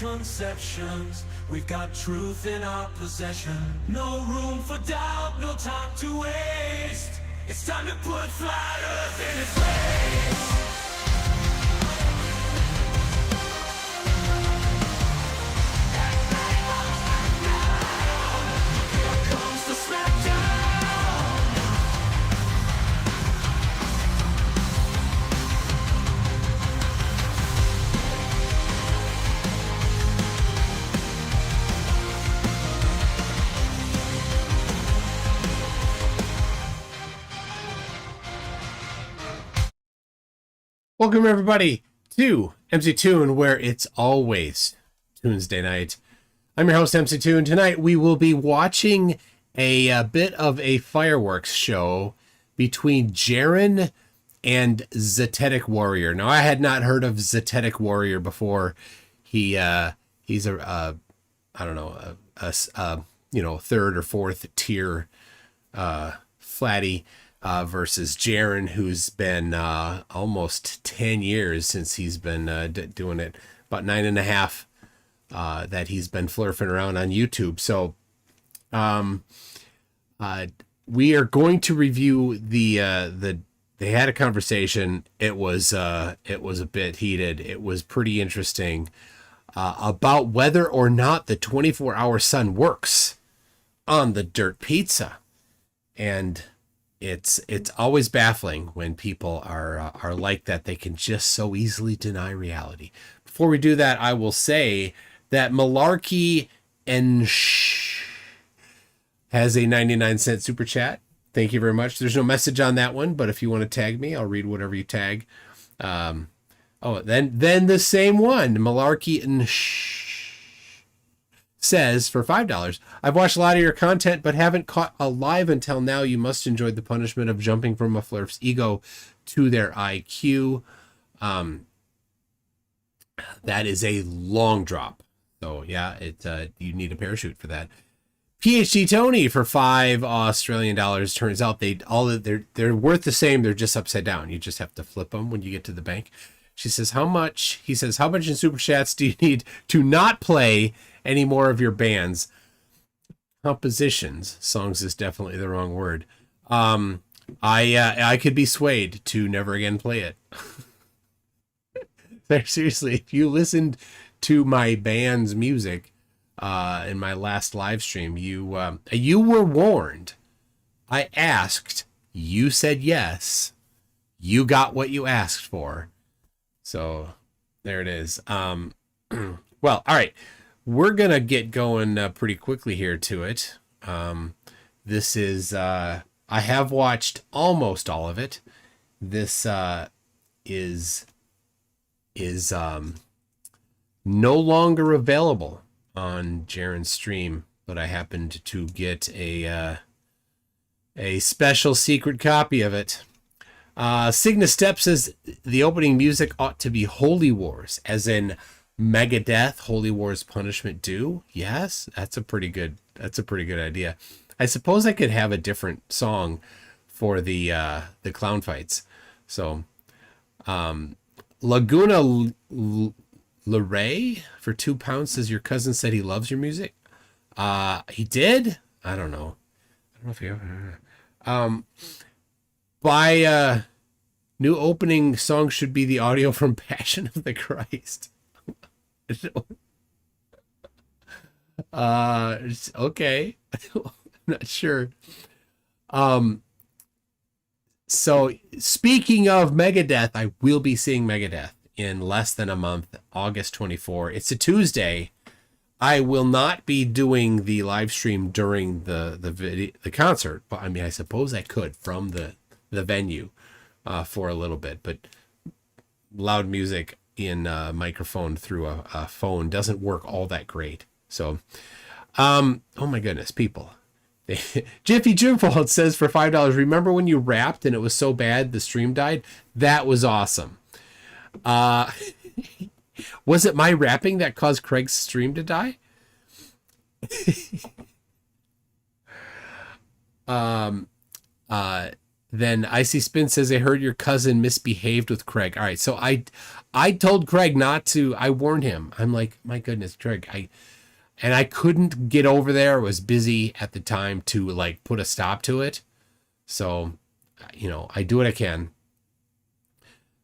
misconceptions. We've got truth in our possession. No room for doubt, no time to waste. It's time to put flat earth in its place. Welcome everybody to MC Toon, where it's always Tuesday night. I'm your host MC Toon. Tonight we will be watching a bit of a fireworks show between Jeren and Zetetic Warrior. Now I had not heard of Zetetic Warrior before. He's a third or fourth tier flatty. Versus Jeren, who's been almost 10 years since he's been doing it, about 9.5 that he's been flurfing around on YouTube. So we are going to review the they had a conversation. It was a bit heated. It was pretty interesting about whether or not the 24-hour sun works on the dirt pizza. And it's always baffling when people are like that. They can just so easily deny reality. Before we do that, I will say that Malarkey and has a 99-cent super chat. Thank you very much. There's no message on that one, but if you want to tag me, I'll read whatever you tag. Then the same one, Malarkey and says for $5, I've watched a lot of your content but haven't caught a live until now. You must enjoy the punishment of jumping from a flurf's ego to their IQ. That is a long drop. So yeah, you need a parachute for that. PhD Tony for $5 Australian. Turns out they're worth the same. They're just upside down. You just have to flip them when you get to the bank. She says, how much? He says, how much in super chats do you need to not play any more of your band's compositions? Songs is definitely the wrong word. I could be swayed to never again play it. Seriously, if you listened to my band's music in my last live stream, you were warned. I asked, you said yes, you got what you asked for. So there it is. Well, all right. We're going to get going pretty quickly here to it. This is, I have watched almost all of it. This is no longer available on Jeren's stream, but I happened to get a special secret copy of it. Cygnus Step says the opening music ought to be Holy Wars, as in Megadeth, Holy Wars Punishment Due. Yes, that's a pretty good idea. I suppose I could have a different song for the clown fights. So Laguna Leray for £2 says your cousin said he loves your music. He did? I don't know if he ever by new opening song should be the audio from Passion of the Christ. Okay. I'm not sure. So speaking of Megadeth, I will be seeing Megadeth in less than a month, August 24. It's a Tuesday. I will not be doing the live stream during the concert, but I mean, I suppose I could from the venue for a little bit, but loud music in a microphone through a phone doesn't work all that great. So, oh my goodness, people. Jiffy Jimfold says for $5, remember when you rapped and it was so bad the stream died? That was awesome. Was it my rapping that caused Craig's stream to die? then Icy Spin says, I heard your cousin misbehaved with Craig. All right. So I told Craig not to. I warned him. I'm like, my goodness, Craig, I couldn't get over there. I was busy at the time to like put a stop to it. So, I do what I can.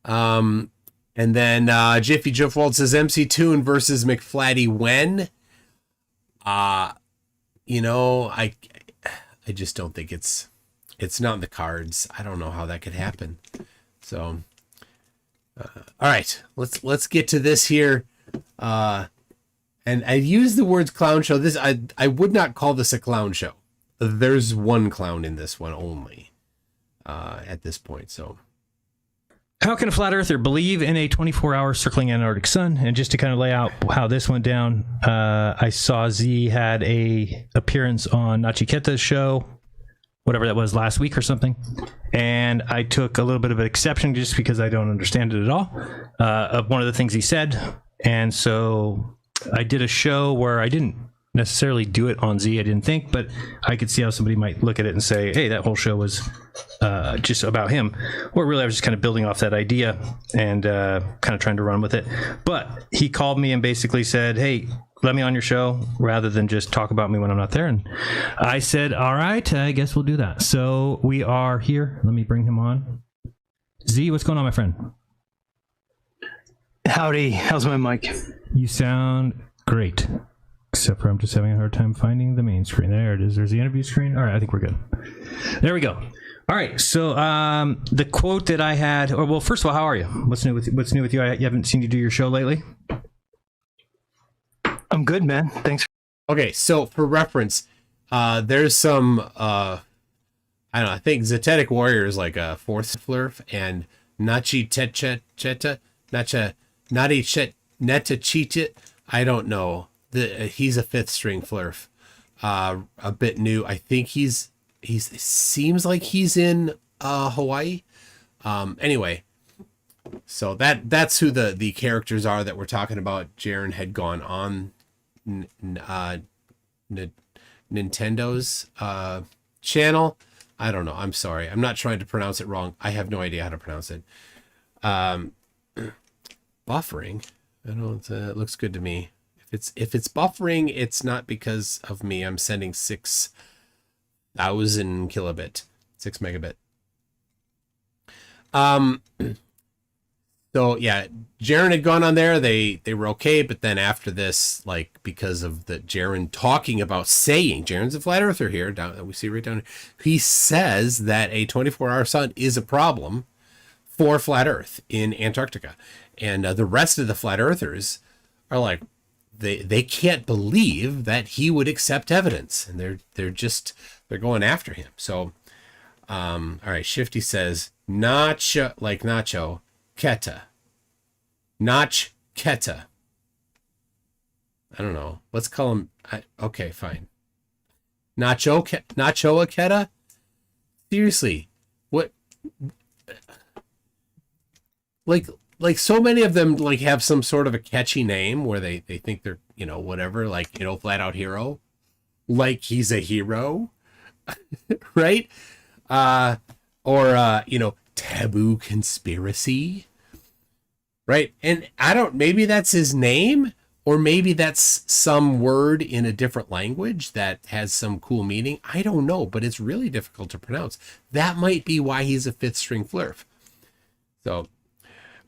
And then Jiffy Jiffwald says MC Toon versus McFlatty when? I just don't think it's not in the cards. I don't know how that could happen. So, all right, let's get to this here. And I use the words clown show. This I would not call this a clown show. There's one clown in this one only at this point. So, how can a flat earther believe in a 24-hour circling Antarctic sun? And just to kind of lay out how this went down, I saw Z had a appearance on Nachiketa's show, whatever that was, last week or something. And I took a little bit of an exception just because I don't understand it at all, of one of the things he said. And so I did a show where I didn't necessarily do it on Z, I didn't think, but I could see how somebody might look at it and say, hey, that whole show was just about him. Or really, I was just kind of building off that idea and kind of trying to run with it. But he called me and basically said, hey, let me on your show rather than just talk about me when I'm not there. And I said, all right, I guess we'll do that. So we are here. Let me bring him on. Z, what's going on, my friend? Howdy. How's my mic? You sound great. Except for I'm just having a hard time finding the main screen. There it is. There's the interview screen. All right, I think we're good. There we go. All right, so the quote that I had, or well, first of all, how are you? What's new with you? I haven't seen you do your show lately. I'm good, man. Thanks. Okay, so for reference, there's some I don't know. I think Zetetic Warrior is like a fourth flurf, and Nachi Cheta Nacha Nati Chet Neta Cheatit. I don't know. He's a fifth string flurf, a bit new. I think he's seems like he's in Hawaii. Anyway, so that's who the characters are that we're talking about. Jaren had gone on Nintendo's channel. I don't know. I'm sorry. I'm not trying to pronounce it wrong. I have no idea how to pronounce it. Buffering. I don't. It looks good to me. If it's buffering, it's not because of me. I'm sending 6,000 kilobit, 6 megabit. So yeah, Jaren had gone on there. They were okay, but then after this, like because of the Jaren talking about saying Jaren's a flat earther here, we see right down here, he says that a 24-hour sun is a problem for flat Earth in Antarctica, and the rest of the flat earthers are like. They can't believe that he would accept evidence, and they're going after him. So, all right. Shifty says nacho like nacho keta, notch keta. I don't know. Let's call him. Okay, fine. Nacho Aketa. Seriously, what? Like so many of them like have some sort of a catchy name where they think they're, whatever, like, flat out hero, like he's a hero, right? Or taboo conspiracy, right? And maybe that's his name, or maybe that's some word in a different language that has some cool meaning. I don't know, but it's really difficult to pronounce. That might be why he's a fifth string flurf. So,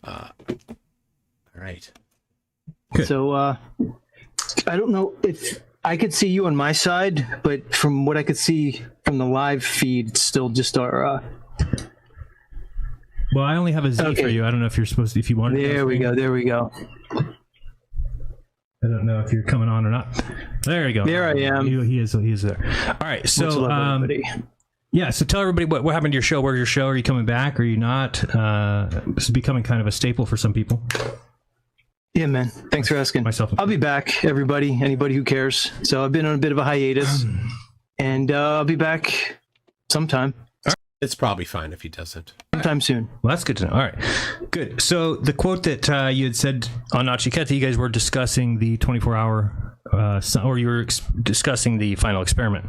all right. Good. So I don't know if I could see you on my side, but from what I could see from the live feed, it's still just our well, I only have a Z for you. I don't know if you're supposed to, if you want to. There we go. I don't know if you're coming on or not. There you go. There I am. He is there. All right. So yeah, so tell everybody what happened to your show. Where's your show? Are you coming back? Are you not? This is becoming kind of a staple for some people. Yeah, man. Thanks for asking. I'll be back, everybody, anybody who cares. So I've been on a bit of a hiatus, and I'll be back sometime. It's probably fine if he doesn't. Sometime soon. Well, that's good to know. All right, good. So the quote that you had said on Nachiketa, you guys were discussing the 24-hour, or you were discussing the final experiment.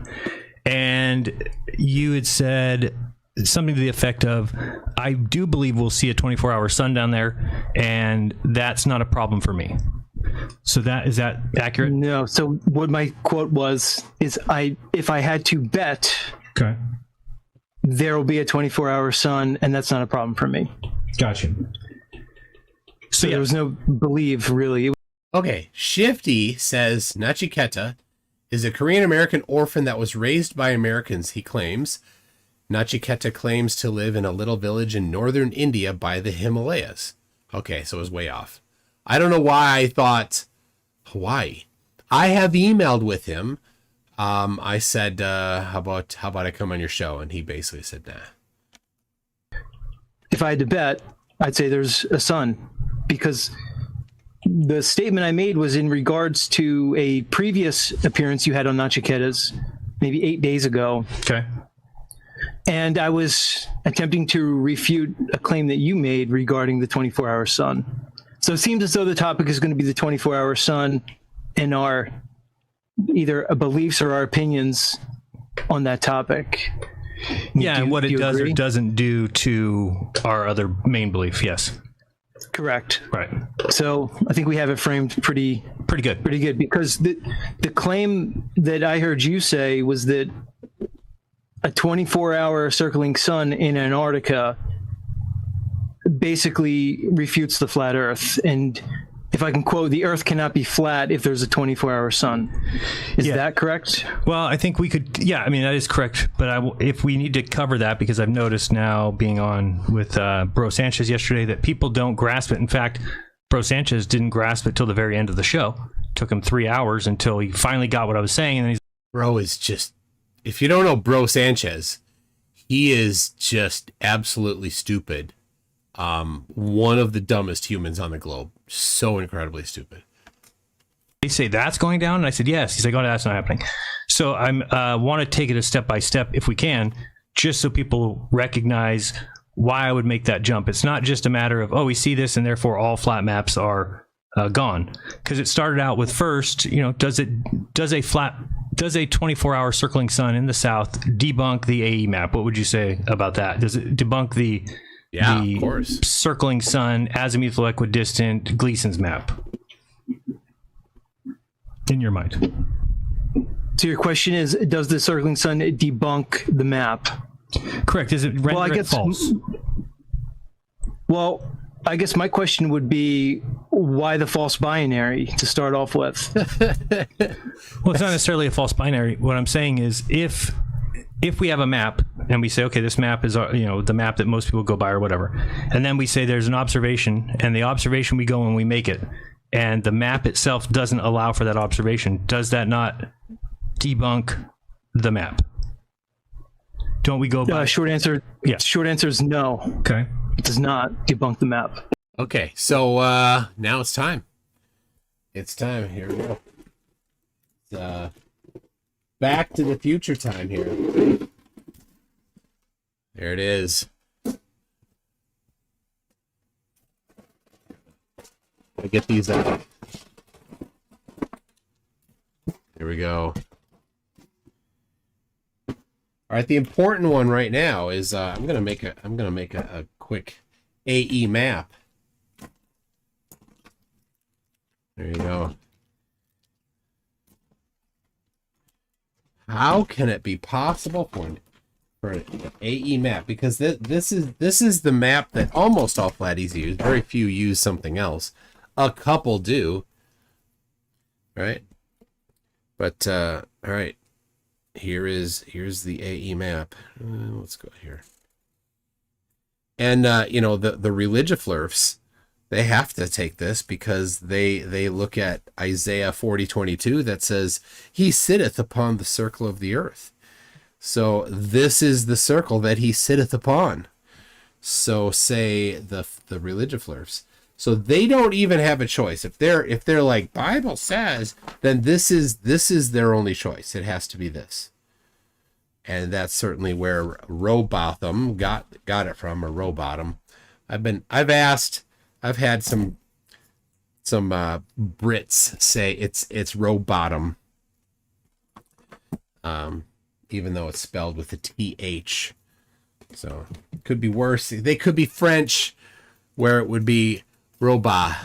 And you had said something to the effect of, I do believe we'll see a 24-hour sun down there, and that's not a problem for me. So is that accurate? No. So what my quote was is, if I had to bet, Okay. there will be a 24-hour sun, and that's not a problem for me. Gotcha. So there was no believe, really. Okay, Shifty says Nachiketa is a Korean-American orphan that was raised by Americans, he claims. Nachiketa claims to live in a little village in northern India by the Himalayas. Okay, so it was way off. I don't know why I thought Hawaii. I have emailed with him. I said, how about I come on your show? And he basically said, nah. If I had to bet, I'd say there's a sun, because the statement I made was in regards to a previous appearance you had on Nachiketa's maybe 8 days ago. Okay. And I was attempting to refute a claim that you made regarding the 24-hour sun. So it seems as though the topic is going to be the 24-hour sun and our either beliefs or our opinions on that topic. Yeah, and what it does or doesn't do to our other main belief. Yes. Correct. Right. So I think we have it framed pretty good. Pretty good, because the claim that I heard you say was that a 24-hour circling sun in Antarctica basically refutes the flat Earth. And if I can quote, the Earth cannot be flat if there's a 24-hour sun. Is that correct? Well, I think we could, yeah, I mean, that is correct. But if we need to cover that, because I've noticed now being on with Bro Sanchez yesterday that people don't grasp it. In fact, Bro Sanchez didn't grasp it till the very end of the show. It took him 3 hours until he finally got what I was saying. And then Bro is just, if you don't know Bro Sanchez, he is just absolutely stupid. One of the dumbest humans on the globe. So incredibly stupid. They say that's going down, and I said yes. He's like, oh, that's not happening. So I want to take it a step by step if we can, just so people recognize why I would make that jump. It's not just a matter of, oh, we see this and therefore all flat maps are gone. Because it started out with first, does a 24-hour circling sun in the south debunk the AE map? What would you say about that? Does it debunk the of course, circling sun azimuthal equidistant Gleason's map? In your mind. So your question is, does the circling sun debunk the map? Correct. Is it render it false? Well, I guess my question would be, why the false binary to start off with? Well, it's not necessarily a false binary. What I'm saying is, if we have a map and we say, okay, this map is the map that most people go by or whatever, and then we say there's an observation, and the observation we go and we make it, and the map itself doesn't allow for that observation, does that not debunk the map? Don't we go by? Short answer. Yeah. Short answer is no. Okay. It does not debunk the map. Okay, so now it's time. It's time. Here we go. It's Back to the Future time here. There it is. I get these out. Here we go. All right, the important one right now is I'm gonna make a quick AE map. There you go. How can it be possible for an AE map? Because this is the map that almost all flatties use. Very few use something else. A couple do. Right? But all right. Here's the AE map. Let's go here. And the religiflurfs, they have to take this because they look at Isaiah 40:22 that says, "He sitteth upon the circle of the earth." So this is the circle that he sitteth upon. So say the religiflurfs. So they don't even have a choice. If they're like Bible says, then this is their only choice. It has to be this. And that's certainly where Robotham got it from, or Robotham. I've had some Brits say it's Robotham, even though it's spelled with a TH. So could be worse. They could be French, where it would be robot.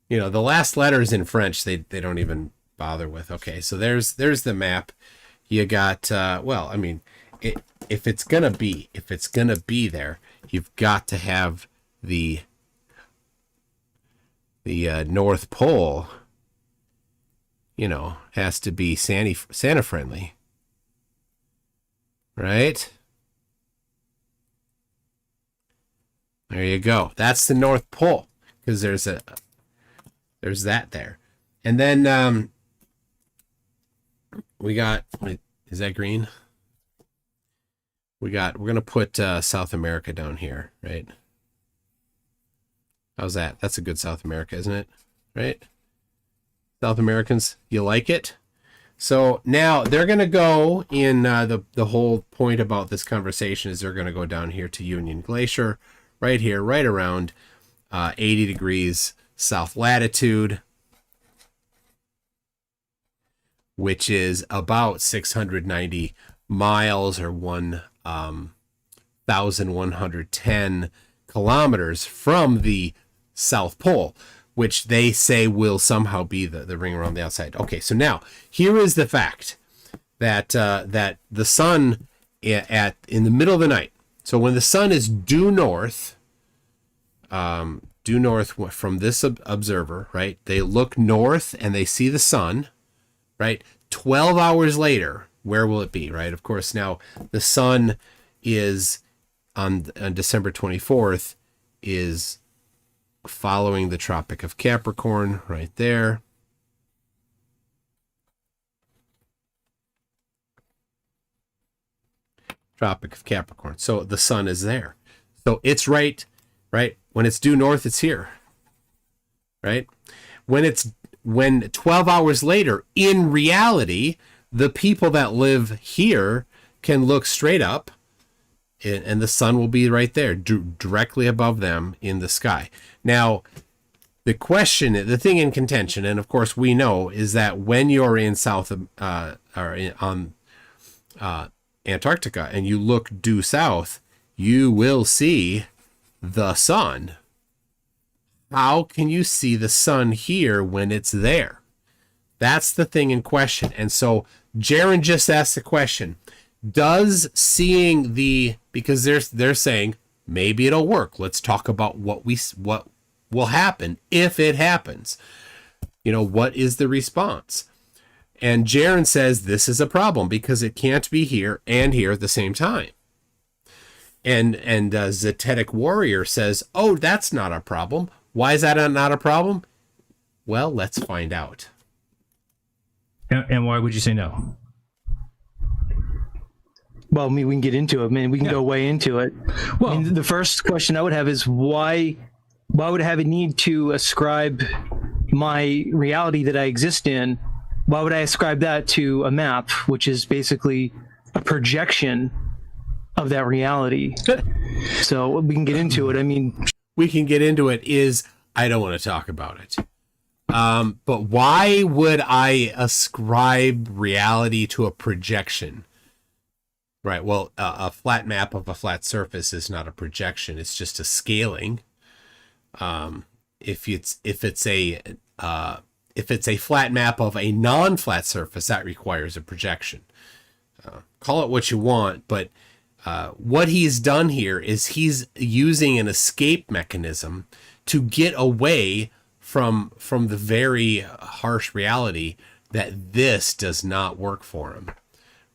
You know, the last letters in French they don't even bother with. Okay, so there's the map. You got well, I mean, if it's gonna be there, you've got to have the North Pole. You know, has to be Santa friendly, right? There you go. That's the North Pole, because there's that there. And then we got, is that green? We're going to put South America down here, right? How's that? That's a good South America, isn't it? Right? South Americans, you like it? So now they're going to go in the whole point about this conversation is they're going to go down here to Union Glacier, right here, right around 80 degrees south latitude, which is about 690 miles or 1,110 kilometers from the South Pole, which they say will somehow be the ring around the outside. Okay, so now here is the fact that that the sun in the middle of the night. So when the sun is due north from this observer, right? They look north and they see the sun, right? 12 hours later, where will it be, right? Of course, now the sun is on December 24th is following the Tropic of Capricorn right there. Tropic of Capricorn. So the sun is there. So it's right? When it's due north, it's here, right? When 12 hours later, in reality, the people that live here can look straight up and the sun will be right there, directly above them in the sky. Now, the thing in contention, and of course we know, is that when you're in on Antarctica and you look due south, you will see the sun. How can you see the sun here when it's there? That's the thing in question. And so Jaron just asked the question, does seeing because they're saying maybe it'll work. Let's talk about what will happen if it happens. You know, what is the response? And Jaron says this is a problem because it can't be here and here at the same time. And Zetetic Warrior says, oh, that's not a problem. Why is that not a problem? Well, let's find out. And why would you say no? Well, I mean, we can get into it. I mean, we can go way into it. Well, I mean, the first question I would have is why would I have a need to ascribe my reality that I exist in? Why would I ascribe that to a map, which is basically a projection of that reality? So we can get into it. I mean, we can get into it. I don't want to talk about it. But why would I ascribe reality to a projection? Right. Well, a flat map of a flat surface is not a projection. It's just a scaling. If it's a flat map of a non-flat surface, that requires a projection. Call it what you want, but what he's done here is he's using an escape mechanism to get away from the very harsh reality that this does not work for him.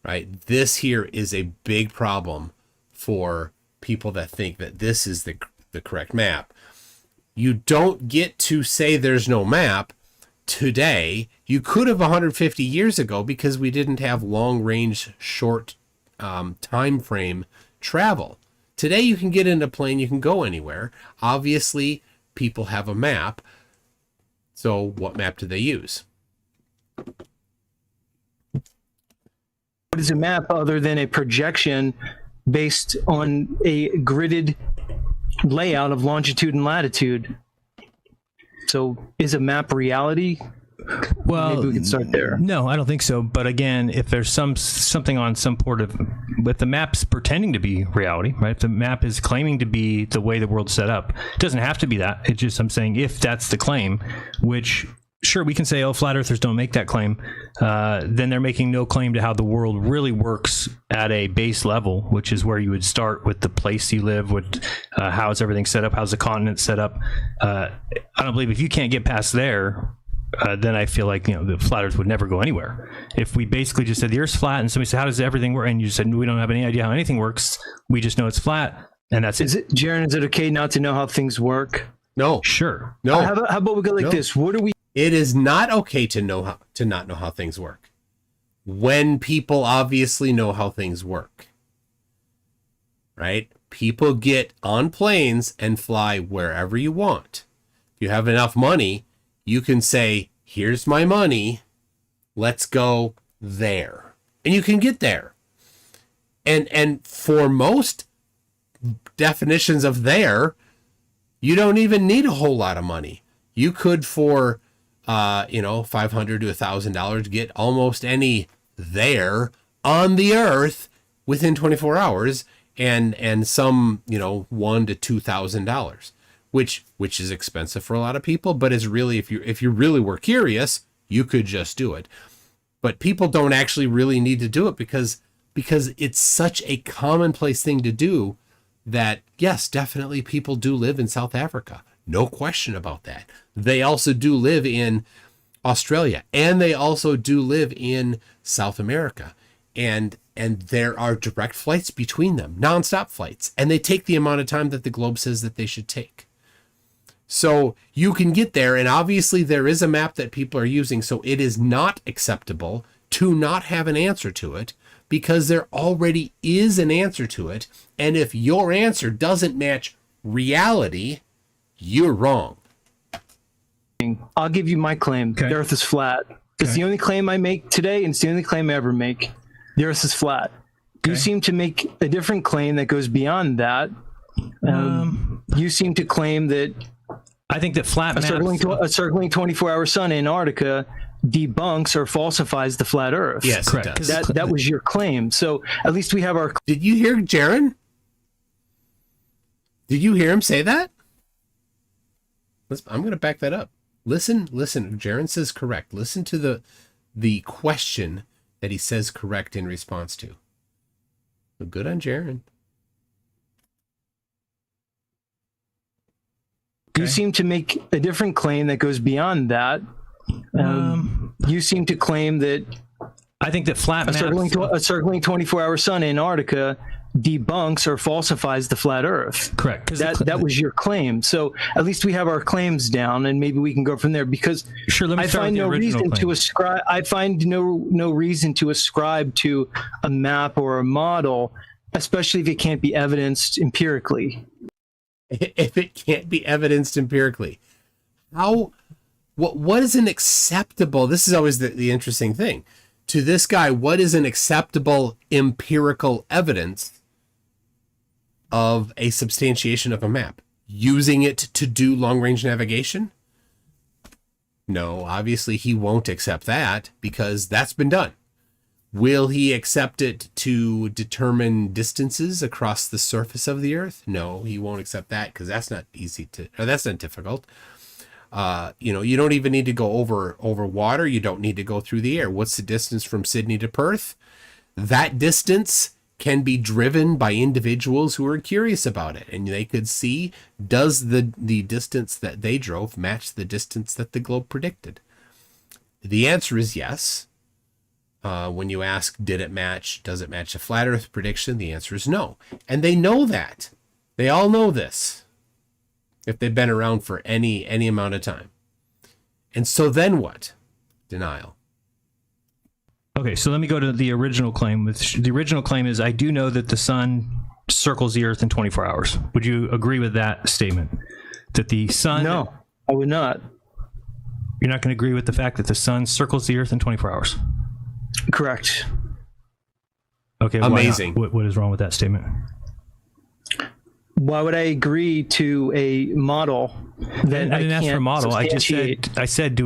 Right? This here is a big problem for people that think that this is the correct map. You don't get to say there's no map today. You could have 150 years ago because we didn't have long range, short time frame travel. Today you can get in a plane, you can go anywhere. Obviously, people have a map. So what map do they use? what is a map other than a projection based on a gridded layout of longitude and latitude? So is a map reality? Well, maybe we can start there. No, I don't think so. But again, if there's something on some port of, with the map's pretending to be reality, right? If the map is claiming to be the way the world's set up, it doesn't have to be that. It's just, I'm saying, if that's the claim, which sure, we can say, oh, flat earthers don't make that claim. Then they're making no claim to how the world really works at a base level, which is where you would start with the place you live, with how's everything set up, how's the continent set up. I don't believe if you can't get past there, then I feel like, the flat earth would never go anywhere. If we basically just said the earth's flat and somebody said, how does everything work? And you said, we don't have any idea how anything works. We just know it's flat, and that's it. Jaron, is it okay not to know how things work? No. Sure. No. How about we go like this? What do we... It is not okay to not know how things work, when people obviously know how things work, right? People get on planes and fly wherever you want. If you have enough money, you can say, here's my money, let's go there. And you can get there. And for most definitions of there, you don't even need a whole lot of money. You could, for $500 to $1,000, get almost any there on the earth within 24 hours, and some, $1,000 to $2,000, which is expensive for a lot of people, but is really, if you really were curious, you could just do it. But people don't actually really need to do it because it's such a commonplace thing to do that, yes, definitely people do live in South Africa. No question about that. They also do live in Australia, and they also do live in South America. And there are direct flights between them, nonstop flights, and they take the amount of time that the globe says that they should take. So you can get there, and obviously there is a map that people are using, so it is not acceptable to not have an answer to it, because there already is an answer to it. And if your answer doesn't match reality, you're wrong. I'll give you my claim. Okay. The earth is flat. It's the only claim I make today, and it's the only claim I ever make. The earth is flat. Okay. You seem to make a different claim that goes beyond that. You seem to claim that I think that flat maps, a circling 24-hour sun in Antarctica debunks or falsifies the flat earth. Yes, correct. That was your claim. So at least we have our... Did you hear Jaron? Did you hear him say that? I'm going to back that up. Listen. Jaron says correct. Listen to the question that he says correct in response to. Good on Jaron. You seem to make a different claim that goes beyond that. You seem to claim that I think that flat maps, a circling 24-hour sun in Antarctica debunks or falsifies the flat earth. Correct. That was your claim. So at least we have our claims down, and maybe we can go from there. Because I find no reason to ascribe. I find no reason to ascribe to a map or a model, especially if it can't be evidenced empirically. If it can't be evidenced empirically, what is an acceptable? This is always the interesting thing to this guy. What is an acceptable empirical evidence of a substantiation of a map? Using it to do long-range navigation? No, obviously he won't accept that, because that's been done. Will he accept it to determine distances across the surface of the earth? No, he won't accept that, because that's not that's not difficult. You don't even need to go over water. You don't need to go through the air. What's the distance from Sydney to Perth? That distance can be driven by individuals who are curious about it, and they could see, does the distance that they drove match the distance that the globe predicted? The answer is yes. When you ask, does it match a flat earth prediction? The answer is no. And they know that. They all know this, if they've been around for any amount of time. And so then what? Denial. Okay, so let me go to the original claim. The original claim is, I do know that the sun circles the earth in 24 hours. Would you agree with that statement? That the sun... No, I would not. You're not going to agree with the fact that the sun circles the earth in 24 hours? Correct. Okay, amazing. What is wrong with that statement? Why would I agree to a model that I didn't ask for a model. I just substantiate. said,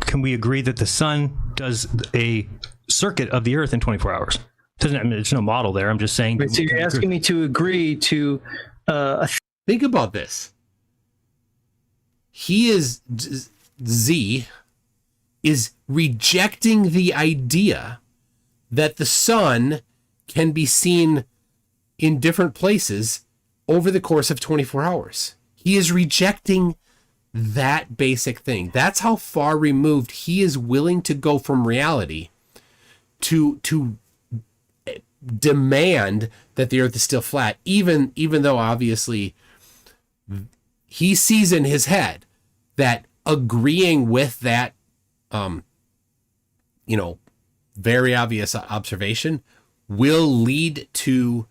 can we agree that the sun does a circuit of the Earth in 24 hours? There's no model there. I'm just saying. Right, so you're asking me to agree to Think about this. Z is rejecting the idea that the sun can be seen in different places over the course of 24 hours. He is rejecting that basic thing. That's how far removed he is willing to go from reality to demand that the Earth is still flat, even though obviously he sees in his head that agreeing with that very obvious observation will lead to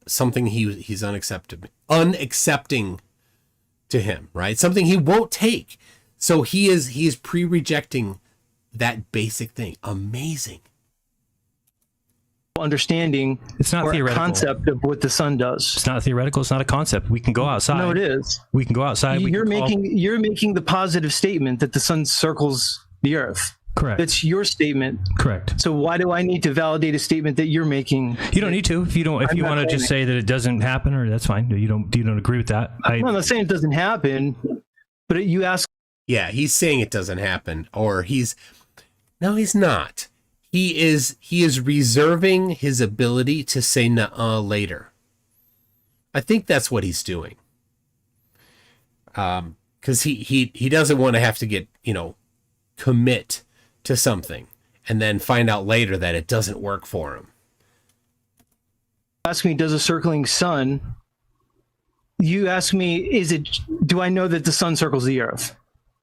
something he's unaccepting to him, right? Something he won't take. So he is pre-rejecting that basic thing. Amazing. understanding It's not or a theoretical. concept of what the sun does. It's not theoretical. It's not a concept. We can go outside. No, it is. We can go outside. we You're can call- making the positive statement that the sun circles the Earth. correct. That's your statement. Correct. So why do I need to validate a statement that you're making? You don't need to. If you don't, if I'm you not want to just claiming. say that it doesn't happen, or that's fine. You don't agree with that. No, I'm not saying it doesn't happen, but you ask. Yeah, he's saying it doesn't happen, or he's not. He is reserving his ability to say nuh-uh later. I think that's what he's doing. Because he doesn't want to have to get, commit to something and then find out later that it doesn't work for him. Ask me, does a circling sun? You ask me, do I know that the sun circles the Earth?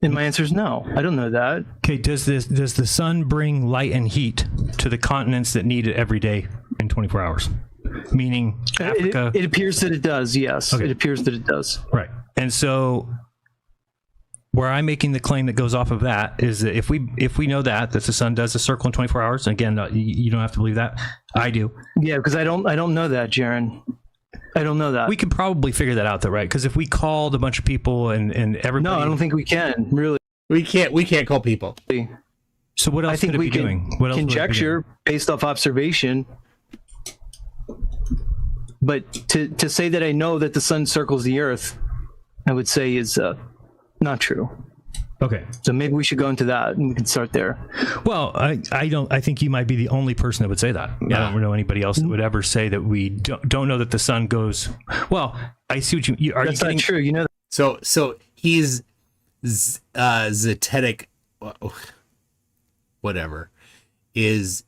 And my answer is no. I don't know that. Okay, does the sun bring light and heat to the continents that need it every day in 24 hours? Meaning Africa. It appears that it does. Yes, Okay. it appears that it does. Right. And so where I'm making the claim that goes off of that is that if we know that the sun does a circle in 24 hours, and again, you don't have to believe that. I do. Yeah, because I don't know that, Jaron. I don't know that. We could probably figure that out though, right? Because if we called a bunch of people and everybody. No, I don't think we can, really. We can't call people. So what else I think could it we be can doing? What else would it be conjecture based off observation. But to say that I know that the sun circles the Earth, I would say is not true. doing? Okay. So maybe we should go into that and we can start there. Well, I think you might be the only person that would say that. Yeah. I don't know anybody else that would ever say that we don't know that the sun goes. Well, I see what you are. That's you not getting, true. You know, So he's zetetic, whatever, is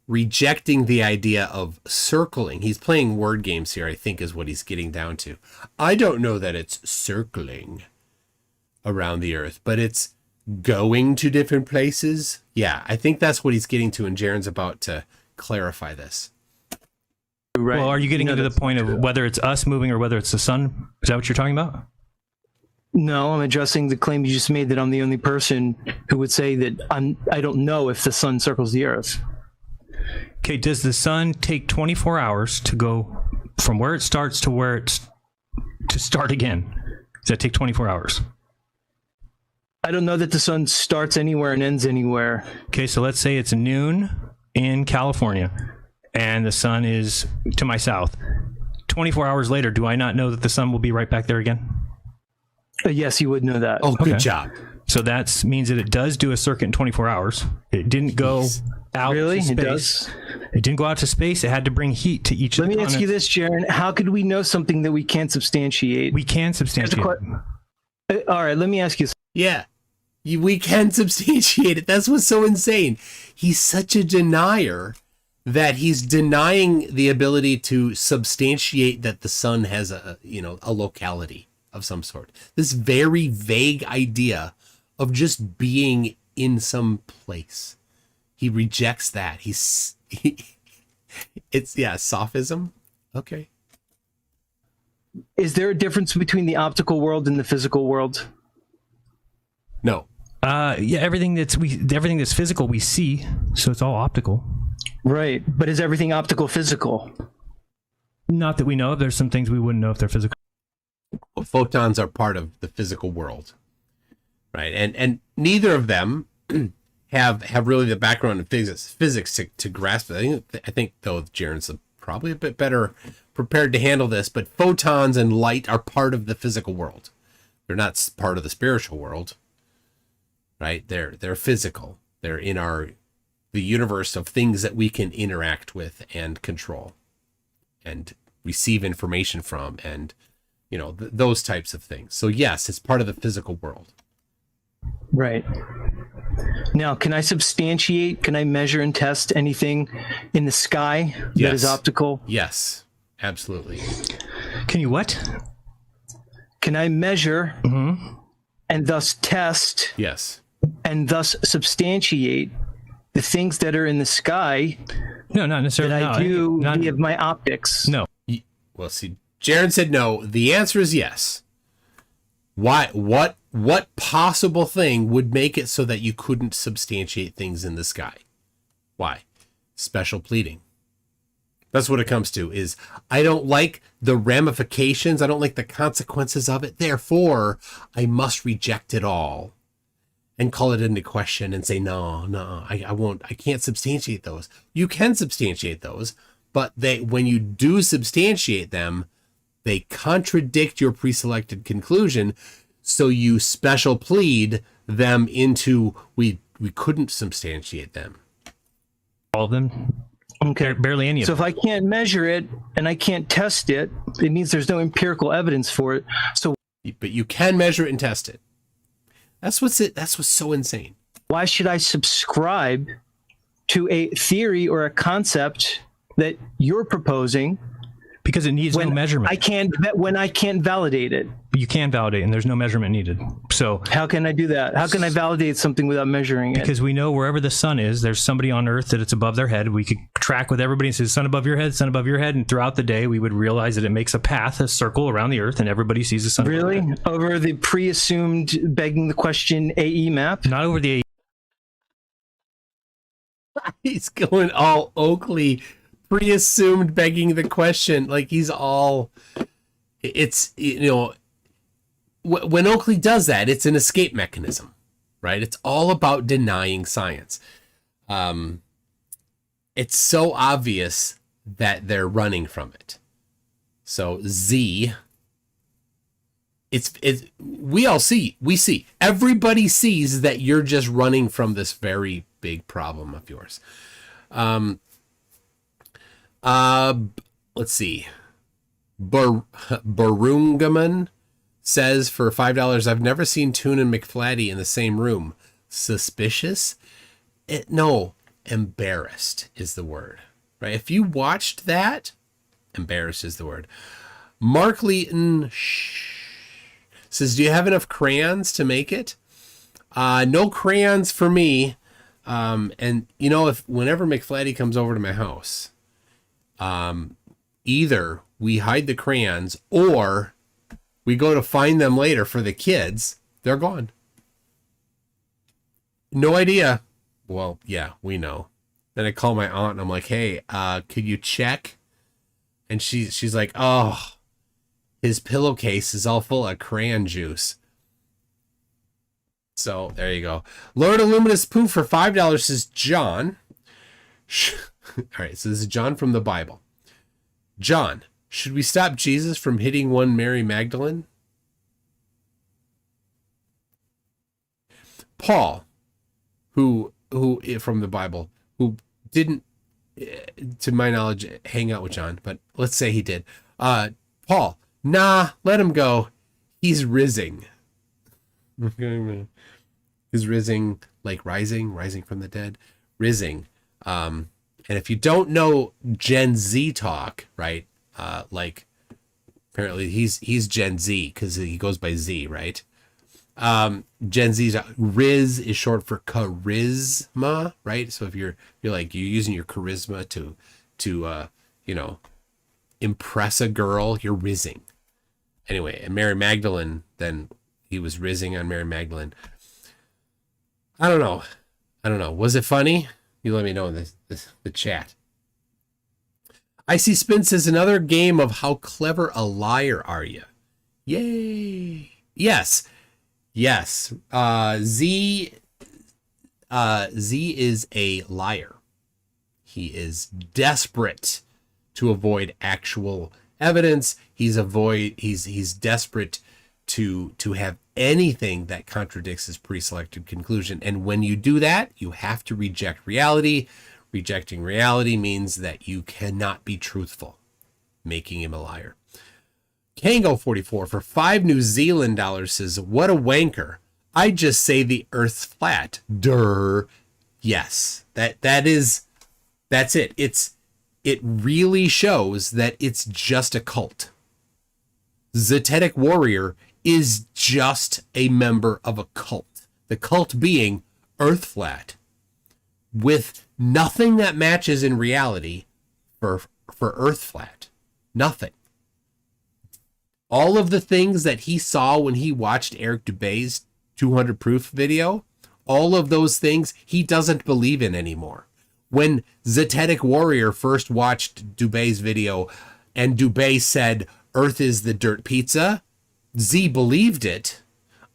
rejecting the idea of circling. He's playing word games here, I think, is what he's getting down to. I don't know that it's circling around the Earth, but it's going to different places. Yeah, I think that's what he's getting to, and Jaron's about to clarify this. right? Well, are you getting No, into the that's point not of true. whether it's us moving or whether it's the sun? Is that what you're talking about? No, I'm addressing the claim you just made that I'm the only person who would say that I don't know if the sun circles the Earth. Okay, does the sun take 24 hours to go from where it starts to where it's to start again? Does that take 24 hours? I don't know that the sun starts anywhere and ends anywhere. Okay, so let's say it's noon in California and the sun is to my south. 24 hours later, do I not know that the sun will be right back there again? Yes, you would know that. Oh, good Okay. job. So that means that it does do a circuit in 24 hours. It didn't go out Really? to It space. does? It didn't go out to space. It had to bring heat to each of Let the me ask you continents. this, Jaron. How could we know something that we can't substantiate? We can substantiate. All right, let me ask you. Yeah, we can substantiate it. That's what's so insane. He's such a denier that he's denying the ability to substantiate that the sun has a locality of some sort. This very vague idea of just being in some place. He rejects that. It's sophism. Okay. Is there a difference between the optical world and the physical world? No. Yeah, everything that's physical we see, so it's all optical. Right, but is everything optical physical? Not that we know of. There's some things we wouldn't know if they're physical. Well, photons are part of the physical world, right? And neither of them have really the background in physics to grasp it. I think though Jeranism probably a bit better prepared to handle this, but photons and light are part of the physical world. They're not part of the spiritual world, right? They're physical. They're in the universe of things that we can interact with and control and receive information from, and those types of things. So yes, it's part of the physical world. Right. Now, can I substantiate, can I measure and test anything in the sky that is optical? Yes, absolutely. Can you what? Can I measure and thus test Yes. and thus substantiate the things that are in the sky No, not necessarily. that I do via my optics? No. Well, see, Jaron said no. The answer is yes. Why? What possible thing would make it so that you couldn't substantiate things in the sky? Why? Special pleading. That's what it comes to, is I don't like the ramifications. I don't like the consequences of it. Therefore, I must reject it all and call it into question and say, no, I won't. I can't substantiate those. You can substantiate those, but when you do substantiate them, they contradict your pre-selected conclusion. So you special plead them into, we couldn't substantiate them. All of them? Okay. Barely any of So them. if I can't measure it and I can't test it, it means there's no empirical evidence for it. So But you can measure it and test it. That's what's so insane. why should I subscribe to a theory or a concept that you're proposing Because it needs no measurement. when I can't validate it? You can validate, and there's no measurement needed. So How can I do that? How can I validate something without measuring it? because we know wherever the sun is, there's somebody on Earth that it's above their head. We could track with everybody and say, sun above your head, sun above your head. And throughout the day, we would realize that it makes a path, a circle around the Earth, and everybody sees the sun. above their Really? head. Over the pre-assumed begging the question AE map? Not over the He's going all Oakley, pre-assumed begging the question. Like he's all, it's, when Oakley does that, it's an escape mechanism, right? It's all about denying science. It's so obvious that they're running from it. So Z, we see, everybody sees that you're just running from this very big problem of yours. Let's see. Barungaman says for $5, I've never seen Toon and McFlatty in the same room. Suspicious? No, embarrassed is the word, right? If you watched that, embarrassed is the word. Mark Leeton says, do you have enough crayons to make it? No crayons for me. And whenever McFlatty comes over to my house, either we hide the crayons or we go to find them later for the kids. They're gone. No idea. Well, yeah, we know. Then I call my aunt and I'm like, hey, could you check? And she's like, oh, his pillowcase is all full of crayon juice. So there you go. Lord Illuminous Pooh for $5 says, John. All right, so this is John from the Bible. John, should we stop Jesus from hitting one Mary Magdalene? Paul, who from the Bible, who didn't, to my knowledge, hang out with John, but let's say he did. Paul, nah, let him go. He's rising. He's rising, like rising from the dead, rising. And if you don't know Gen Z talk, right? Like apparently he's Gen Z because he goes by Z, right? Gen Z's Riz is short for charisma, right? So if you're using your charisma to impress a girl, you're rizzing. Anyway, and Mary Magdalene, then he was rizzing on Mary Magdalene. I don't know. Was it funny? You let me know in the chat. I see Spin says another game of how clever a liar are you? Yay. Yes. Yes. Z is a liar. He is desperate to avoid actual evidence. He's desperate to have anything that contradicts his pre-selected conclusion. And when you do that, you have to reject reality. Rejecting reality means that you cannot be truthful, making him a liar. Kango44 for $5 New Zealand says, what a wanker. I just say the earth's flat. Durr. Yes, that's it. It really shows that it's just a cult. Zetetic Warrior is just a member of a cult. The cult being earth flat, with nothing that matches in reality for earth flat. Nothing. All of the things that he saw when he watched Eric Dubé's 200 proof video, all of those things he doesn't believe in anymore. When Zetetic Warrior first watched Dubé's video and Dubé said Earth is the dirt pizza, Z believed it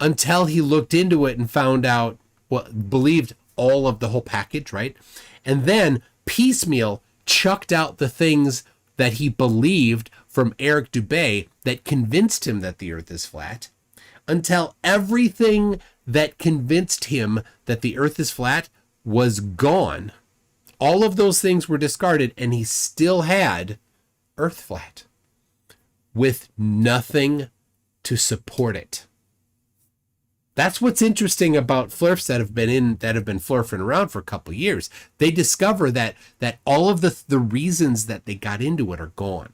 until he looked into it and found out, believed all of the whole package, right? And then piecemeal chucked out the things that he believed from Eric Dubé that convinced him that the earth is flat, until everything that convinced him that the earth is flat was gone. All of those things were discarded, and he still had earth flat with nothing to support it. That's what's interesting about flurfs that have been flurfing around for a couple of years. They discover that all of the reasons that they got into it are gone.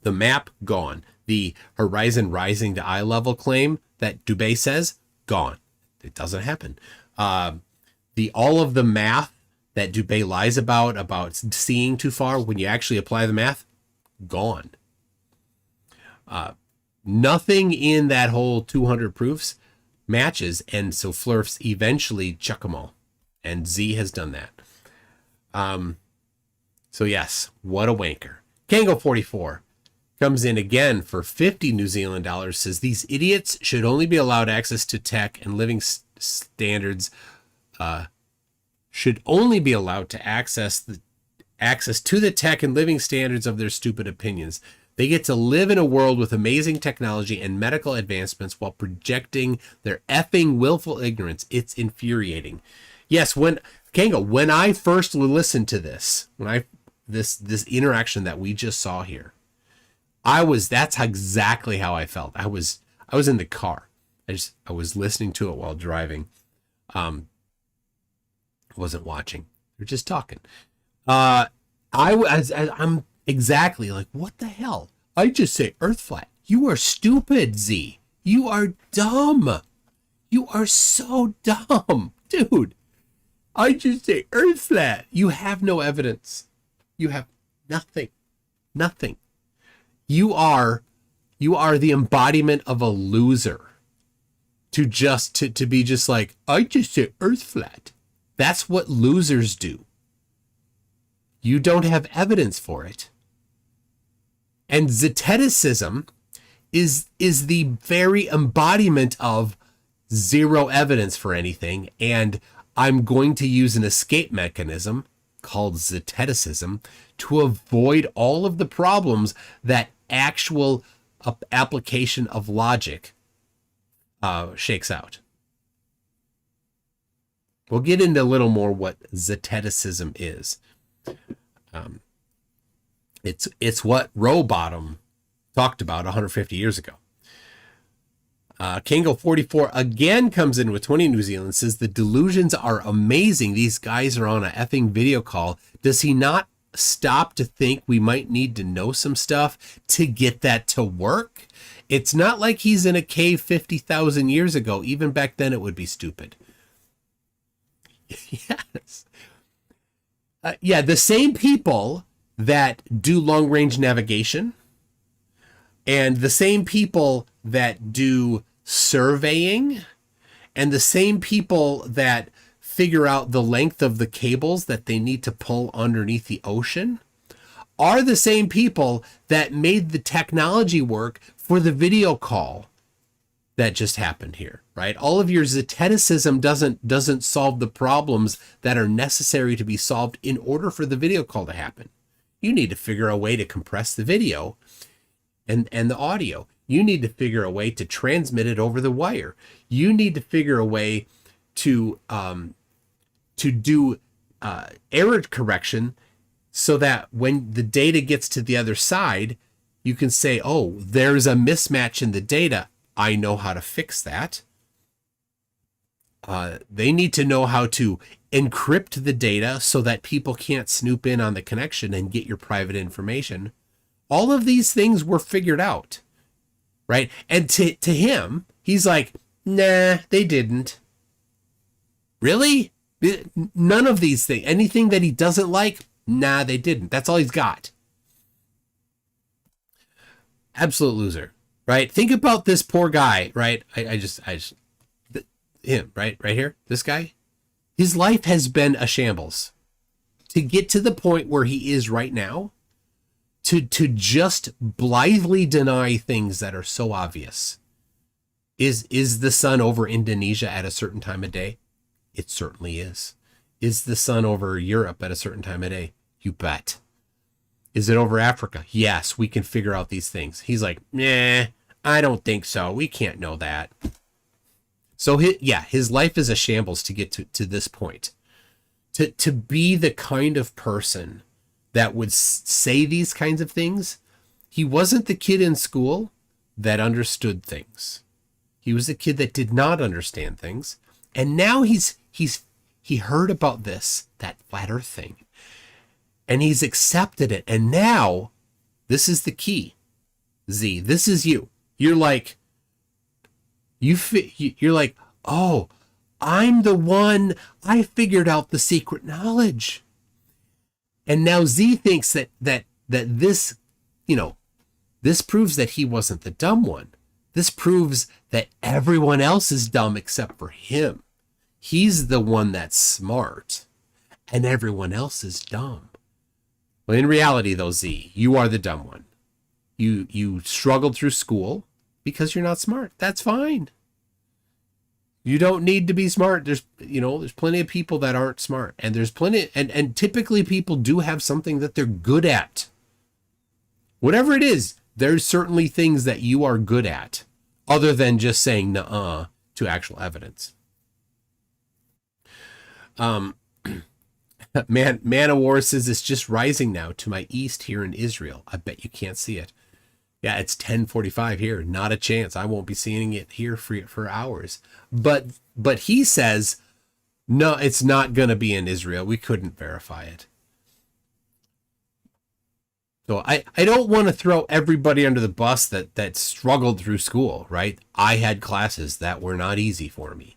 The map, gone. The horizon rising to eye level claim that Dubé says, gone. It doesn't happen. All of the math that Dubé lies about seeing too far, when you actually apply the math, gone. Nothing in that whole 200 proofs matches, and so flurfs eventually chuck them all, and Z has done that. So yes, what a wanker. Kango44 comes in again for $50 New Zealand dollars, says these idiots should only be allowed access to tech and living standards, should only be allowed to access to the tech and living standards of their stupid opinions. They get to live in a world with amazing technology and medical advancements while projecting their effing willful ignorance. It's infuriating. Yes, when I first listened to this, this interaction that we just saw here, that's exactly how I felt. I was in the car. I was listening to it while driving. I wasn't watching. We're just talking. I'm exactly like, what the hell? I just say earth flat. You are stupid, Z. You are dumb. You are so dumb, dude. I just say earth flat. You have no evidence. You have nothing. Nothing. You are the embodiment of a loser to be just like, I just say earth flat. That's what losers do. You don't have evidence for it. And zeticism is the very embodiment of zero evidence for anything. And I'm going to use an escape mechanism called zeticism to avoid all of the problems that actual application of logic shakes out. We'll get into a little more what zeticism is. It's what Rowbottom talked about 150 years ago. Kango44 again comes in with 20 New Zealand, says the delusions are amazing. These guys are on a effing video call. Does he not stop to think we might need to know some stuff to get that to work? It's not like he's in a cave 50,000 years ago. Even back then it would be stupid. Yes. Yeah, the same people that do long-range navigation and the same people that do surveying and the same people that figure out the length of the cables that they need to pull underneath the ocean are the same people that made the technology work for the video call that just happened here, right? All of your zeticism doesn't solve the problems that are necessary to be solved in order for the video call to happen. You need to figure a way to compress the video and the audio. You need to figure a way to transmit it over the wire. You need to figure a way to do error correction so that when the data gets to the other side, you can say, oh, there's a mismatch in the data. I know how to fix that. They need to know how to encrypt the data so that people can't snoop in on the connection and get your private information. All of these things were figured out, right? And to him, he's like, nah, they didn't. Really? None of these things, anything that he doesn't like, nah, they didn't. That's all he's got. Absolute loser, right? Think about this poor guy, right? Him, right here, this guy, his life has been a shambles. To get to the point where he is right now, to just blithely deny things that are so obvious. Is the sun over Indonesia at a certain time of day? It certainly is. Is the sun over Europe at a certain time of day? You bet. Is it over Africa? Yes, we can figure out these things. He's like, nah, I don't think so. We can't know that. So his life is a shambles to get to this point. To be the kind of person that would say these kinds of things, he wasn't the kid in school that understood things. He was the kid that did not understand things. And now he heard about that flat earth thing, and he's accepted it. And now this is the key. Z, this is you. You're like, you're like, oh, I'm the one. I figured out the secret knowledge. And now Z thinks that this, this proves that he wasn't the dumb one. This proves that everyone else is dumb except for him. He's the one that's smart, and everyone else is dumb. Well, in reality, though, Z, you are the dumb one. You struggled through school because you're not smart. That's fine. You don't need to be smart. There's plenty of people that aren't smart, and there's plenty, and typically people do have something that they're good at. Whatever it is, there's certainly things that you are good at, other than just saying nuh-uh to actual evidence. Man of War says it's just rising now to my east here in Israel. I bet you can't see it. Yeah, it's 10:45 here. Not a chance. I won't be seeing it here for hours. But he says, no, it's not going to be in Israel. We couldn't verify it. So I don't want to throw everybody under the bus that struggled through school, right? I had classes that were not easy for me.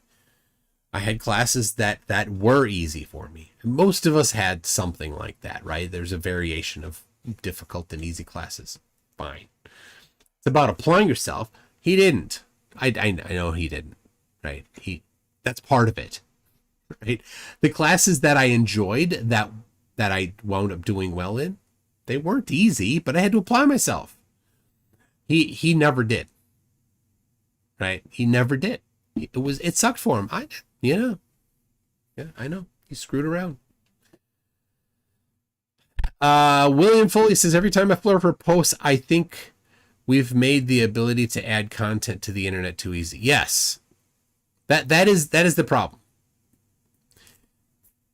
I had classes that were easy for me. Most of us had something like that, right? There's a variation of difficult and easy classes. Fine. It's about applying yourself. He didn't. I know he didn't, right? That's part of it, right? The classes that I enjoyed, that I wound up doing well in, they weren't easy, but I had to apply myself. He never did, right? He never did. It sucked for him. Yeah, I know. He screwed around. William Foley says, every time I flurp posts, I think we've made the ability to add content to the internet too easy. Yes, that is the problem.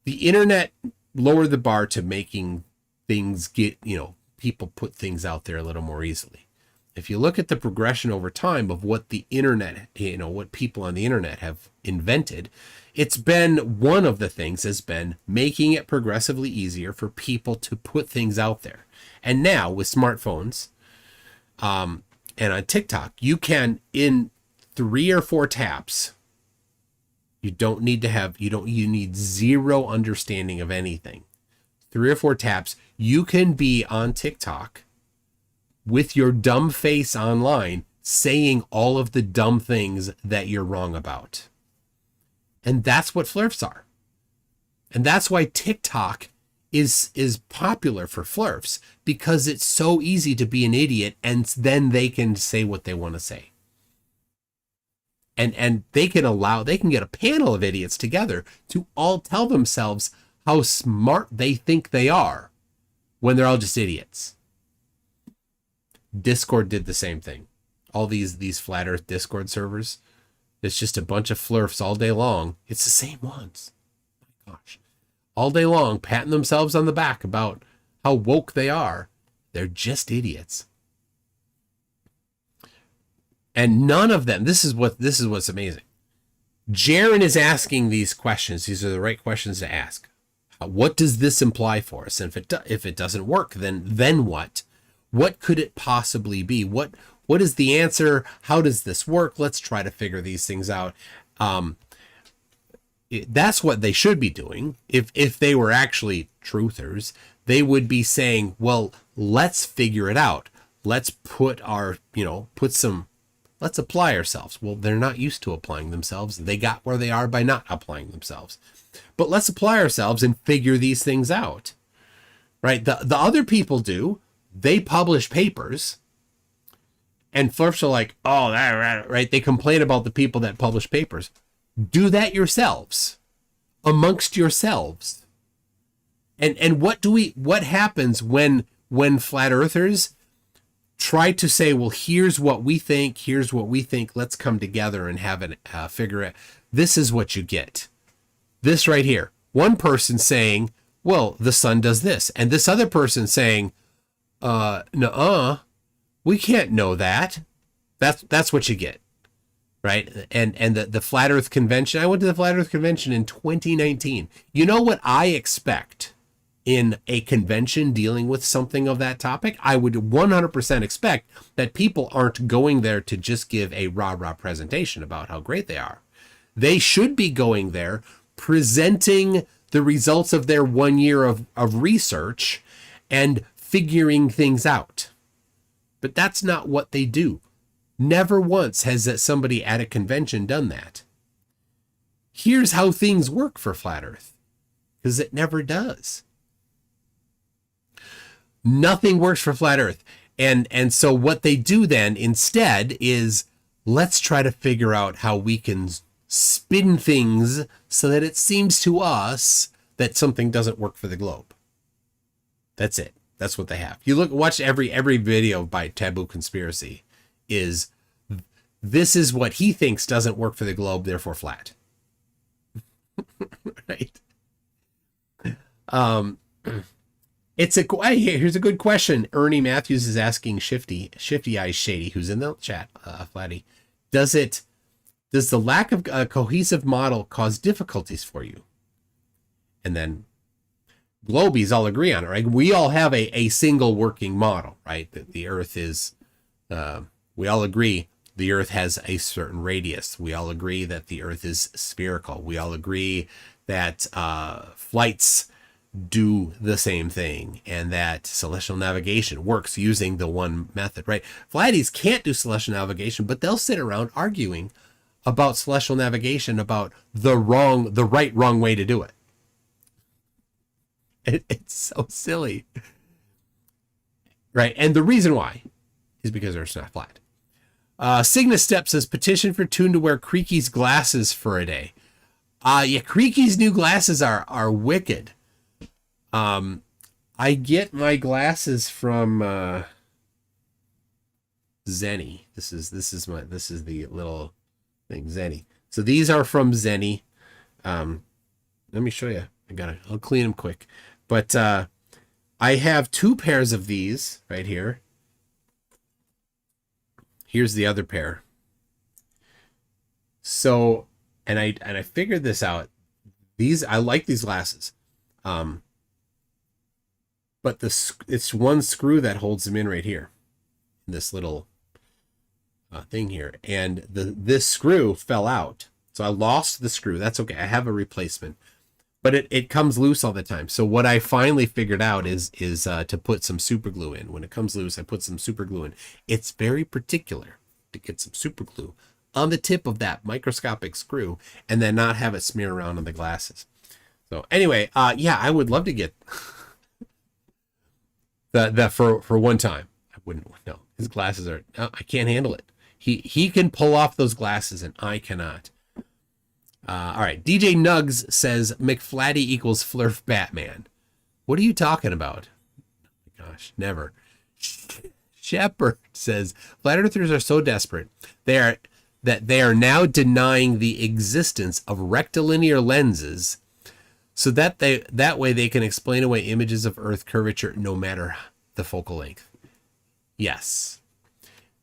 The internet lowered the bar to making things people put things out there a little more easily. If you look at the progression over time of what the internet, what people on the internet have invented, it's been, one of the things has been making it progressively easier for people to put things out there. And now with smartphones, and on TikTok, you can, in 3 or 4 taps, you need zero understanding of anything. 3 or 4 taps, you can be on TikTok with your dumb face online saying all of the dumb things that you're wrong about. And that's what flurfs are. And that's why TikTok is popular for flurfs because it's so easy to be an idiot, and then they can say what they want to say. And they can get a panel of idiots together to all tell themselves how smart they think they are when they're all just idiots. Discord did the same thing. All these flat earth Discord servers, it's just a bunch of flurfs all day long. It's the same ones. Oh my gosh. All day long, patting themselves on the back about how woke they are. They're just idiots. And none of them, this is what's amazing. Jaron is asking these questions. These are the right questions to ask. What does this imply for us? And if it doesn't work, then what? What could it possibly be? What is the answer? How does this work? Let's try to figure these things out. That's what they should be doing. If they were actually truthers, they would be saying, well, let's figure it out. Let's let's apply ourselves. Well, they're not used to applying themselves. They got where they are by not applying themselves. But let's apply ourselves and figure these things out. Right? The other people do. They publish papers. And flurfs are like, oh, that, right? They complain about the people that publish papers. Do that yourselves, amongst yourselves. And what happens when flat earthers try to say, well, here's what we think, let's come together and have it figure it. This is what you get. This right here. One person saying, well, the sun does this. And this other person saying, nuh-uh, we can't know that. That's what you get. Right? And the Flat Earth Convention, I went to the Flat Earth Convention in 2019. You know what I expect in a convention dealing with something of that topic? I would 100% expect that people aren't going there to just give a rah-rah presentation about how great they are. They should be going there presenting the results of their 1 year of research and figuring things out. But that's not what they do. Never once has somebody at a convention done that. Here's how things work for Flat Earth, because it never does. Nothing works for Flat Earth. And so what they do then instead is, let's try to figure out how we can spin things so that it seems to us that something doesn't work for the globe. That's it. That's what they have. You watch every video by Taboo Conspiracy. This is what he thinks doesn't work for the globe, therefore flat. Right? Here's a good question. Ernie Matthews is asking Shifty Eyes Shady, who's in the chat, Flatty. Does the lack of a cohesive model cause difficulties for you? And then Globies all agree on it, right? We all have a single working model, right? That the Earth is, we all agree the Earth has a certain radius. We all agree that the Earth is spherical. We all agree that flights do the same thing and that celestial navigation works using the one method, right? Flatties can't do celestial navigation, but they'll sit around arguing about celestial navigation, about the wrong way to do it. It's so silly. Right? And the reason why is because Earth's not flat. Cygnus Step says, petition for Toon to wear Creaky's glasses for a day. Yeah, Creaky's new glasses are wicked. I get my glasses from Zenny. This is the little thing, Zenny. So these are from Zenny. Let me show you. I'll clean them quick. But I have two pairs of these right here. Here's the other pair. So, and I figured this out. I like these glasses. But it's one screw that holds them in right here. This little thing here. And this screw fell out. So I lost the screw. That's okay. I have a replacement. But it comes loose all the time. So what I finally figured out is to put some super glue in. When it comes loose, I put some super glue in. It's very particular to get some super glue on the tip of that microscopic screw and then not have it smear around on the glasses. So anyway, yeah, I would love to get That for one time. I wouldn't. No, his glasses are. No, I can't handle it. He can pull off those glasses, and I cannot. All right. DJ Nugs says McFlatty equals Flurf Batman. What are you talking about? Oh my gosh, never. Shepard says flat earthers are so desperate that they are now denying the existence of rectilinear lenses, so that way they can explain away images of Earth curvature no matter the focal length. Yes,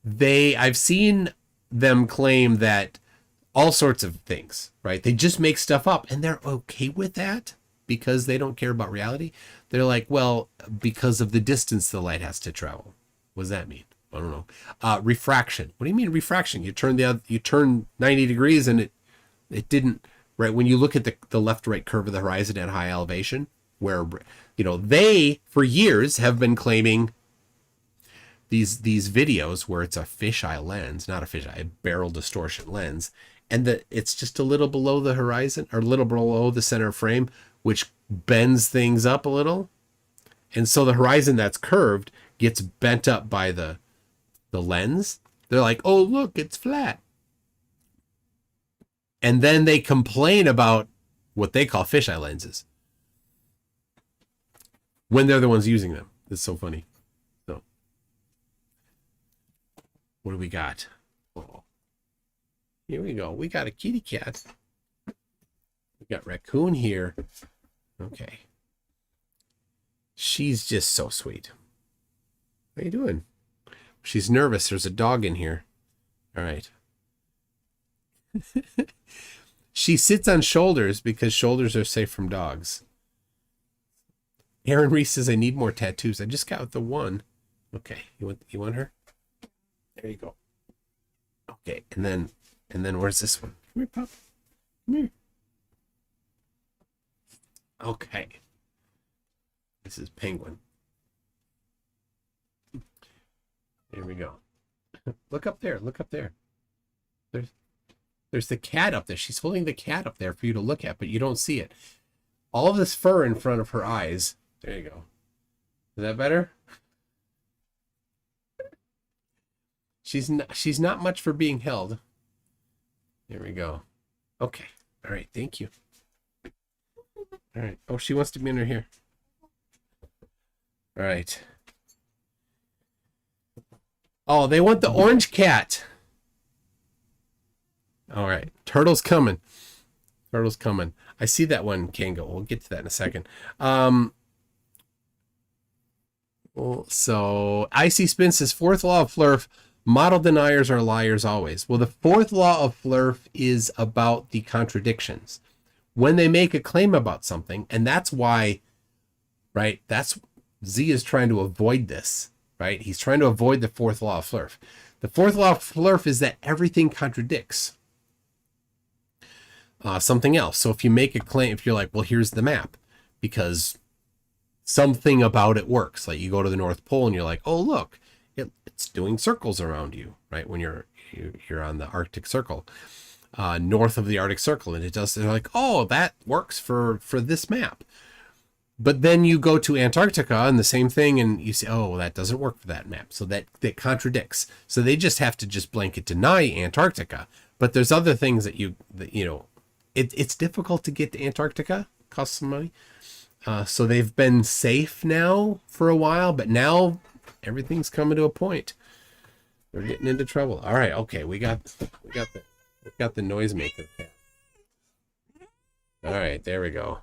I've seen them claim that all sorts of things, right? They just make stuff up, and they're okay with that because they don't care about reality. They're like, well, because of the distance the light has to travel. What does that mean? I don't know. Refraction. What do you mean refraction? You turn 90 degrees and it didn't, right? When you look at the left-right curve of the horizon at high elevation, where, they for years have been claiming these videos where it's a fisheye lens, not a fisheye, a barrel distortion lens, and that it's just a little below the horizon or a little below the center frame, which bends things up a little. And so the horizon that's curved gets bent up by the lens. They're like, oh, look, it's flat. And then they complain about what they call fisheye lenses when they're the ones using them. It's so funny. So what do we got? Oh, here we go. We got a kitty cat. We got raccoon here. Okay. She's just so sweet. What are you doing? She's nervous. There's a dog in here. All right. She sits on shoulders because shoulders are safe from dogs. Aaron Reese says, I need more tattoos. I just got the one. Okay. You want her? There you go. Okay. And then where's this one? Come here, pup. Come here. Okay. This is Penguin. There we go. Look up there. Look up there. There's the cat up there. She's holding the cat up there for you to look at, but you don't see it. All of this fur in front of her eyes. There you go. Is that better? She's not much for being held. There we go. Okay. All right. Thank you. All right. Oh, she wants to be under here. All right. Oh, they want the orange cat. All right. Turtle's coming. Turtle's coming. I see that one, Kango. We'll get to that in a second. So Icy Spin says, fourth law of Flurf, model deniers are liars always. Well, the fourth law of Flurf is about the contradictions. When they make a claim about something, and that's why, right, that's Z is trying to avoid this, right? He's trying to avoid the fourth law of Flurf. The fourth law of Flurf is that everything contradicts something else. So if you make a claim, if you're like, well, here's the map, because something about it works. Like you go to the North Pole and you're like, oh, look, it's doing circles around you, right? When you're on the Arctic Circle, north of the Arctic Circle, and it does. They're like, oh, that works for this map. But then you go to Antarctica and the same thing, and you say, oh, well, that doesn't work for that map. So that contradicts. So they just have to just blanket deny Antarctica. But there's other things that it's difficult to get to Antarctica, costs some money. So they've been safe now for a while, but now everything's coming to a point. They're getting into trouble. All right, okay, we got the noisemaker cat. All right, there we go.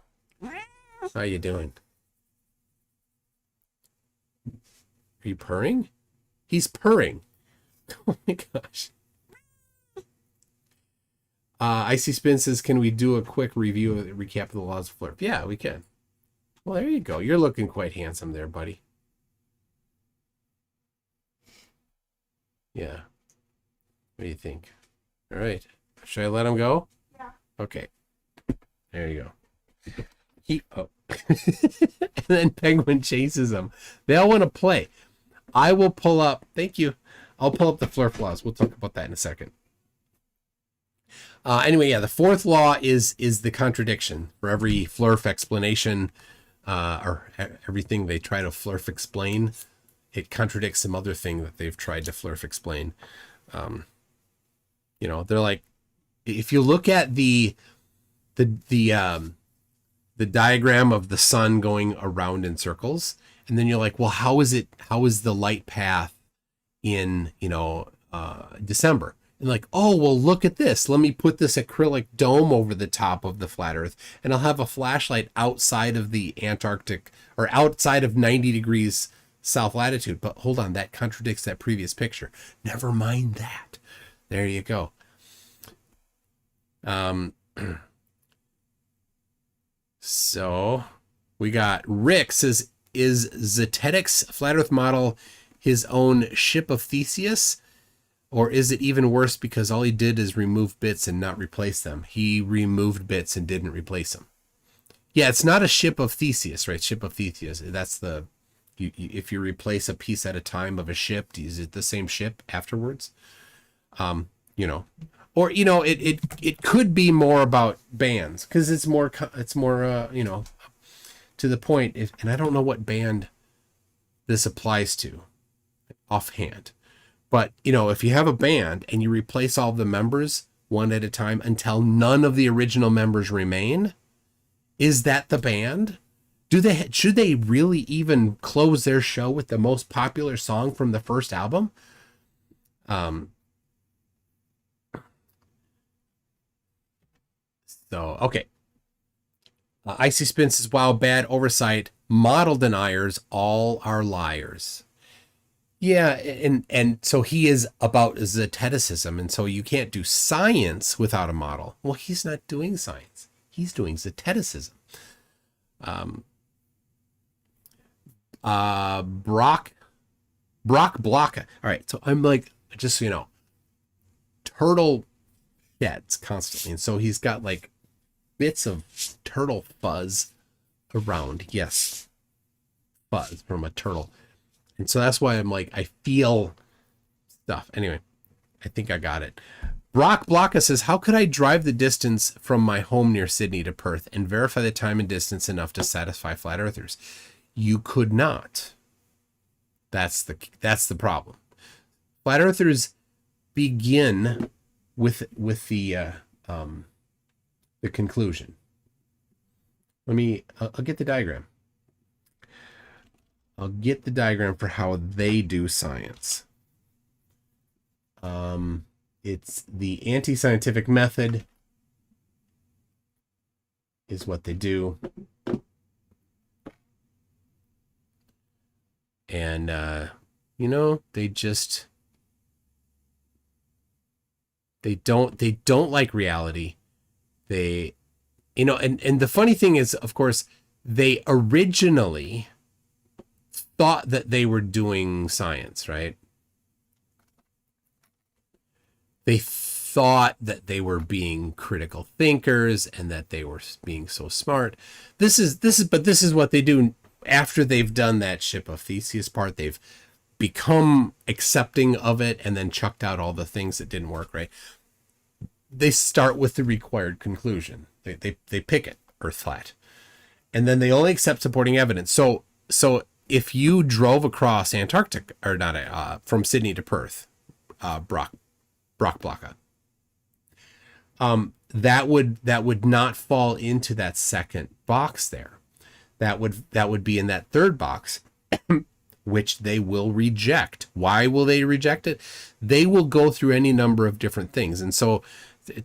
How you doing? Are you purring? He's purring. Oh my gosh. Icy Spin says, can we do a quick recap of the laws of Flurp? Yeah, we can. Well, there you go. You're looking quite handsome there, buddy. Yeah. What do you think? All right. Should I let him go? Yeah. Okay. There you go. And then Penguin chases him. They all want to play. I will pull up. Thank you. I'll pull up the Flurf laws. We'll talk about that in a second. Anyway, yeah, the fourth law is the contradiction. For every Flurf explanation, or everything they try to flurf explain, it contradicts some other thing that they've tried to flurf explain. They're like, if you look at the diagram of the sun going around in circles, and then you're like, well, how is the light path in, December? And like, oh, well, look at this. Let me put this acrylic dome over the top of the flat earth, and I'll have a flashlight outside of the Antarctic, or outside of 90 degrees south latitude. But hold on, that contradicts that previous picture. Never mind that. There you go. So we got Rick says, is Zetetic's flat earth model his own ship of Theseus? Or is it even worse because all he did is remove bits and not replace them? He removed bits and didn't replace them. Yeah, it's not a ship of Theseus, right? Ship of Theseus. That's if you replace a piece at a time of a ship, is it the same ship afterwards? Or, it could be more about bands, because it's more, to the point. And I don't know what band this applies to offhand. But, if you have a band and you replace all the members one at a time until none of the original members remain, is that the band? Should they really even close their show with the most popular song from the first album? Okay. Icy Spin says, wow, bad oversight. Model deniers all are liars. Yeah, and so he is about zeticism, and so you can't do science without a model. Well, he's not doing science. He's doing zeticism. Brock Blocka. All right, so I'm like, just so you know, turtle sheds constantly, and so he's got like bits of turtle fuzz around. Yes, fuzz from a turtle. And so that's why I'm like, I feel stuff. Anyway, I think I got it. Brock Blocka says, how could I drive the distance from my home near Sydney to Perth and verify the time and distance enough to satisfy flat earthers? You could not. That's the problem. Flat earthers begin with the conclusion. I'll get the diagram. I'll get the diagram for how they do science. It's the anti-scientific method is what they do. And, they don't like reality. And the funny thing is, of course, they originally thought that they were doing science, right? They thought that they were being critical thinkers and that they were being so smart. This is what they do after they've done that ship of Theseus part. They've become accepting of it and then chucked out all the things that didn't work, right? They start with the required conclusion. They pick it, Earth flat. And then they only accept supporting evidence. So if you drove across Antarctica, or not, from Sydney to Perth, Brock Blocka, that would not fall into that second box there. That would be in that third box, which they will reject. Why will they reject it? They will go through any number of different things, and so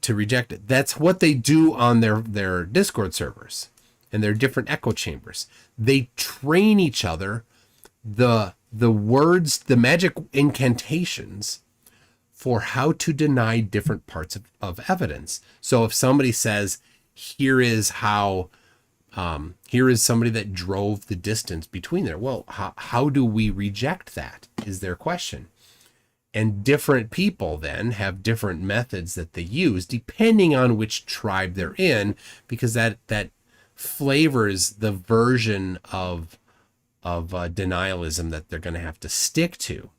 to reject it, that's what they do on their Discord servers and their different echo chambers. They train each other the words, the magic incantations for how to deny different parts of evidence. So if somebody says, here is somebody that drove the distance between there. Well, how do we reject that is their question. And different people then have different methods that they use depending on which tribe they're in, because that flavors the version of denialism that they're going to have to stick to.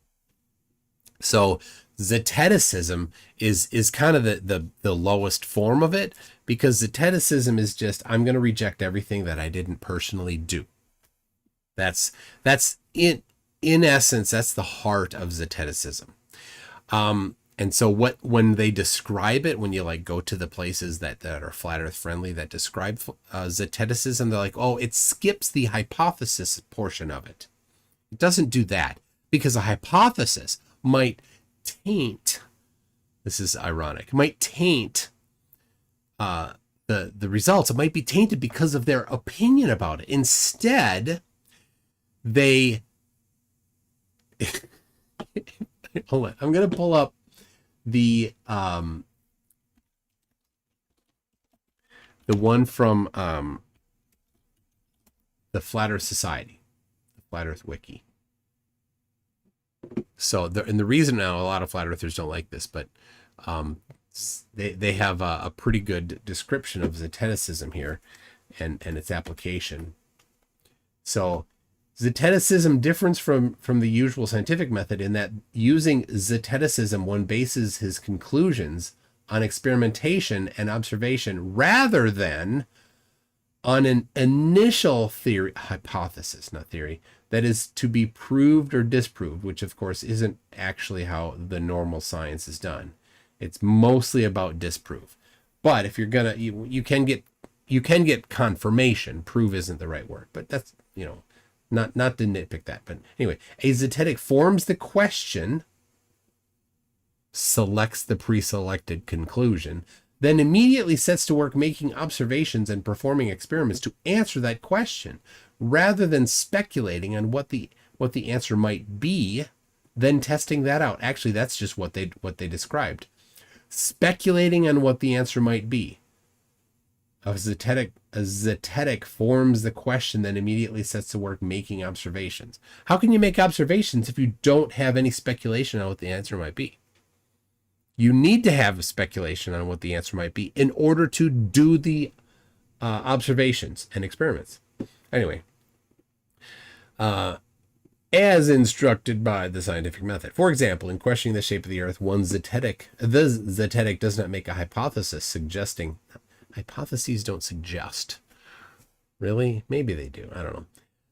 So zeticism is kind of the lowest form of it, because zeticism is just, I'm going to reject everything that I didn't personally do. That's in essence, that's the heart of zeticism. And so when they describe it, when you like go to the places that are flat earth friendly that describe zeticism, they're like, oh, it skips the hypothesis portion of it. It doesn't do that because a hypothesis might taint, this is ironic, might taint the results. It might be tainted because of their opinion about it. Instead, they hold on, I'm going to pull up the one from the Flat Earth Society, the Flat Earth Wiki. So and the reason now a lot of flat earthers don't like this, but they have a pretty good description of zeticism here and its application. So zeticism differs from the usual scientific method in that using zeticism, one bases his conclusions on experimentation and observation rather than on an initial theory, hypothesis, not theory, that is to be proved or disproved, which of course isn't actually how the normal science is done. It's mostly about disprove. But if you're gonna, you can get confirmation. Prove isn't the right word, but that's, not to nitpick that. But anyway, a zetetic forms the question, selects the pre-selected conclusion, then immediately sets to work making observations and performing experiments to answer that question, rather than speculating on what the answer might be, then testing that out. Actually, that's just what they described. Speculating on what the answer might be. A zetetic forms the question, then immediately sets to work making observations. How can you make observations if you don't have any speculation on what the answer might be? You need to have a speculation on what the answer might be in order to do the observations and experiments. Anyway, as instructed by the scientific method. For example, in questioning the shape of the Earth, the zetetic does not make a hypothesis suggesting. Hypotheses don't suggest. Really? Maybe they do. I don't know.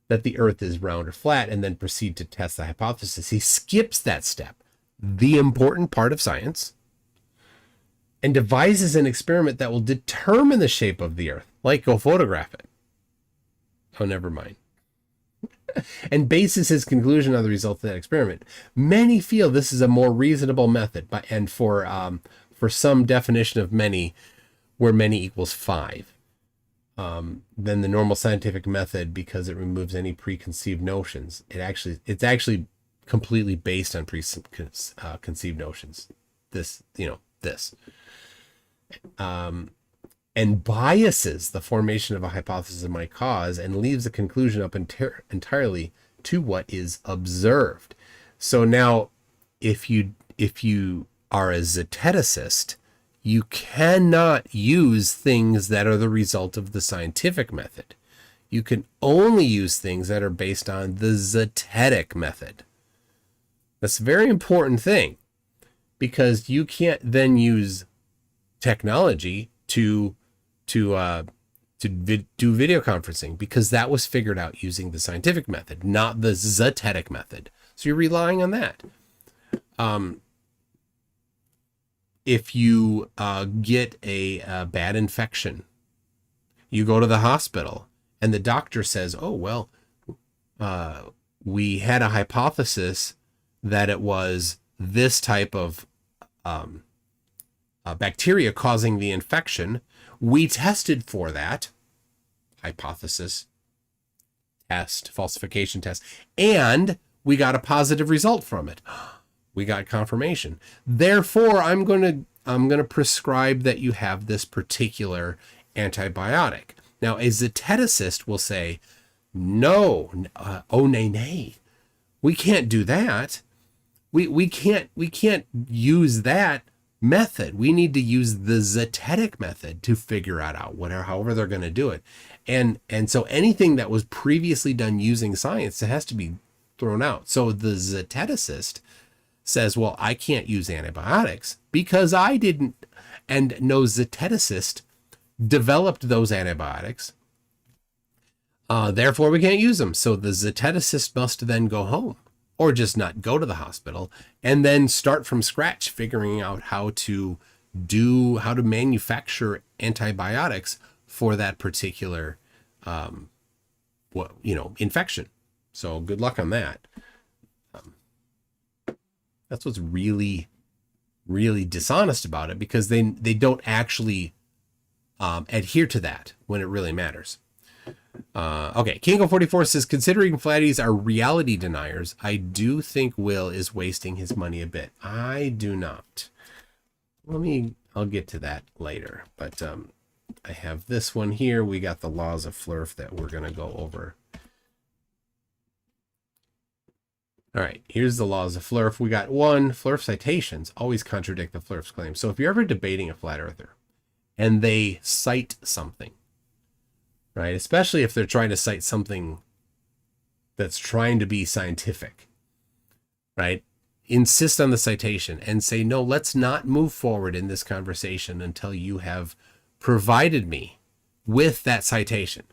That the Earth is round or flat, and then proceed to test the hypothesis. He skips that step, the important part of science, and devises an experiment that will determine the shape of the Earth, like go photograph it. Oh, never mind. And bases his conclusion on the results of that experiment. Many feel this is a more reasonable method, and for some definition of many, where many equals 5, than the normal scientific method, because it removes any preconceived notions. It's actually completely based on preconceived notions. This. And biases the formation of a hypothesis might cause, and leaves the conclusion up entirely to what is observed. So now, if you are a zeteticist, you cannot use things that are the result of the scientific method. You can only use things that are based on the zetetic method. That's a very important thing, because you can't then use technology to do video conferencing, because that was figured out using the scientific method, not the zetetic method. So you're relying on that. If you get a bad infection, you go to the hospital and the doctor says, oh, well, we had a hypothesis that it was this type of bacteria causing the infection. We tested for that hypothesis test, falsification test, and we got a positive result from it. We got confirmation. Therefore, I'm going to prescribe that you have this particular antibiotic. Now, a zeteticist will say, no, oh, nay, we can't do that. We can't use that method. We need to use the zetetic method to figure it out, however they're going to do it. And so anything that was previously done using science, it has to be thrown out. So the zeteticist says, well, I can't use antibiotics because I didn't, and no zeteticist developed those antibiotics Therefore, we can't use them. So the zeteticist must then go home or just not go to the hospital and then start from scratch figuring out how to manufacture antibiotics for that particular infection. So good luck on that. That's what's really, really dishonest about it, because they don't actually adhere to that when it really matters. Okay, Kingo44 says, considering flatties are reality deniers, I do think Will is wasting his money a bit. I do not. I'll get to that later. But I have this one here. We got the laws of flurf that we're going to go over. All right, here's the laws of flurf. We got one, flurf citations always contradict the flurf's claim. So if you're ever debating a flat earther and they cite something, right, especially if they're trying to cite something that's trying to be scientific, right, insist on the citation and say, no, let's not move forward in this conversation until you have provided me with that citation.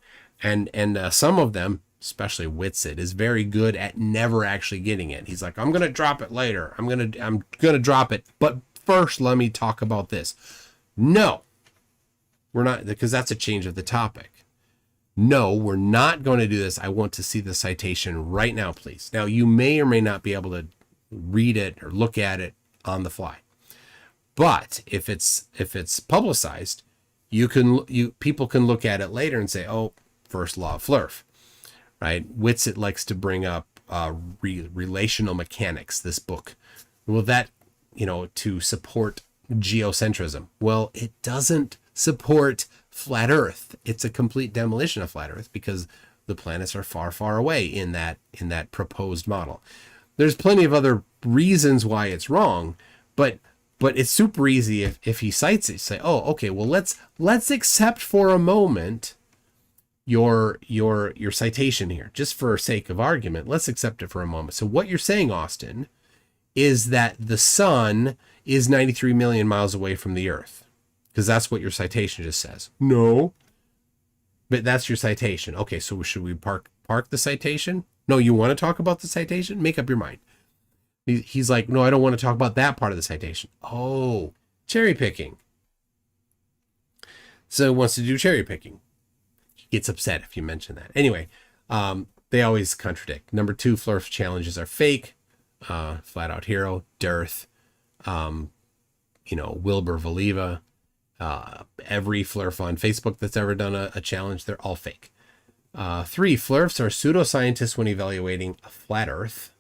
And some of them, especially Whitsitt, is very good at never actually getting it. He's like, I'm going to drop it later. I'm going to drop it. But first, let me talk about this. No, we're not, because that's a change of the topic. No, we're not going to do this. I want to see the citation right now, please. Now, you may or may not be able to read it or look at it on the fly. But if it's publicized, people can look at it later and say, oh, first law of flurf. Right? Whitsitt likes to bring up relational mechanics, this book. Well, that, to support geocentrism. Well, it doesn't support flat Earth. It's a complete demolition of flat Earth because the planets are far, far away in that proposed model. There's plenty of other reasons why it's wrong, but it's super easy if he cites it, say, oh, okay, well, let's accept for a moment your citation here, just for sake of argument. Let's accept it for a moment. So what you're saying, Austin, is that the sun is 93 million miles away from the Earth, because that's what your citation just says. No, but that's your citation. Okay, so should we park the citation? No, you want to talk about the citation? Make up your mind. He's like, no, I don't want to talk about that part of the citation. Oh, cherry picking. So he wants to do cherry picking. Gets upset if you mention that. Anyway, they always contradict. Number 2, flurf challenges are fake. Flat out hero, dearth, Wilbur Valiva, every flurf on Facebook that's ever done a challenge, they're all fake. 3, flurfs are pseudoscientists when evaluating a flat earth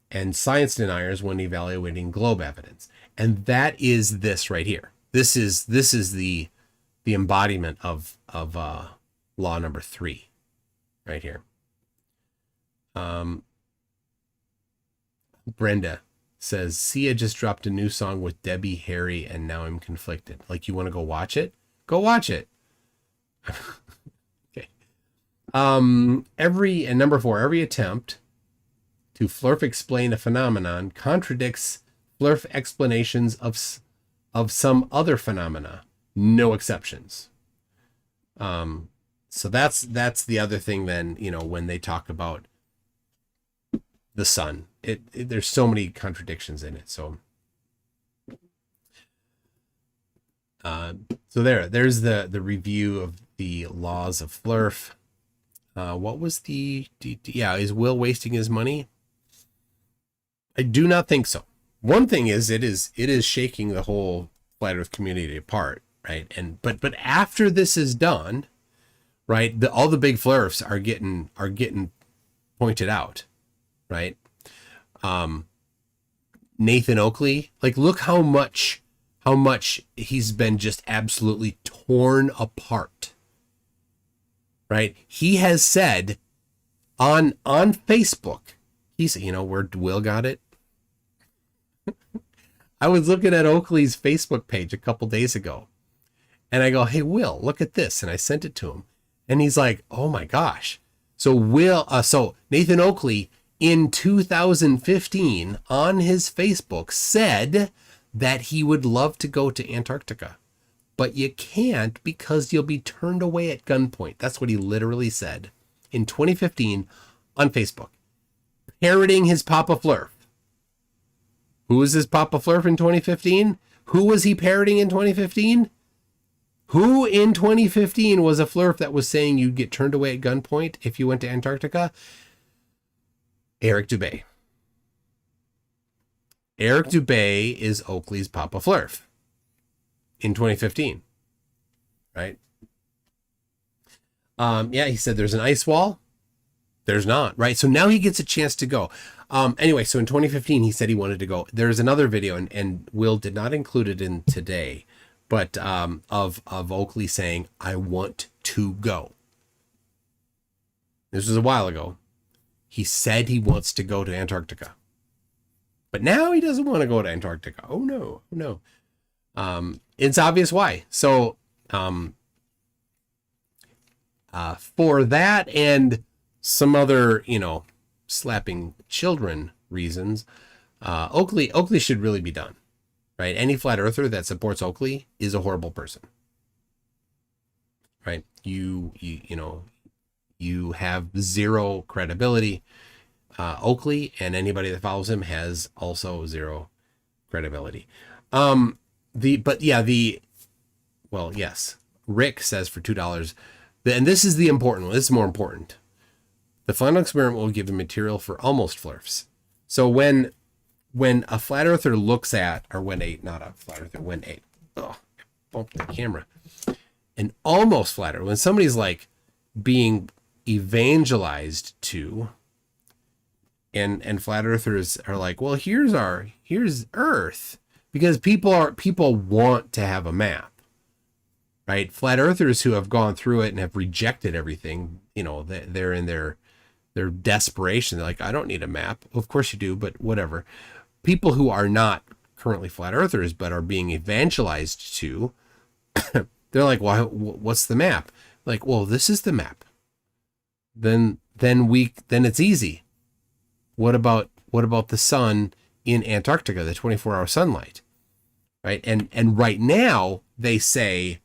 and science deniers when evaluating globe evidence. And that is this right here. This is the embodiment of law number 3 right here. Brenda says, Sia just dropped a new song with Debbie Harry and now I'm conflicted. Like, you want to go watch it? Go watch it. Okay. Number 4, every attempt to flurf explain a phenomenon contradicts flurf explanations of some other phenomena. No exceptions. So that's the other thing then, when they talk about the sun, there's so many contradictions in it. So there's the review of the laws of flurf. What was is Will wasting his money? I do not think so. One thing is, it is shaking the whole flat earth community apart, right? But after this is done, right, all the big flurfs are getting pointed out, right? Nathan Oakley, like, look how much he's been just absolutely torn apart, right? He has said on Facebook, he's, where Will got it. I was looking at Oakley's Facebook page a couple days ago, and I go, hey, Will, look at this. And I sent it to him. And he's like, oh my gosh. So Nathan Oakley in 2015 on his Facebook said that he would love to go to Antarctica. but you can't because you'll be turned away at gunpoint. That's what he literally said in 2015 on Facebook, parroting his Papa Flurf. Who was his Papa Flurf in 2015? Who was he parroting in 2015? Who in 2015 was a Flurf that was saying you'd get turned away at gunpoint if you went to Antarctica? Eric Dubay. Eric Dubay is Oakley's Papa Flurf in 2015, right? Yeah, he said there's an ice wall. There's not, right? So now he gets a chance to go. Anyway, so in 2015, he said he wanted to go. There's another video, and Will did not include it in today, but of Oakley saying, I want to go. This was a while ago. He said he wants to go to Antarctica. But now he doesn't want to go to Antarctica. Oh, no. Oh, no. It's obvious why. So for that and some other, slapping children reasons, Oakley should really be done, right? Any flat earther that supports Oakley is a horrible person, right? You have zero credibility. Oakley and anybody that follows him has also zero credibility. Yes, Rick says for $2, and this is the important one. This is more important. The final experiment will give you material for almost flurfs. So when a flat earther looks at, or when a bumped the camera, an almost flat earther, when somebody's like being evangelized to, and flat earthers are like, well, here's Earth, because people want to have a map, right? Flat earthers who have gone through it and have rejected everything, they're in their desperation. They're like, I don't need a map. Of course you do, but whatever. People who are not currently flat earthers but are being evangelized to, they're like, well, what's the map? Like, well, this is the map. Then it's easy. What about the sun in Antarctica, the 24-hour sunlight, right? And right now they say,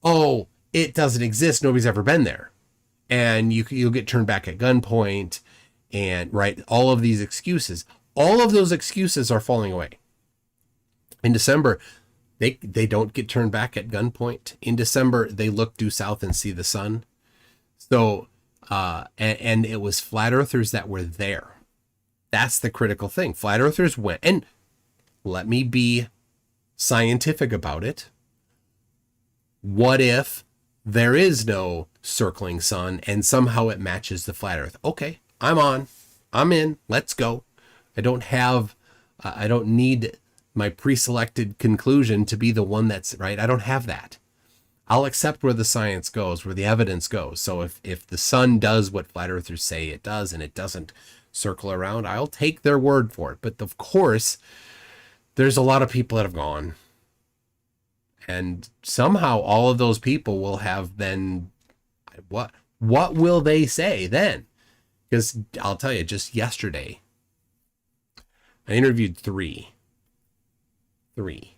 oh, it doesn't exist. Nobody's ever been there. And you'll get turned back at gunpoint, and right, all of these excuses, all of those excuses are falling away. In December, they don't get turned back at gunpoint. In December, they look due south and see the sun. So, and it was flat earthers that were there. That's the critical thing. Flat earthers went, and let me be scientific about it. What if there is no circling sun and somehow it matches the flat earth? Okay, I'm in, let's go. I don't need my pre-selected conclusion to be the one that's right. I don't have that. I'll accept where the science goes, where the evidence goes. So if the sun does what flat earthers say it does and it doesn't circle around, I'll take their word for it. But of course, there's a lot of people that have gone. And somehow all of those people will have then, what will they say then? Because I'll tell you, just yesterday, I interviewed three. I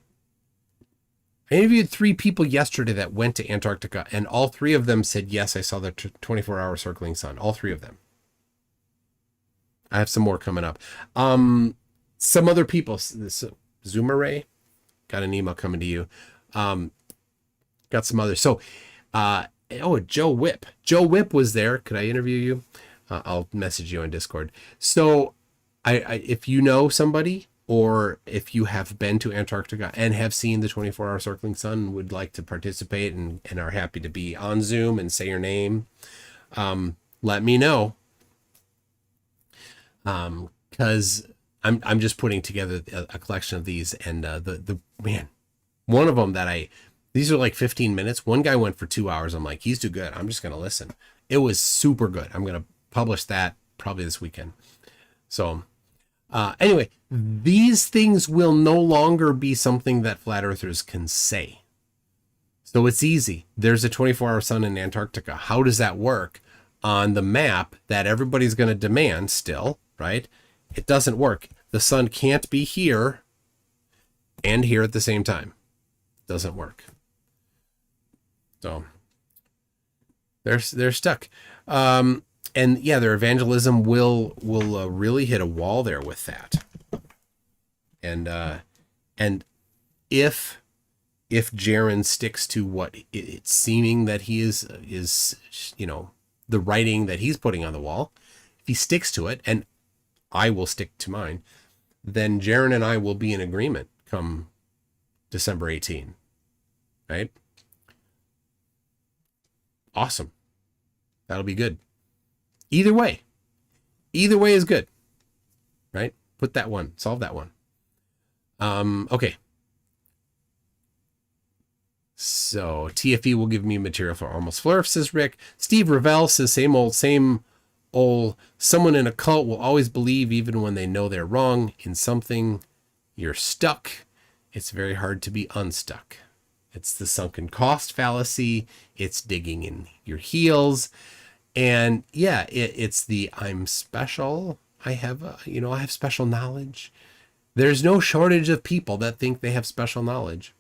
interviewed 3 people yesterday that went to Antarctica, and all 3 of them said, yes, I saw the 24-hour circling sun. All 3 of them. I have some more coming up. Some other people, this Zoomer Ray, got an email coming to you. Got some others. So, Joe Whip. Joe Whip was there. Could I interview you? I'll message you on Discord. So, if you know somebody, or if you have been to Antarctica and have seen the 24-hour circling sun, would like to participate and are happy to be on Zoom and say your name, let me know. Because I'm just putting together a collection of these, and one of them these are like 15 minutes. One guy went for 2 hours. I'm like, he's too good. I'm just going to listen. It was super good. I'm going to publish that probably this weekend. So, anyway, these things will no longer be something that flat earthers can say. So it's easy. There's a 24-hour sun in Antarctica. How does that work on the map that everybody's going to demand still, right? It doesn't work. The sun can't be here and here at the same time. Doesn't work. So they're stuck. And yeah, their evangelism will really hit a wall there with that. And if Jaron sticks to what it's seeming that he is, the writing that he's putting on the wall, if he sticks to it, and I will stick to mine, then Jaron and I will be in agreement come December 18, right? Awesome. That'll be good. Either way is good, right? Put that one, solve that one. Okay. So TFE will give me material for almost flurf, says Rick. Steve Ravel says same old. Someone in a cult will always believe even when they know they're wrong in something. You're stuck. It's very hard to be unstuck. It's the sunken cost fallacy. It's digging in your heels. And yeah, it's the I'm special. I have special knowledge. There's no shortage of people that think they have special knowledge.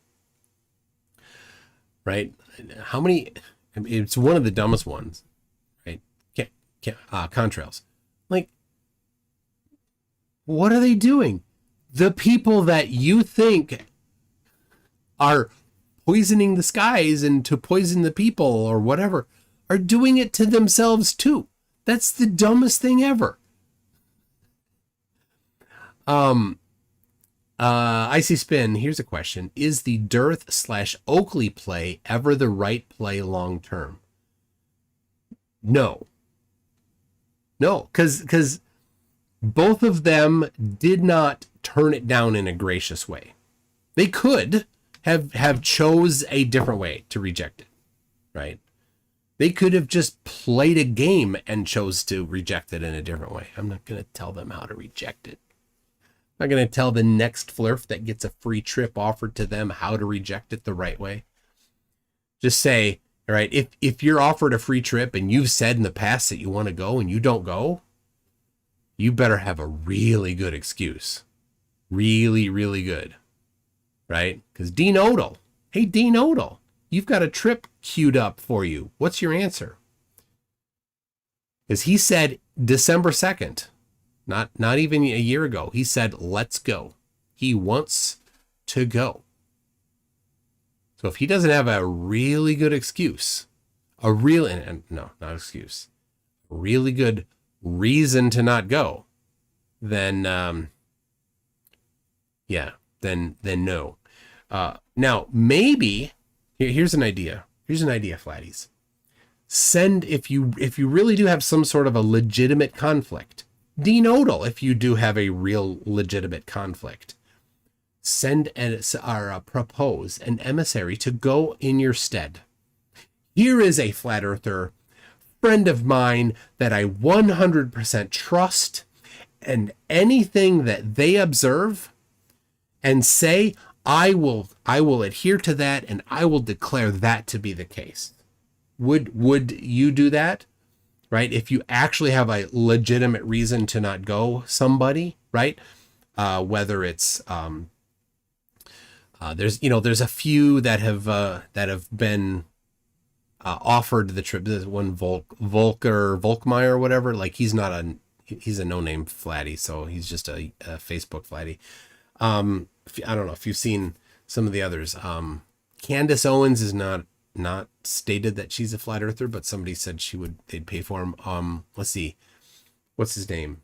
Right? How many? It's one of the dumbest ones, right? Contrails. Like, what are they doing? The people that you think are poisoning the skies and to poison the people or whatever are doing it to themselves too. That's the dumbest thing ever. Icy Spin, here's a question. Is the Dearth/Oakley play ever the right play long term? No, because both of them did not turn it down in a gracious way. They could have chose a different way to reject it, right? They could have just played a game and chose to reject it in a different way. I'm not going to tell them how to reject it. I'm not going to tell the next flurf that gets a free trip offered to them how to reject it the right way. Just say, all right, if you're offered a free trip and you've said in the past that you want to go and you don't go, you better have a really good excuse. Really, really good. Right? Because Dean Odell, hey, Dean Odell, you've got a trip queued up for you. What's your answer? Because he said December 2nd, not even a year ago, he said, let's go. He wants to go. So if he doesn't have a really good excuse, a really good reason to not go, then no. Now maybe here's an idea. Flatties. Send if you really do have some sort of a legitimate conflict. Dean Odell, if you do have a real legitimate conflict, send propose an emissary to go in your stead. Here is a flat earther friend of mine that I 100% trust, and anything that they observe and say, I will adhere to that, and I will declare that to be the case. Would you do that? Right? If you actually have a legitimate reason to not go somebody, right? Whether it's there's a few that have been offered the trip. There's one Volkmeyer or whatever. Like he's a no-name flatty, so he's just a Facebook flatty. I don't know if you've seen some of the others. Candace Owens is not stated that she's a flat earther, but somebody said they'd pay for him. Let's see, what's his name?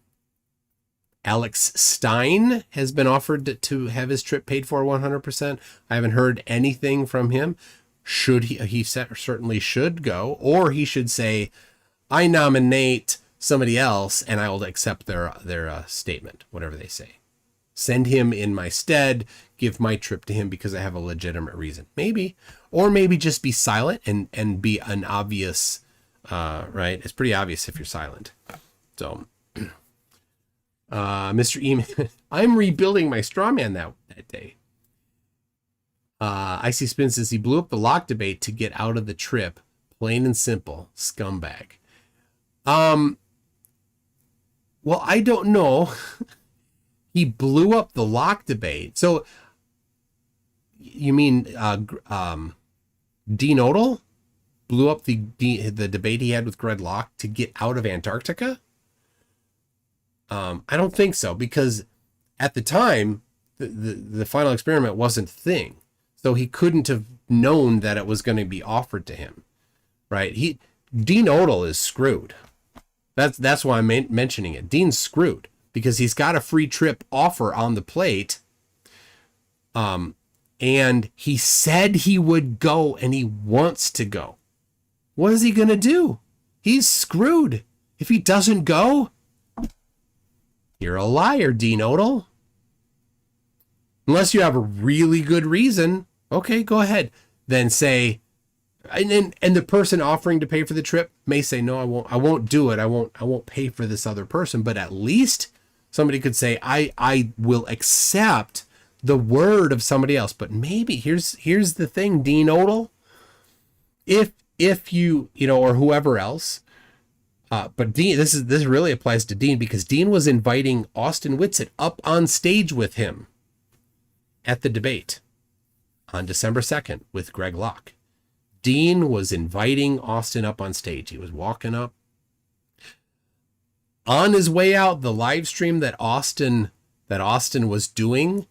Alex Stein has been offered to have his trip paid for 100%. I haven't heard anything from him. Should he certainly should go, or he should say, I nominate somebody else and I will accept their statement, whatever they say. Send him in my stead, give my trip to him because I have a legitimate reason. Maybe. Or maybe just be silent and be an obvious, right? It's pretty obvious if you're silent. So, Mr. E, I'm rebuilding my straw man that day. Icy Spin says he blew up the lock debate to get out of the trip. Plain and simple. Scumbag. Well, I don't know. He blew up the lock debate. So you mean Dean Odell? blew up the debate he had with Greg Locke to get out of Antarctica? I don't think so, because at the time, the final experiment wasn't a thing. So he couldn't have known that it was going to be offered to him, right? Dean Odell is screwed. That's why I'm mentioning it. Dean's screwed because he's got a free trip offer on the plate. And he said he would go, and he wants to go. What is he going to do? He's screwed. If he doesn't go, you're a liar, Dean Odell. Unless you have a really good reason. Okay, go ahead. Then say, and the person offering to pay for the trip may say, no, I won't do it. I won't pay for this other person. But at least somebody could say, I will accept the word of somebody else. But maybe here's the thing, Dean Odell. If you or whoever else, but Dean, this really applies to Dean, because Dean was inviting Austin Whitsitt up on stage with him at the debate on December 2nd with Greg Locke. Dean was inviting Austin up on stage. He was walking up. On his way out, the live stream that Austin was doing,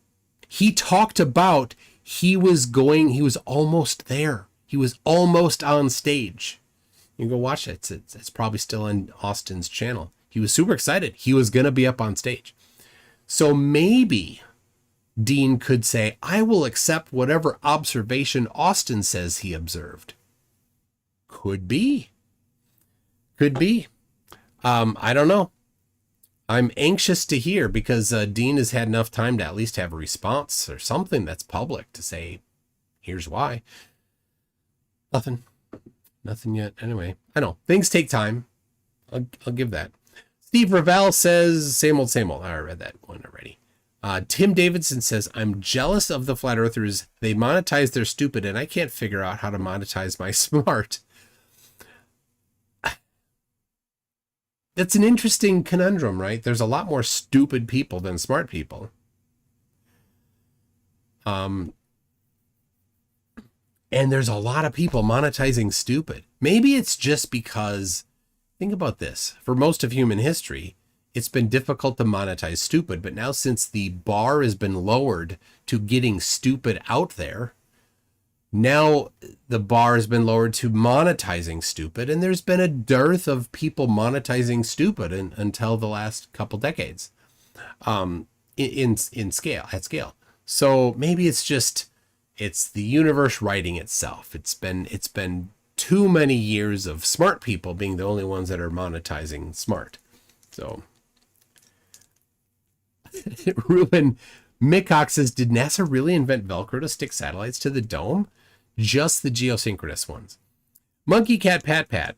he talked about he was almost there. He was almost on stage. You can go watch it. It's probably still on Austin's channel. He was super excited. He was going to be up on stage. So maybe Dean could say, I will accept whatever observation Austin says he observed. Could be. I don't know. I'm anxious to hear, because Dean has had enough time to at least have a response or something that's public to say, here's why. Nothing yet. Anyway, I know things take time. I'll give that. Steve Ravel says, same old. I read that one already. Tim Davidson says, I'm jealous of the flat earthers. They monetize their stupid, and I can't figure out how to monetize my smart. That's an interesting conundrum, right? There's a lot more stupid people than smart people. And there's a lot of people monetizing stupid. Maybe it's just because, think about this, for most of human history, it's been difficult to monetize stupid, but now since the bar has been lowered to getting stupid out there, now the bar has been lowered to monetizing stupid, and there's been a dearth of people monetizing stupid until the last couple decades, at scale. So maybe it's the universe writing itself. It's been too many years of smart people being the only ones that are monetizing smart. So Ruben Mickok says, did NASA really invent Velcro to stick satellites to the dome? Just the geosynchronous ones. Monkey Cat Pat Pat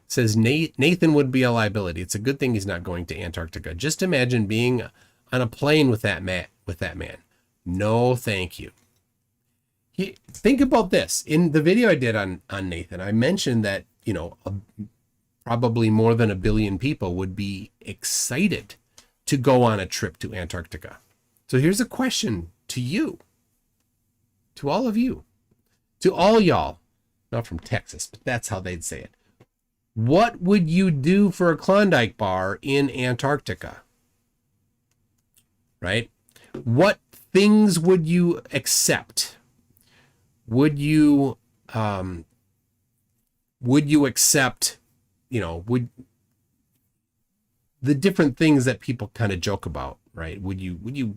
says, Nathan would be a liability. It's a good thing he's not going to Antarctica. Just imagine being on a plane with that man. No, thank you. Think about this. In the video I did on Nathan, I mentioned that, probably more than 1 billion people would be excited to go on a trip to Antarctica. So here's a question to you, to all of you, to all y'all, not from Texas, but that's how they'd say it. What would you do for a Klondike bar in Antarctica? Right? What things would you accept? Would you accept, would the different things that people kind of joke about, right? Would you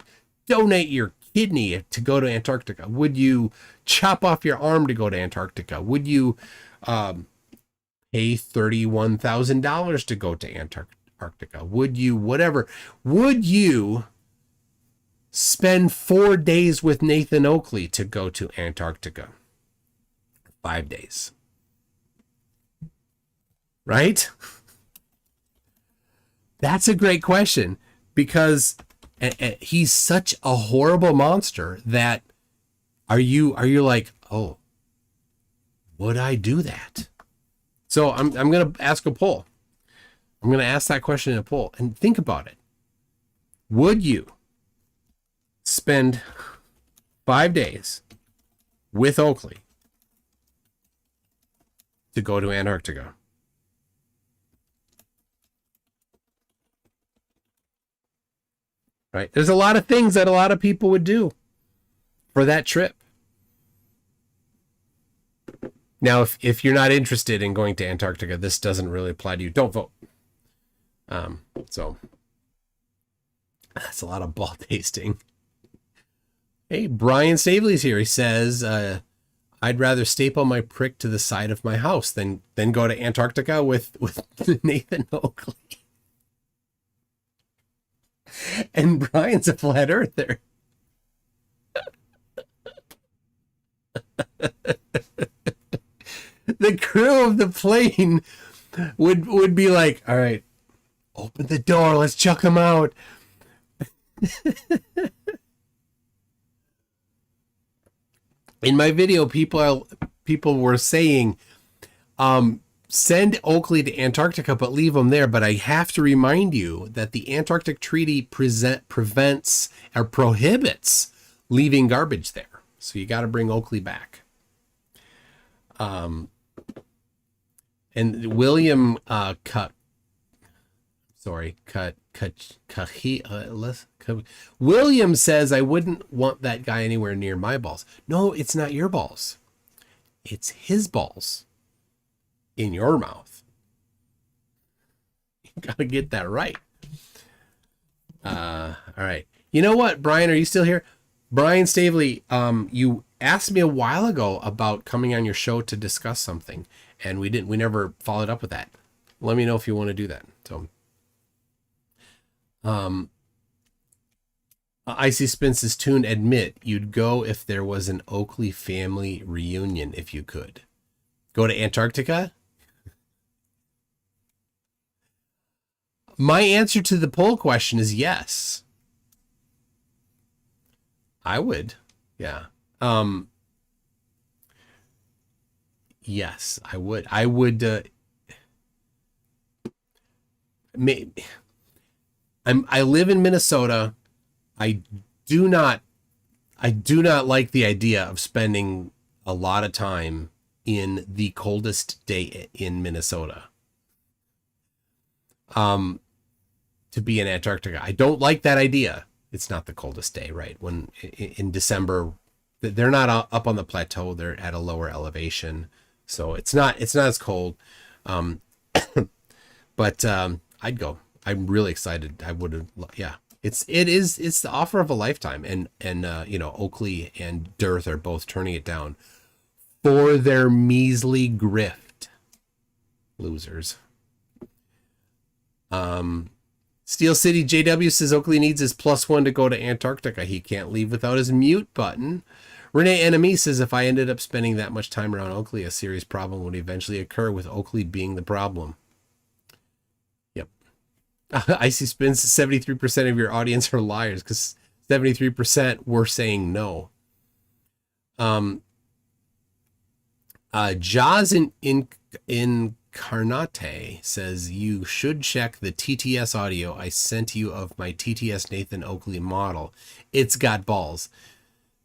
donate your kidney to go to Antarctica? Would you chop off your arm to go to Antarctica? Would you pay $31,000 to go to Antarctica? Would you, whatever, would you spend 4 days with Nathan Oakley to go to Antarctica? 5 days. Right? That's a great question, because he's such a horrible monster that are you like, oh, would I do that? So I'm going to ask a poll. I'm going to ask that question in a poll and think about it. Would you spend 5 days with Oakley to go to Antarctica. Right? There's a lot of things that a lot of people would do for that trip. Now, if you're not interested in going to Antarctica, this doesn't really apply to you. Don't vote. So that's a lot of ball tasting. Hey, Brian Staveley's here. He says, I'd rather staple my prick to the side of my house than go to Antarctica with Nathan Oakley. And Brian's a flat earther. The crew of the plane would be like, all right, open the door, let's chuck him out. In my video, people were saying, send Oakley to Antarctica, but leave him there. But I have to remind you that the Antarctic Treaty prevents or prohibits leaving garbage there. So you got to bring Oakley back. And William William says, I wouldn't want that guy anywhere near my balls. No, it's not your balls. It's his balls in your mouth. You gotta get that right. All right. You know what, Brian, are you still here? Brian Stavely, you asked me a while ago about coming on your show to discuss something, and we never followed up with that. Let me know if you want to do that. So, Icy Spence's tune, admit you'd go if there was an Oakley family reunion if you could. Go to Antarctica? My answer to the poll question is yes. I would. Yeah. Yes, I would. I would. I live in Minnesota. I do not like the idea of spending a lot of time in the coldest day in Minnesota. To be in Antarctica. I don't like that idea. It's not the coldest day, right? When in December, they're not up on the plateau. They're at a lower elevation. So it's not as cold. But I'd go. I'm really excited. I would have, yeah. It's the offer of a lifetime, and Oakley and Dearth are both turning it down for their measly grift. Losers. Steel City JW says Oakley needs his +1 to go to Antarctica. He can't leave without his mute button. Renee Enemy says if I ended up spending that much time around Oakley, a serious problem would eventually occur, with Oakley being the problem. Yep. Icy Spins, 73% of your audience are liars, because 73% were saying no. Jaws in Carnate says you should check the TTS audio I sent you of my TTS Nathan Oakley model. It's got balls.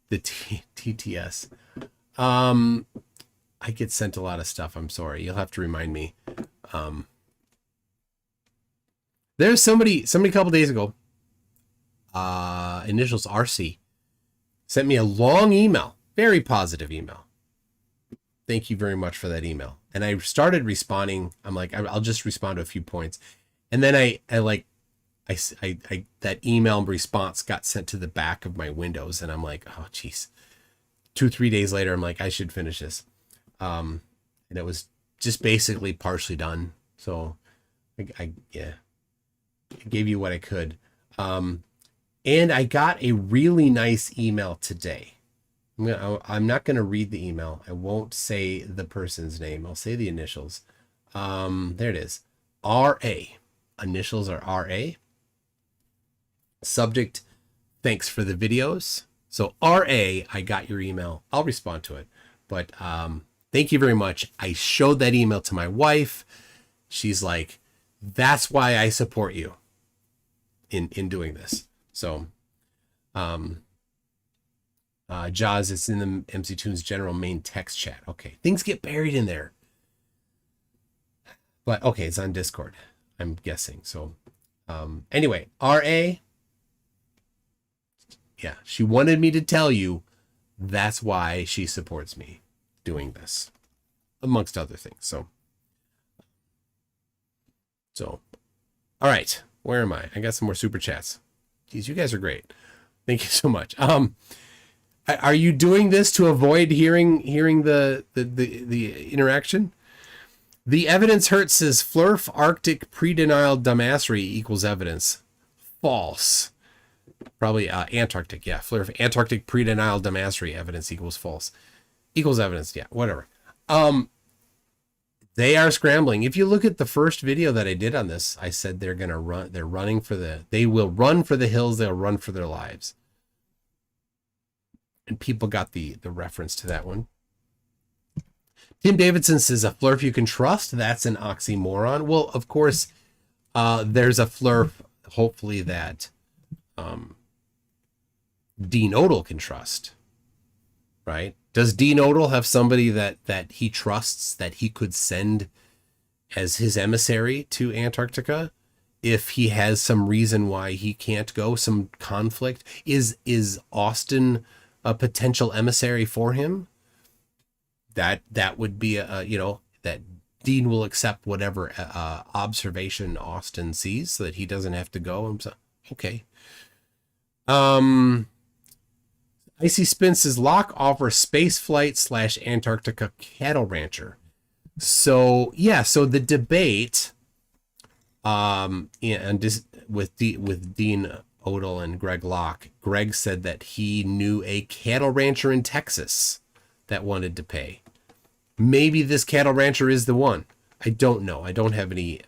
The TTS. I get sent a lot of stuff. I'm sorry. You'll have to remind me. There's somebody a couple days ago, initials RC, sent me a long email, very positive email. Thank you very much for that email. And I started responding. I'm like, I'll just respond to a few points. And then I that email response got sent to the back of my Windows, and I'm like, oh geez. 2-3 days later, I'm like, I should finish this. And it was just basically partially done. So I gave you what I could. And I got a really nice email today. I'm not going to read the email. I won't say the person's name. I'll say the initials. There it is. R.A. Initials are R.A. Subject, thanks for the videos. So R.A., I got your email. I'll respond to it. But thank you very much. I showed that email to my wife. She's like, that's why I support you in doing this. So, Jaws, it's in the MC Tunes general main text chat. Okay, things get buried in there. But okay, it's on Discord, I'm guessing. So anyway, RA, yeah, she wanted me to tell you that's why she supports me doing this, amongst other things. So all right, where am I? I got some more super chats. Geez, you guys are great. Thank you so much. Are you doing this to avoid hearing the interaction? The evidence hurt says flurf Arctic pre-denial dumbassery equals evidence. False. Probably Antarctic. Yeah, flurf Antarctic pre-denial dumbassery evidence equals false. Equals evidence. Yeah, whatever. They are scrambling. If you look at the first video that I did on this, I said they're going to run. They're running for they will run for the hills. They'll run for their lives. And people got the reference to that one. Tim Davidson says a flurf you can trust. That's an oxymoron. Well, of course, there's a flurf, hopefully, that Dean Odell can trust. Right? Does Dean Odell have somebody that he trusts that he could send as his emissary to Antarctica if he has some reason why he can't go, some conflict? Is Austin a potential emissary for him? That would be that Dean will accept whatever observation Austin sees so that he doesn't have to go himself. Okay. Icy Spence' Locke offers space flight / Antarctica cattle rancher. So yeah, so the debate with Dean Odell and Greg Locke, Greg said that he knew a cattle rancher in Texas that wanted to pay. Maybe this cattle rancher is the one. I don't know. I don't have any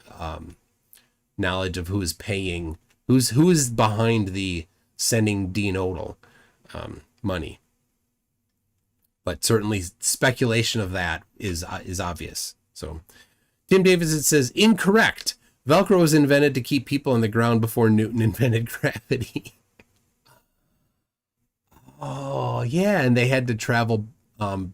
knowledge of who is paying, who is behind the sending Dean Odell money. But certainly speculation of that is obvious. So Tim Davidson says incorrect. Velcro was invented to keep people on the ground before Newton invented gravity. Oh yeah, and they had to travel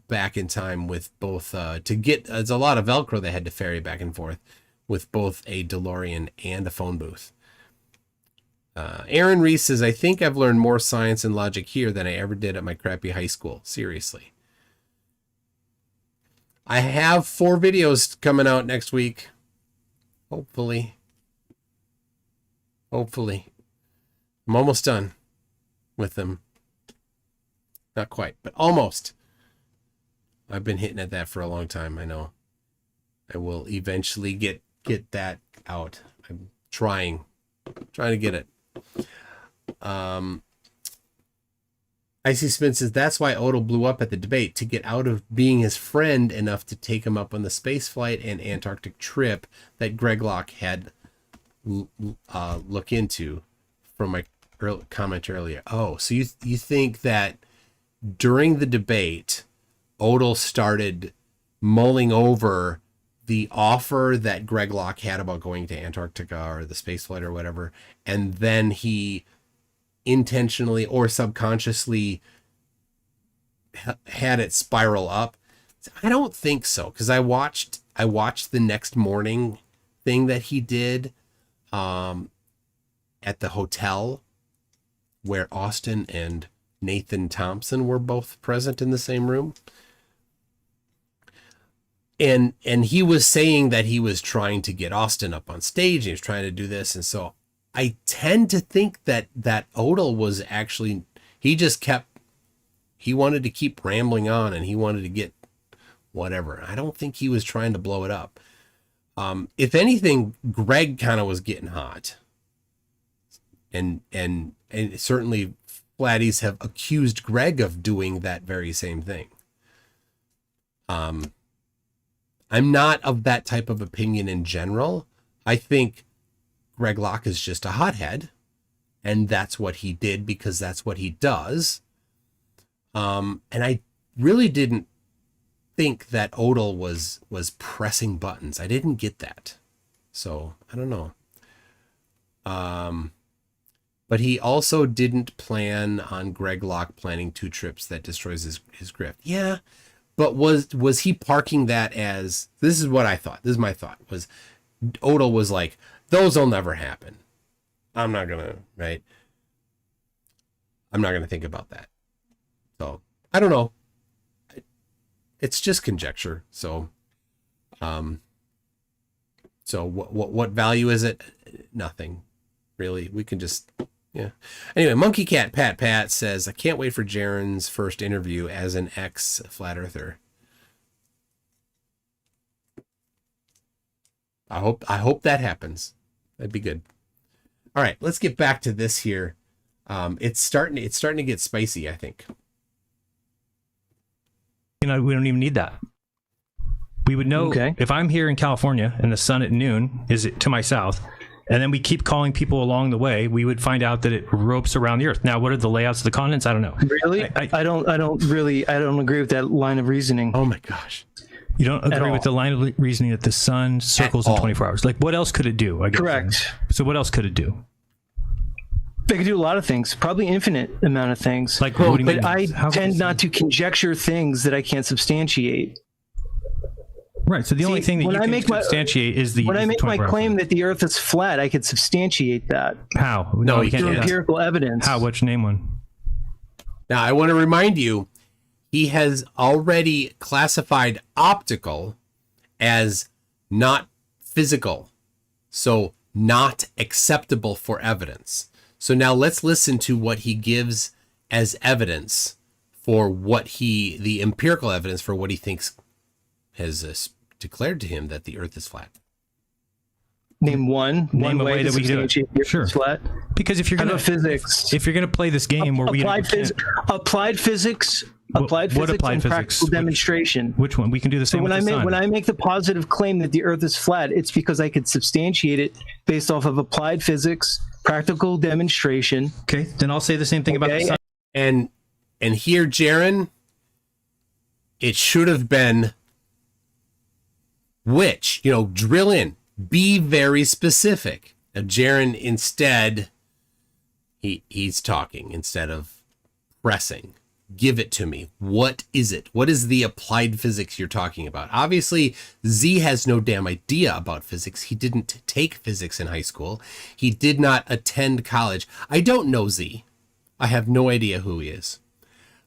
back in time with both to get. There's a lot of Velcro they had to ferry back and forth with both a DeLorean and a phone booth. Aaron Reese says, I think I've learned more science and logic here than I ever did at my crappy high school. Seriously. I have 4 videos coming out next week. Hopefully. I'm almost done with them. Not quite, but almost. I've been hitting at that for a long time, I know. I will eventually get that out. I'm trying to get it. Icy Spin says that's why Odell blew up at the debate, to get out of being his friend enough to take him up on the space flight and Antarctic trip that Greg Locke had look into from my comment earlier. Oh, so you think that during the debate, Odell started mulling over the offer that Greg Locke had about going to Antarctica or the space flight or whatever, and then he intentionally or subconsciously had it spiral up? I don't think so, because I watched the next morning thing that he did at the hotel where Austin and Nathan Thompson were both present in the same room. And he was saying that he was trying to get Austin up on stage. And he was trying to do this. And so I tend to think that Odell was actually, he wanted to keep rambling on and he wanted to get whatever. I don't think he was trying to blow it up. If anything, Greg kind of was getting hot. And certainly Flatties have accused Greg of doing that very same thing. I'm not of that type of opinion in general. I think Greg Locke is just a hothead, and that's what he did because that's what he does. And I really didn't think that Odell was pressing buttons. I didn't get that. So I don't know. But he also didn't plan on Greg Locke planning 2 trips that destroys his grift. Yeah. But was he parking that as, this is what I thought. This is my thought, was Odell was like, those will never happen. I'm not going to, right? I'm not going to think about that. So I don't know. It's just conjecture. So, so what value is it? Nothing really. We can just, yeah. Anyway, Monkey Cat Pat says, I can't wait for Jaren's first interview as an ex-flat earther. I hope that happens. That'd be good. All right, let's get back to this here. It's starting to get spicy, I think. We don't even need that. We would know if I'm here in California and the sun at noon is to my south, and then we keep calling people along the way, we would find out that it ropes around the Earth. Now, what are the layouts of the continents? I don't know. Really? I don't agree with that line of reasoning. Oh my gosh. You don't agree with the line of reasoning that the sun circles in 24 hours? Like, what else could it do? I guess. Correct. So what else could it do? They could do a lot of things, probably infinite amount of things. Like, but I tend not to conjecture things that I can't substantiate. Right. So the only thing that you can substantiate is the. When I make my claim that the Earth is flat, I could substantiate that. How? No, you can't. Through empirical evidence. How? Which name one? Now, I want to remind you, he has already classified optical as not physical, so not acceptable for evidence. So now let's listen to what he gives as evidence for the empirical evidence for what he thinks has declared to him that the Earth is flat. Name one way that we do it. Sure. Flat. Because if you're going to physics, if you're going to play this game where applied physics, and practical demonstration. Which one? We can do the same. So when I make the positive claim that the Earth is flat, it's because I could substantiate it based off of applied physics, practical demonstration. Okay, then I'll say the same thing about the sun. And here, Jaren, it should have been which, drill in, be very specific. Now, Jaren, instead, he's talking instead of pressing. Give it to me. What is it? What is the applied physics you're talking about? Obviously, Z has no damn idea about physics. He didn't take physics in high school. He did not attend college. I don't know Z. I have no idea who he is.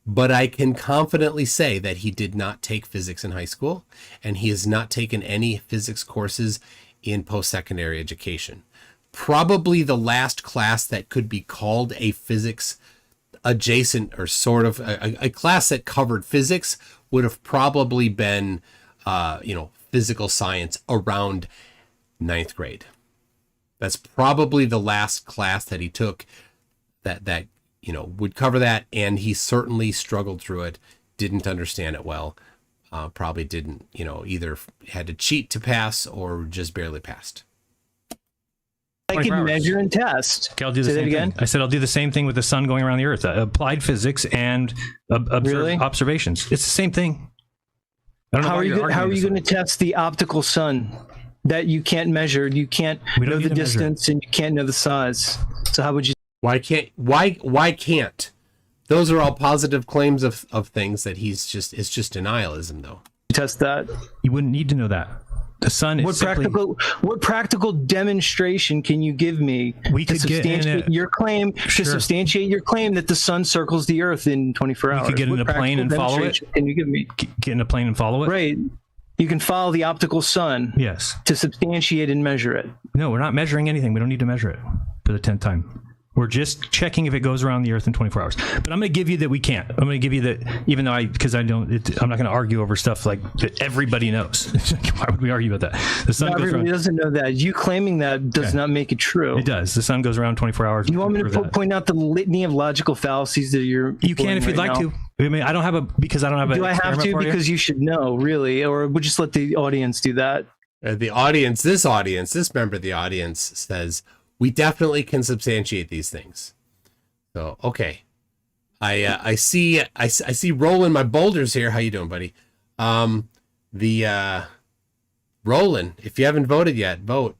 But I can confidently say that he did not take physics in high school, and he has not taken any physics courses in post-secondary education. Probably the last class that could be called a physics adjacent or sort of a class that covered physics would have probably been, physical science around 9th grade. That's probably the last class that he took that would cover that. And he certainly struggled through it, didn't understand it well, probably didn't, either had to cheat to pass or just barely passed. I can measure and test. Okay, I'll do the same thing. I said I'll do the same thing with the sun going around the Earth. Applied physics and observations. It's the same thing. How are you going to test the optical sun that you can't measure? You can't know the distance and you can't know the size. So how would you? Why can't? Those are all positive claims of things that it's just denialism, though. Test that. You wouldn't need to know that. The sun is what practical demonstration can you give me to substantiate your claim that the sun circles the Earth in 24 hours? You could get in a plane and follow it. Can you give me? Get in a plane and follow it. Right. You can follow the optical sun. Yes. To substantiate and measure it. No, we're not measuring anything. We don't need to measure it for the 10th time. We're just checking if it goes around the Earth in 24 hours. But I'm going to give you that we can't. I'm going to give you that, even though I'm not going to argue over stuff like that everybody knows. Why would we argue about that? The sun everybody doesn't know that. You claiming that does not make it true. It does. The sun goes around 24 hours. You want me to point out the litany of logical fallacies that you're? You can if you'd like to. I mean, I don't have a. Do I have to? Because you should know, really, or we'll just let the audience do that. This member of the audience says, we definitely can substantiate these things. So, okay. I see Roland, my boulders here. How you doing, buddy? Roland, if you haven't voted yet, vote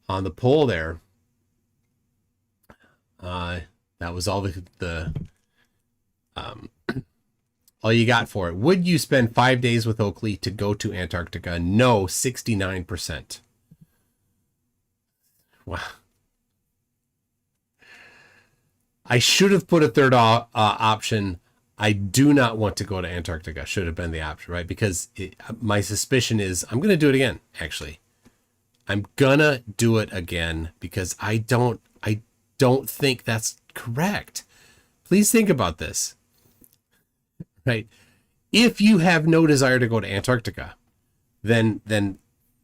on the poll there. That was all all you got for it. Would you spend 5 days with Oakley to go to Antarctica? No, 69%. Wow. I should have put a third option. I do not want to go to Antarctica. Should have been the option, right? Because my suspicion is I'm going to do it again, actually. I'm going to do it again because I don't think that's correct. Please think about this, right? If you have no desire to go to Antarctica, then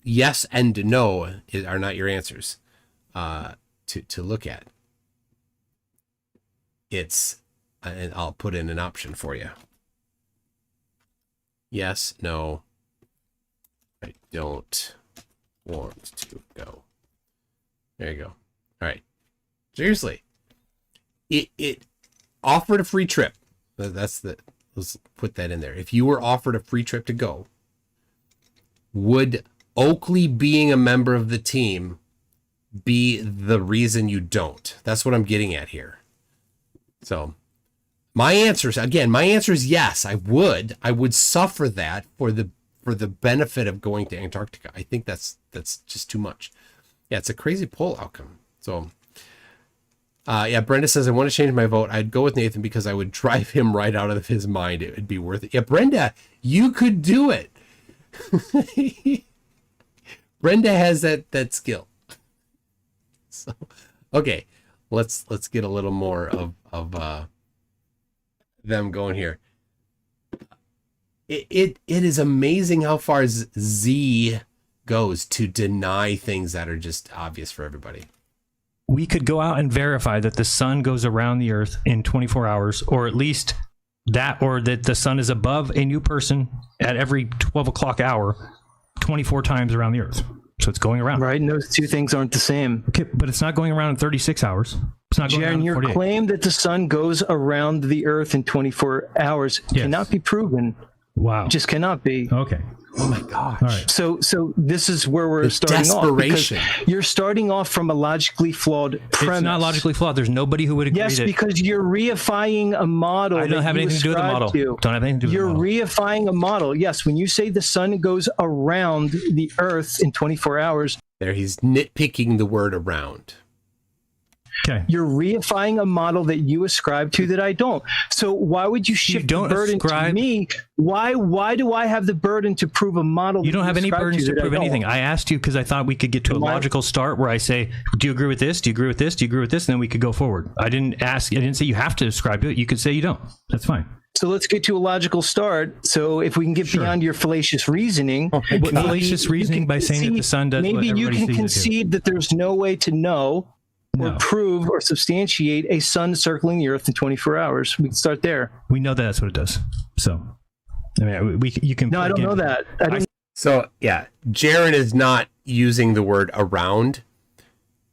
yes and no are not your answers to look at. It's, and I'll put in an option for you. Yes, no, I don't want to go. There you go. All right. Seriously. It offered a free trip. Let's put that in there. If you were offered a free trip to go, would Oakley being a member of the team be the reason you don't? That's what I'm getting at here. So my answer is yes, I would suffer that for the benefit of going to Antarctica. I think that's just too much. Yeah, it's a crazy poll outcome. So yeah, Brenda says, I want to change my vote. I'd go with Nathan because I would drive him right out of his mind. It would be worth it. Yeah, Brenda, you could do it. Brenda has that skill. So, okay, let's get a little more of them going here. It is amazing how far Z goes to deny things that are just obvious for everybody. We could go out and verify that the sun goes around the earth in 24 hours, or at least that, or that the sun is above a new person at every 12 o'clock hour, 24 times around the earth. So it's going around. Right, and those two things aren't the same. Okay, but it's not going around in 36 hours. It's not going around in your 48. claim that the sun goes around the earth in 24 hours cannot be proven. Wow. It just cannot be. Okay. Oh my gosh. All right. So this is where we're starting off. Because you're starting off from a logically flawed premise. It's not logically flawed. There's nobody who would agree. Yes, because you're reifying a model. I don't have anything to do with the model. Don't have anything to do with the model. You're reifying a model. Yes, when you say the sun goes around the earth in 24 hours. There, he's nitpicking the word around. Okay. You're reifying a model that you ascribe to that I don't. So why would you shift the burden to me? Why do I have the burden to prove a model? You don't have any burdens to prove anything. I asked you because I thought we could get to a logical start where I say, do you agree with this? Do you agree with this? Do you agree with this? And then we could go forward. I didn't say you have to ascribe to it. You could say you don't. That's fine. So let's get to a logical start. So if we can get beyond your fallacious reasoning, fallacious reasoning by saying that the sun does. Maybe you can concede that there's no way to know or prove or substantiate a sun circling the earth in 24 hours. We can start there. We know that's what it does. So, I mean, you can. No, I don't know that. So, yeah, Jaron is not using the word around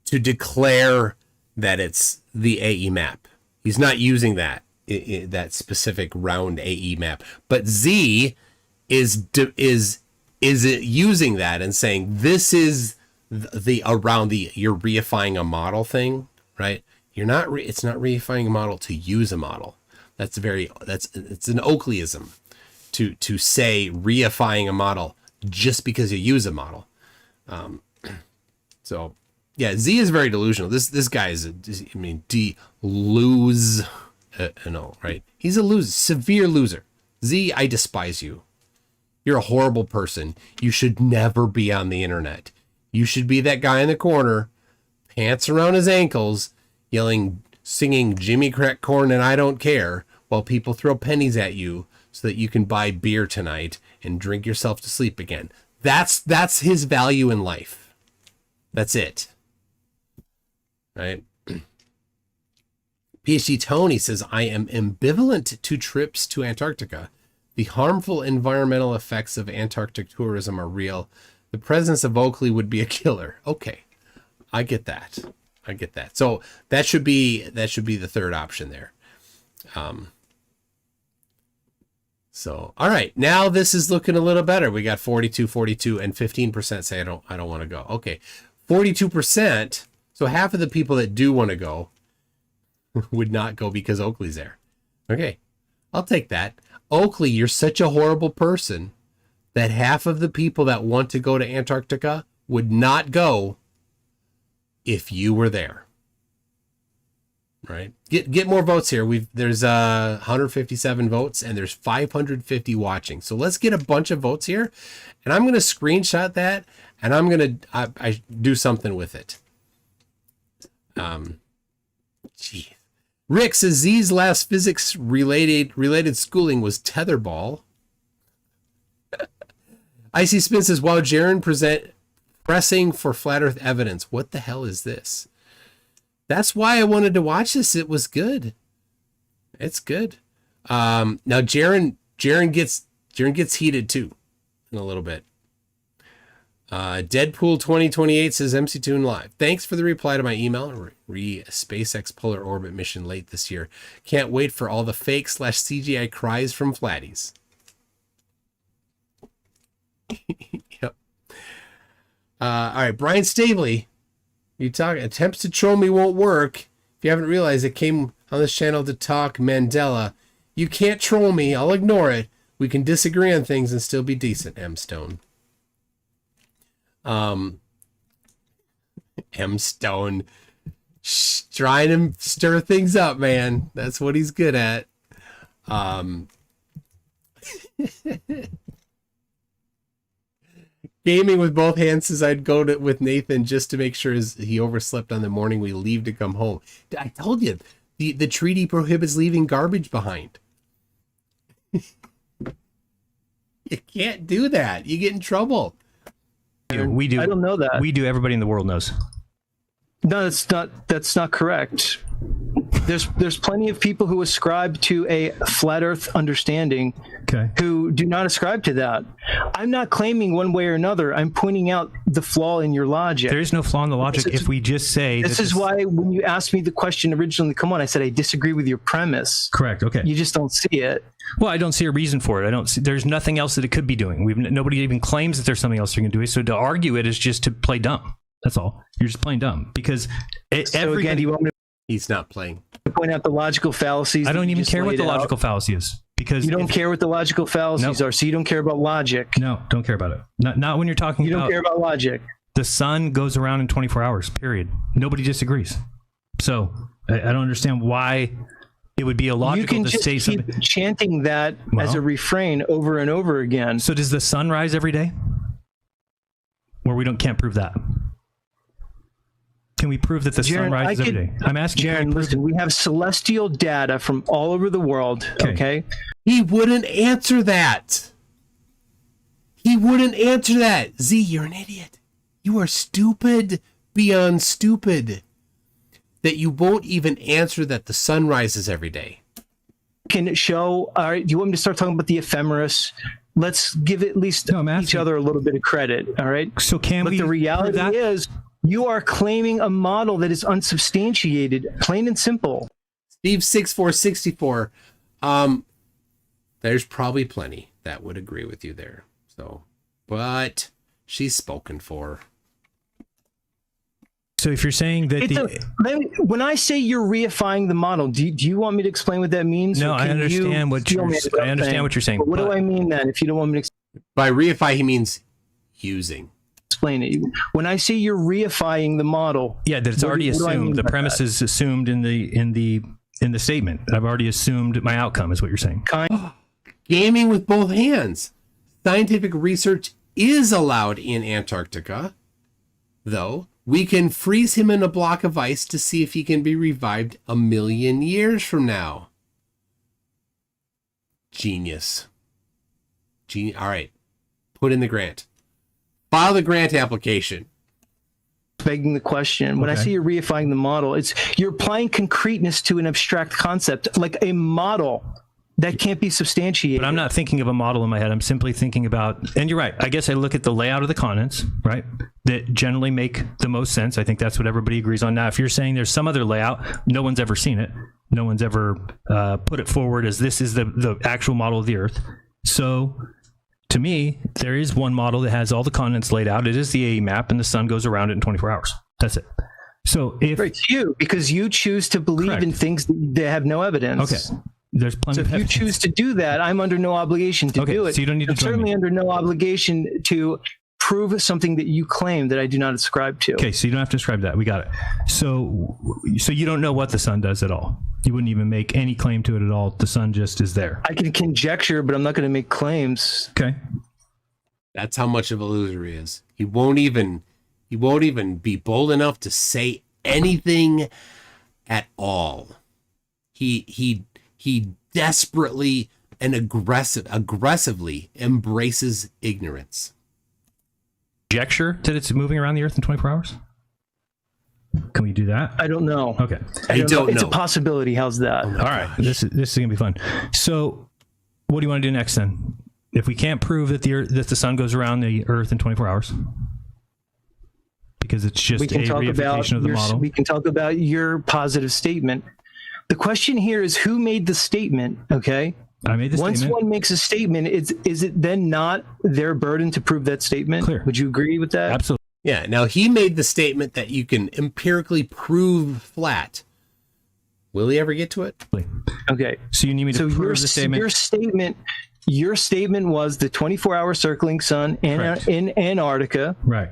to declare that it's the AE map. He's not using that specific round AE map. But Z is using that and saying this is the around the, you're reifying a model thing, right? You're not it's not reifying a model to use a model. It's an Oakleyism to say reifying a model just because you use a model. So yeah, Z is very delusional. This guy is right? He's a loser, severe loser. Z, I despise you. You're a horrible person. You should never be on the internet. You should be that guy in the corner, pants around his ankles, singing Jimmy Crack Corn and I Don't Care, while people throw pennies at you so that you can buy beer tonight and drink yourself to sleep again. That's his value in life. That's it. Right? PhD Tony says, I am ambivalent to trips to Antarctica. The harmful environmental effects of Antarctic tourism are real. The presence of Oakley would be a killer. Okay. I get that. So that should be the third option there. So, all right. Now this is looking a little better. We got 42, and 15% say I don't want to go. Okay. 42%. So half of the people that do want to go would not go because Oakley's there. Okay. I'll take that. Oakley, you're such a horrible person that half of the people that want to go to Antarctica would not go if you were there. Right? Get more votes here. There's 157 votes and there's 550 watching. So let's get a bunch of votes here, and I'm going to screenshot that and I'm going to I do something with it. Gee. Rick says Z's last physics related schooling was tetherball. Icy Spin says, wow, Jaron pressing for flat earth evidence. What the hell is this? That's why I wanted to watch this. It was good. It's good. Now Jaron gets heated too in a little bit. Deadpool 2028 says MC Toon Live. Thanks for the reply to my email. SpaceX Polar Orbit mission late this year. Can't wait for all the fake /CGI cries from flatties. Yep. All right, Brian Stavely. You talk attempts to troll me won't work. If you haven't realized, it came on this channel to talk Mandela. You can't troll me. I'll ignore it. We can disagree on things and still be decent. M Stone. M Stone trying to stir things up, man. That's what he's good at. Gaming with both hands says I'd go with Nathan just to make sure he overslept on the morning we leave to come home. I told you, the treaty prohibits leaving garbage behind. You can't do that. You get in trouble. We do. I don't know that. We do. Everybody in the world knows. No, that's not correct. There's plenty of people who ascribe to a flat earth understanding who do not ascribe to that. I'm not claiming one way or another. I'm pointing out the flaw in your logic. There is no flaw in the logic if we just say... This is why when you asked me the question originally, come on, I said I disagree with your premise. Correct, okay. You just don't see it. Well, I don't see a reason for it. There's nothing else that it could be doing. Nobody even claims that there's something else you can do. So to argue it is just to play dumb. That's all. You're just playing dumb. Because again, do you want me he's not playing. to point out the logical fallacies? I don't even care what the logical fallacy is. Because you don't care what the logical fallacies are, so you don't care about logic. No, don't care about it. Not when you're talking about... You don't care about logic. The sun goes around in 24 hours, period. Nobody disagrees. So I don't understand why it would be illogical to say something. You can just keep chanting that as a refrain over and over again. So does the sun rise every day? Or we can't prove that? Can we prove that the sun rises every day? I'm asking. Jaron, listen, we have celestial data from all over the world, okay? He wouldn't answer that. He wouldn't answer that. Z, you're an idiot. You are stupid beyond stupid. That you won't even answer that the sun rises every day. Can it show? All right, do you want me to start talking about the ephemeris? Let's give at least each other a little bit of credit, all right? So but the reality is, you are claiming a model that is unsubstantiated, plain and simple. Steve6464, there's probably plenty that would agree with you there. So, but she's spoken for. So if you're saying that when I say you're reifying the model, do you want me to explain what that means? No, I understand what you're saying. But what do I mean then? If you don't want me to by reify, he means using. Explain it. When I say you're reifying the model, that it's already assumed. The premise is assumed in the statement. I've already assumed my outcome is what you're saying. Gaming with both hands. Scientific research is allowed in Antarctica, though. We can freeze him in a block of ice to see if he can be revived 1 million years from now. Genius. All right. Put in the grant. File the grant application. Begging the question. When I say you're reifying the model, you're applying concreteness to an abstract concept, like a model that can't be substantiated. But I'm not thinking of a model in my head. I'm simply thinking about, and you're right, I guess I look at the layout of the continents, right, that generally make the most sense. I think that's what everybody agrees on. Now, if you're saying there's some other layout, no one's ever seen it. No one's ever put it forward as this is the actual model of the Earth. So to me, there is one model that has all the continents laid out. It is the AE map, and the sun goes around it in 24 hours. That's it. So if it's you, because you choose to believe in things that have no evidence. Okay. There's plenty So of if you hefty- choose to do that, I'm under no obligation to Okay, do it. so you don't need to I'm join certainly me. under no obligation to prove something that you claim that I do not ascribe to. Okay, so you don't have to describe that. We got it. So you don't know what the sun does at all. You wouldn't even make any claim to it at all. The sun just is there. I can conjecture, but I'm not going to make claims. Okay. That's how much of a loser he is. He won't even be bold enough to say anything at all. He desperately and aggressively embraces ignorance. Conjecture that it's moving around the Earth in 24 hours? Can we do that? I don't know. Okay. I don't It's know. a possibility. How's that? All right. This is gonna be fun. So, what do you want to do next then? If we can't prove that the sun goes around the Earth in 24 hours, because it's just We a can talk about reification of the model. we can talk about your positive statement. The question here is who made the statement, okay? I made the Once statement. one makes a statement, is it then not their burden to prove that statement? Clear. Would you agree with that? Absolutely. Yeah. Now he made the statement that you can empirically prove flat. Will he ever get to it? Okay. So you need me to So prove the statement. your statement was the 24-hour circling sun Correct. in Antarctica Right.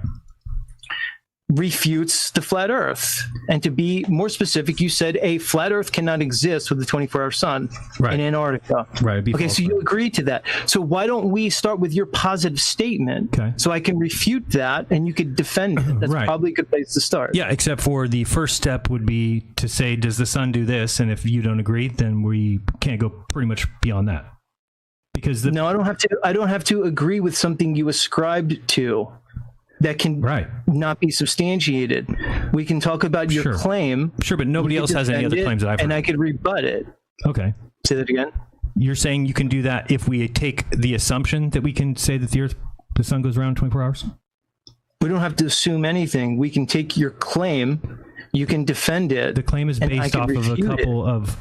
refutes the flat Earth. And to be more specific, you said a flat Earth cannot exist with the 24-hour sun Right. in Antarctica. Right. it'd be Okay, false, so you right. agree to that. So why don't we start with your positive statement, Okay. so I can refute that and you could defend it? That's Right. probably a good place to start. Yeah, except for the first step would be to say, does the sun do this? And if you don't agree, then we can't go pretty much beyond that. Because the No, I don't have to agree with something you ascribed to that can right. not be substantiated. We can talk about your Sure. claim. Sure, but nobody You else could has any defend other it, claims that I've and heard. I could rebut it. Okay. Say that again. You're saying you can do that if we take the assumption that we can say that the sun goes around in 24 hours? We don't have to assume anything. We can take your claim. You can defend it. The claim is and I based can off of a refute it. couple of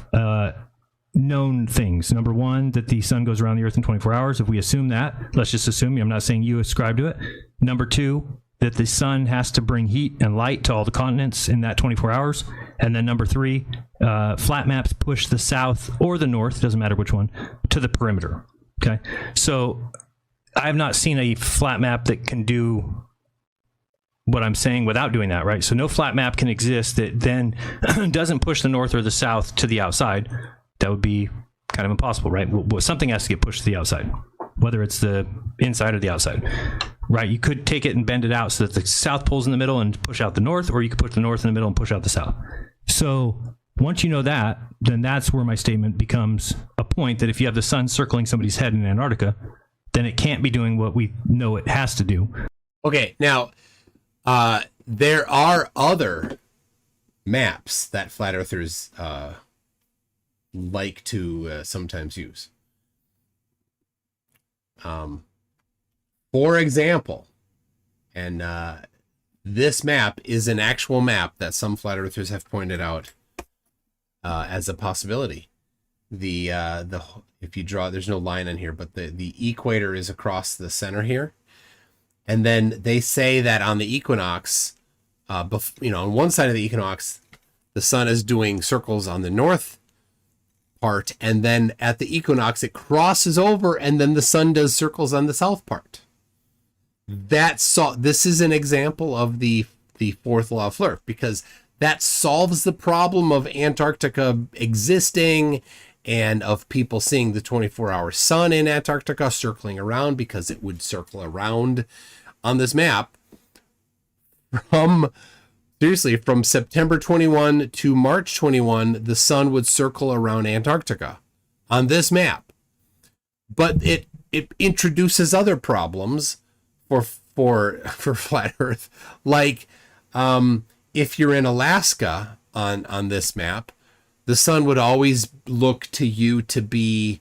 known things. Number one, that the sun goes around the Earth in 24 hours. If we assume that, let's just assume, I'm not saying you ascribe to it. Number two, that the sun has to bring heat and light to all the continents in that 24 hours. And then number three, flat maps push the south or the north, doesn't matter which one, to the perimeter. Okay. So I have not seen a flat map that can do what I'm saying without doing that, right? So no flat map can exist that then doesn't push the north or the south to the outside. That would be kind of impossible, right? Something has to get pushed to the outside, whether it's the inside or the outside, right? You could take it and bend it out so that the south pole's in the middle and push out the north, or you could put the north in the middle and push out the south. So once you know that, then that's where my statement becomes a point that if you have the sun circling somebody's head in Antarctica, then it can't be doing what we know it has to do. Okay. Now, there are other maps that flat earthers like to sometimes use. For example, and this map is an actual map that some flat earthers have pointed out as a possibility. The if you draw, there's no line on here, but the equator is across the center here. And then they say that on the equinox, on one side of the equinox, the sun is doing circles on the north part, and then at the equinox it crosses over, and then the sun does circles on the south part. This is an example of the fourth law of flurp, because that solves the problem of Antarctica existing and of people seeing the 24-hour sun in Antarctica circling around, because it would circle around on this map from September 21 to March 21, the sun would circle around Antarctica on this map. But it introduces other problems for flat Earth, like if you're in Alaska on this map, the sun would always look to you to be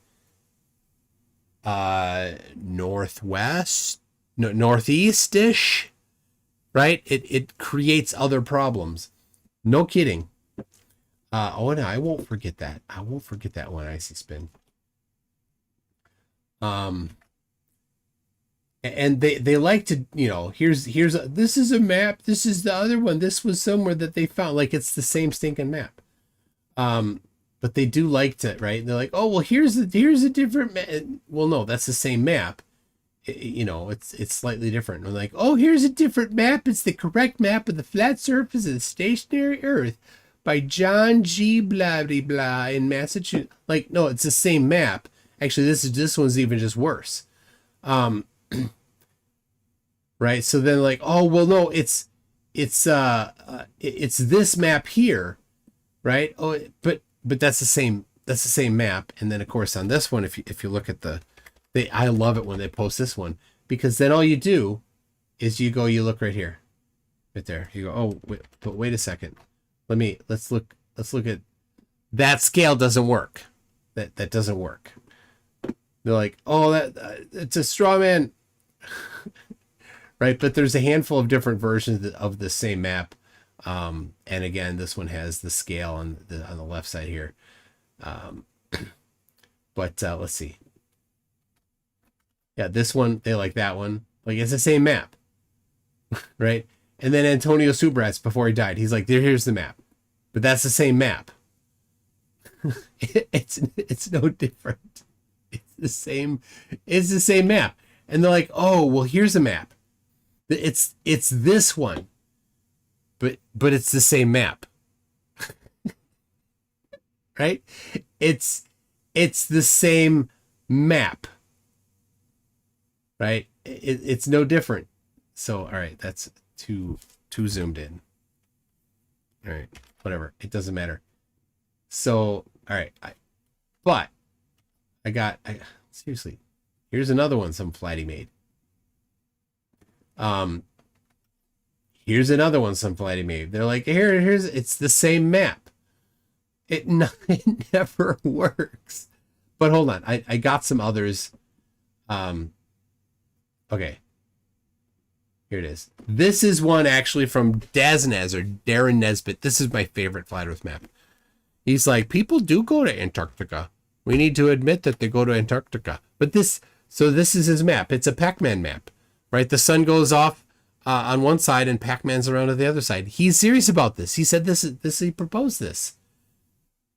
northeast-ish, right? It creates other problems. No kidding. No, I won't forget that. I won't forget that one, Icy Spin. And they like to, this is a map, this is the other one, this was somewhere that they found, like it's the same stinking map. but they do like to, right? They're like, oh, well, here's a different map. Well, no, that's the same map. You know, it's slightly different. And like, oh, here's a different map. It's the correct map of the flat surface of the stationary Earth by John G. Blah blah blah in Massachusetts. Like, no, it's the same map. Actually, this one's even just worse. Right? So then like, oh, well, no, it's this map here, right? Oh, but that's the same map. And then of course on this one, if you look at I love it when they post this one, because then all you do is you look right here, right there. You go, oh, wait a second. Let's look at that scale. Doesn't work. That doesn't work. They're like, oh, it's a straw man. Right. But there's a handful of different versions of the same map. And again, this one has the scale on the left side here. But let's see. Yeah, this one, they like that one. Like, it's the same map. Right? And then Antonio Subratz, before he died, he's like, here's the map. But that's the same map. It's no different. It's the same map. And they're like, oh, well, here's a map. It's this one. But it's the same map. Right? It's the same map. Right? It's no different. So, all right, that's too zoomed in. All right, whatever. It doesn't matter. So, all right. Seriously, here's another one some flatty made. Here's another one some flatty made. They're like, it's the same map. It never works. But hold on, I got some others. Okay. Here it is. This is one actually from Daznaz or Darren Nesbitt. This is my favorite flat Earth map. He's like, people do go to Antarctica. We need to admit that they go to Antarctica. But this is his map. It's a Pac-Man map, right? The sun goes off on one side and Pac-Man's around on the other side. He's serious about this. He said he proposed this.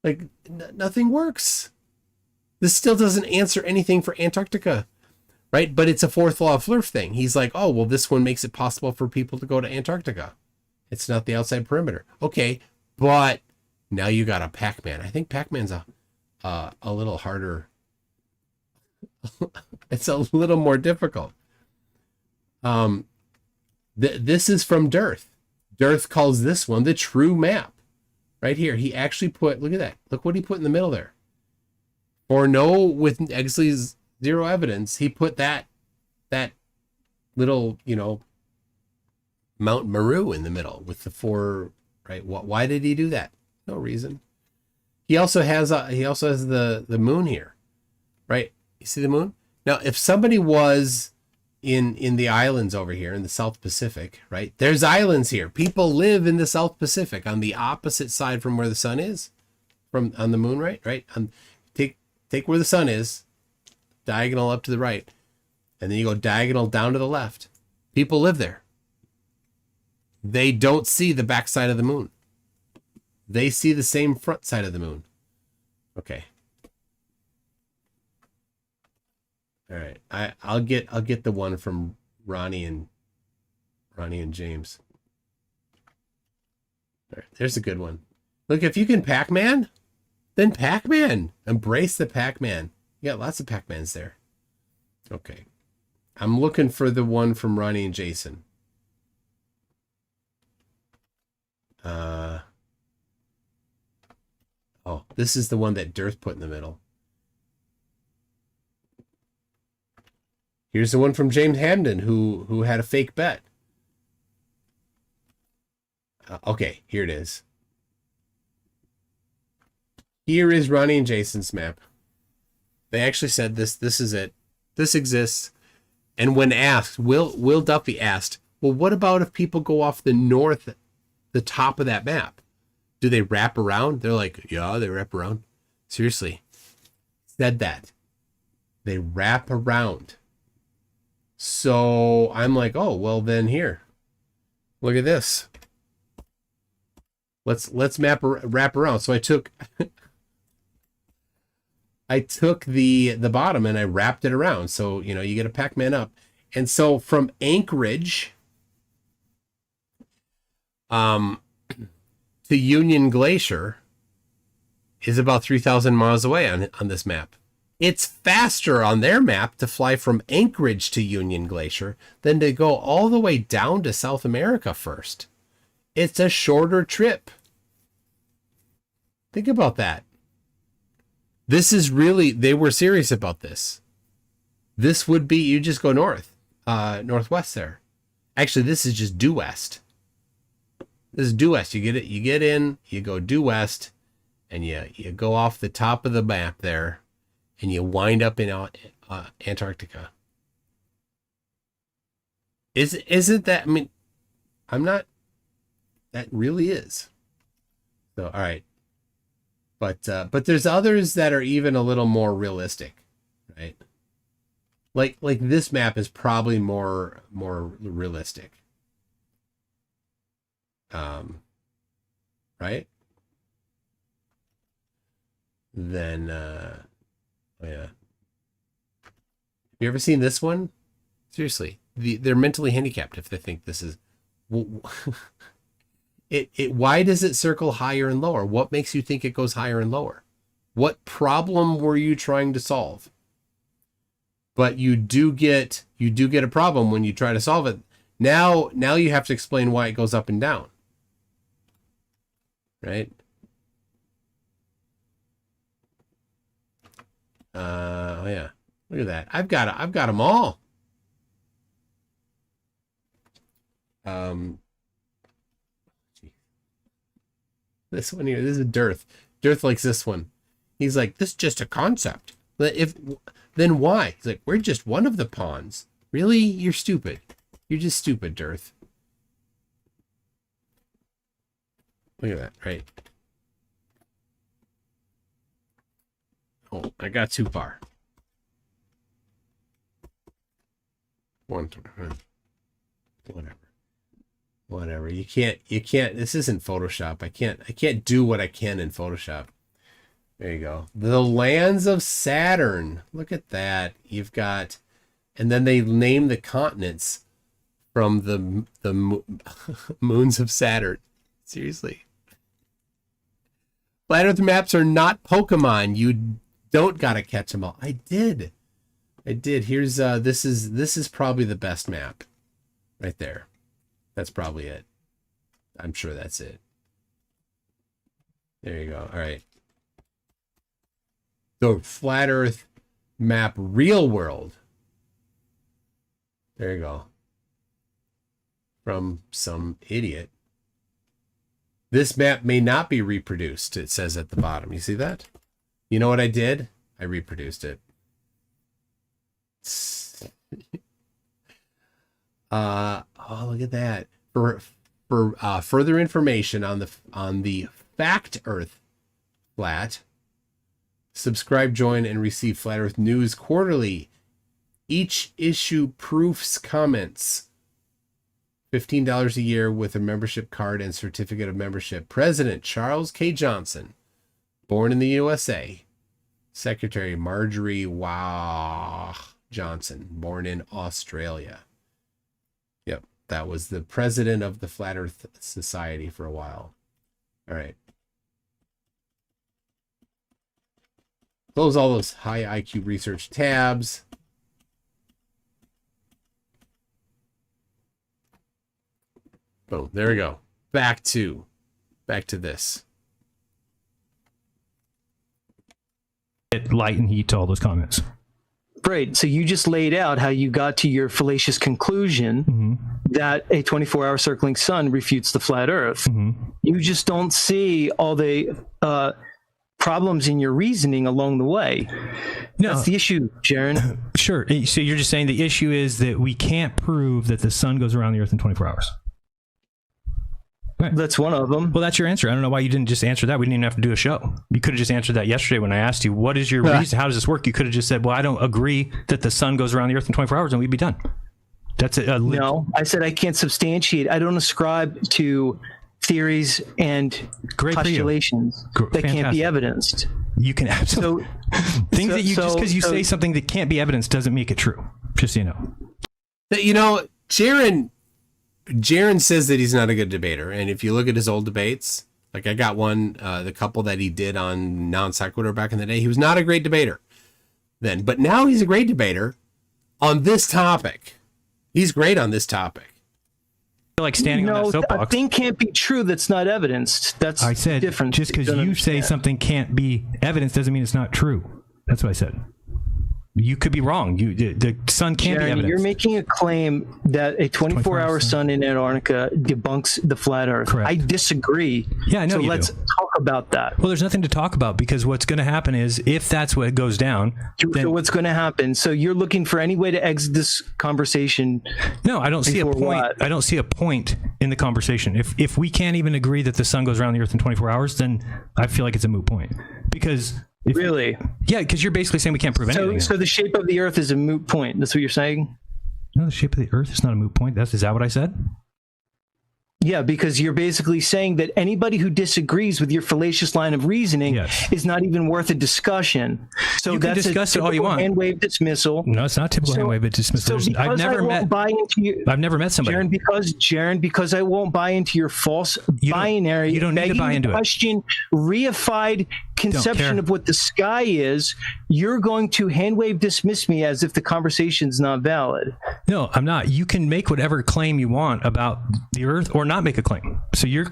Like, nothing works. This still doesn't answer anything for Antarctica. Right? But it's a fourth law of flurf thing. He's like, oh, well, this one makes it possible for people to go to Antarctica. It's not the outside perimeter. Okay, but now you got a Pac-Man. I think Pac-Man's a little harder. It's a little more difficult. This is from Dearth. Dearth calls this one the true map. Right here. He actually put, look at that. Look what he put in the middle there. Or no, with Exley's zero evidence, he put that little, Mount Meru in the middle with the four, right? Why did he do that? No reason. He also has the moon here, right? You see the moon? Now, if somebody was in the islands over here in the South Pacific, right? There's islands here. People live in the South Pacific on the opposite side from where the sun is, on the moon, right? Right? Take where the sun is, diagonal up to the right, and then you go diagonal down to the left. People live there. They don't see the back side of the moon. They see the same front side of the moon. Okay. All right. I'll get the one from Ronnie and James. All right, there's a good one. Look, if you can Pac-Man, then Pac-Man. Embrace the Pac-Man. You got lots of Pac-Mans there. Okay. I'm looking for the one from Ronnie and Jason. Oh, this is the one that Dearth put in the middle. Here's the one from James Hamden, who had a fake bet. Okay, here it is. Here is Ronnie and Jason's map. They actually said this is it. This exists. And when asked, Will Duffy asked, well, what about if people go off the top of that map? Do they wrap around? They're like, yeah, they wrap around. Seriously. Said that. They wrap around. So I'm like, oh, well then here. Look at this. Let's wrap around. So I took I took the bottom and I wrapped it around. So, you know, you get a Pac-Man up. And so from Anchorage to Union Glacier is about 3,000 miles away on this map. It's faster on their map to fly from Anchorage to Union Glacier than to go all the way down to South America first. It's a shorter trip. Think about that. This is really, they were serious about this. This would be, you just go northwest there. Actually, this is just due west. This is due west. You get in, you go due west, and you go off the top of the map there, and you wind up in Antarctica. Isn't that, I mean, that really is. So, all right. But there's others that are even a little more realistic, right? Like this map is probably more realistic. Right? Then oh yeah. Have you ever seen this one? Seriously, they're mentally handicapped if they think this is. Why does it circle higher and lower? What makes you think it goes higher and lower? What problem were you trying to solve? But you do get a problem when you try to solve it. Now you have to explain why it goes up and down. Right? Oh yeah. Look at that. I've got them all. This one here, this is Dearth. Dearth likes this one. He's like, this is just a concept. Then why? He's like, we're just one of the pawns. Really? You're stupid. You're just stupid, Dearth. Look at that, right? Oh, I got too far. Whatever. You can't, this isn't Photoshop. I can't do what I can in Photoshop. There you go. The lands of Saturn. Look at that. You've got, and then they name the continents from the moons of Saturn. Seriously. Flat Earth maps are not Pokemon. You don't gotta catch them all. I did. Here's this is probably the best map. Right there. That's probably it. I'm sure that's it. There you go. All right. The Flat Earth map real world. There you go. From some idiot. This map may not be reproduced, it says at the bottom. You see that? You know what I did? I reproduced it. Oh, look at that. For further information on the Fact Earth Flat, subscribe, join, and receive Flat Earth news quarterly. Each issue proofs comments. $15 a year with a membership card and certificate of membership. President Charles K. Johnson, born in the USA. Secretary Marjorie Johnson, born in Australia. Yep, that was the president of the Flat Earth Society for a while. All right. Close all those high IQ research tabs. Boom, there we go. Back to this. Get light and heat to all those comments. Right. So you just laid out how you got to your fallacious conclusion that a 24-hour circling sun refutes the flat Earth. You just don't see all the problems in your reasoning along the way. No. That's the issue, Jaron. Sure. So you're just saying the issue is that we can't prove that the sun goes around the Earth in 24 hours. Right. That's one of them. Well, that's your answer. I don't know why you didn't just answer that. We didn't even have to do a show. You could have just answered that yesterday when I asked you, what is your reason? How does this work? You could have just said, well, I don't agree that the sun goes around the Earth in 24 hours and we'd be done. That's it. No, I said I can't substantiate. I don't ascribe to theories and postulations that can't be evidenced. You can absolutely things that you just because you say something that can't be evidence doesn't make it true. Just so you know. You know, Jaron says that he's not a good debater, and if you look at his old debates, like I got one, the couple that he did on non sequitur back in the day, he was not a great debater then, but now he's a great debater on this topic. He's great on this topic. Like standing on that soapbox. A thing can't be true that's not evidenced. That's I said different. Just because you say something can't be evidence doesn't mean it's not true. That's what I said. You could be wrong. The sun can't be evidence. You're making a claim that a 24-hour sun in Antarctica debunks the flat Earth. Correct. I disagree. Yeah, I know. So you let's do. talk about that. Well, there's nothing to talk about because what's going to happen is if that's what goes down, then So what's going to happen? So you're looking for any way to exit this conversation? no, I don't see a Before point. what? I don't see a point in the conversation. If we can't even agree that the sun goes around the Earth in 24 hours, then I feel like it's a moot point because. Really? Yeah, because you're basically saying we can't prove anything. So the shape of the Earth is a moot point. That's what you're saying? No, the shape of the Earth is not a moot point. Is that what I said? Yeah, because you're basically saying that anybody who disagrees with your fallacious line of reasoning is not even worth a discussion. So You can that's discuss a it all you want. hand wave dismissal. No, it's not typical hand wave dismissal. So I've never met. I've never met somebody. Jaron, because I won't buy into your false binary, you don't need to buy into it. question, reified conception of what the sky is, you're going to hand wave dismiss me as if the conversation's not valid. No, I'm not. You can make whatever claim you want about the Earth or not make a claim. So you're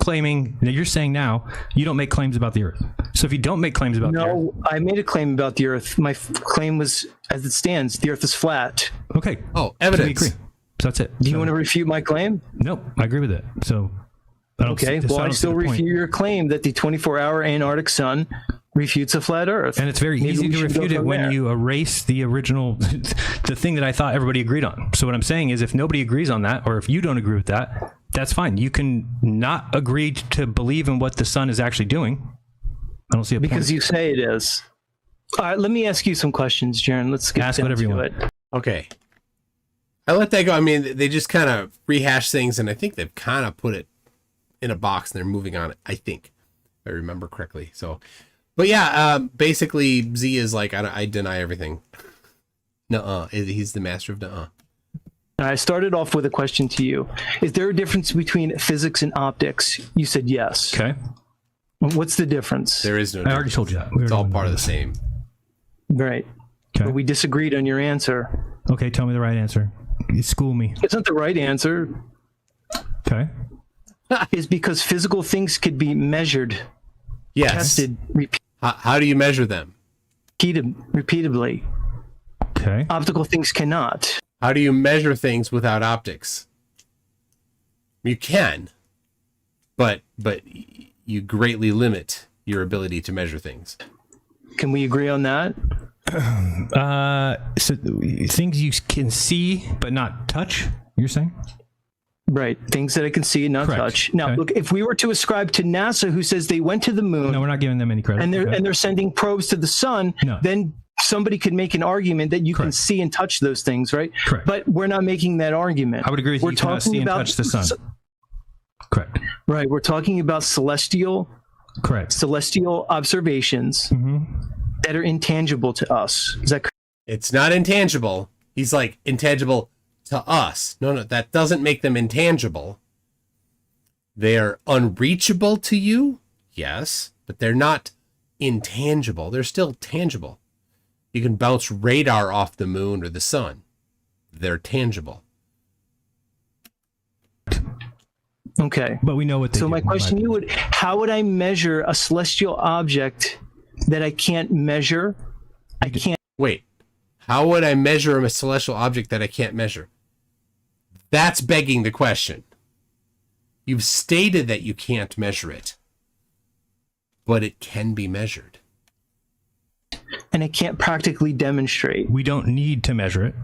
saying now you don't make claims about the Earth. So if you don't make claims about the Earth. No, I made a claim about the Earth. My claim was, as it stands, the Earth is flat. Okay. Oh, evidence. So we agree. So that's it. Do you want to refute my claim? Nope, I agree with it. So okay, well, I still refute your claim that the 24-hour Antarctic sun refutes a flat Earth. And it's very easy to refute it when you erase the original, the thing that I thought everybody agreed on. So what I'm saying is if nobody agrees on that, or if you don't agree with that, that's fine. You can not agree to believe in what the sun is actually doing. I don't see a point. Because you say it is. All right, let me ask you some questions, Jaron. Let's get Ask down whatever you to want. it. Okay. I let that go. I mean, they just kind of rehash things, and I think they've kind of put it in a box, and they're moving on it, I think, if I remember correctly. So, but yeah, basically, Z is like, I deny everything. Nuh-uh. He's the master of nuh-uh. I started off with a question to you. Is there a difference between physics and optics? You said yes. Okay. What's the difference? There is no I already told you that. It's all part of the same. Right. Okay. But we disagreed on your answer. Okay, tell me the right answer. You school me. It's not the right answer. Okay. Is because physical things could be measured, Yes. tested, How do you measure them? repeatedly. Okay. Optical things cannot. How do you measure things without optics? You can, but you greatly limit your ability to measure things. Can we agree on that? So things you can see but not touch, you're saying? Right. Things that I can see and not Correct. touch. Now, Okay. look, if we were to ascribe to NASA, who says they went to the moon No, we're not giving them any credit. and Okay. they're sending probes to the sun, No. then somebody could make an argument that you can Correct. see and touch those things, right? Correct. But we're not making that argument. I would agree with you. You cannot see and touch the sun. Correct. Right. We're talking about celestial Correct. observations that are intangible to us. Is that correct? It's not intangible. He's like intangible to us. No, that doesn't make them intangible. They're unreachable to you, yes, but they're not intangible. They're still tangible. You can bounce radar off the moon or the sun. They're tangible. Okay. But we know what they So do. my question to you would, how would I measure a celestial object that I can't measure? I can't. Wait, how would I measure a celestial object that I can't measure? That's begging the question. You've stated that you can't measure it, but it can be measured. And I can't practically demonstrate. We don't need to measure it.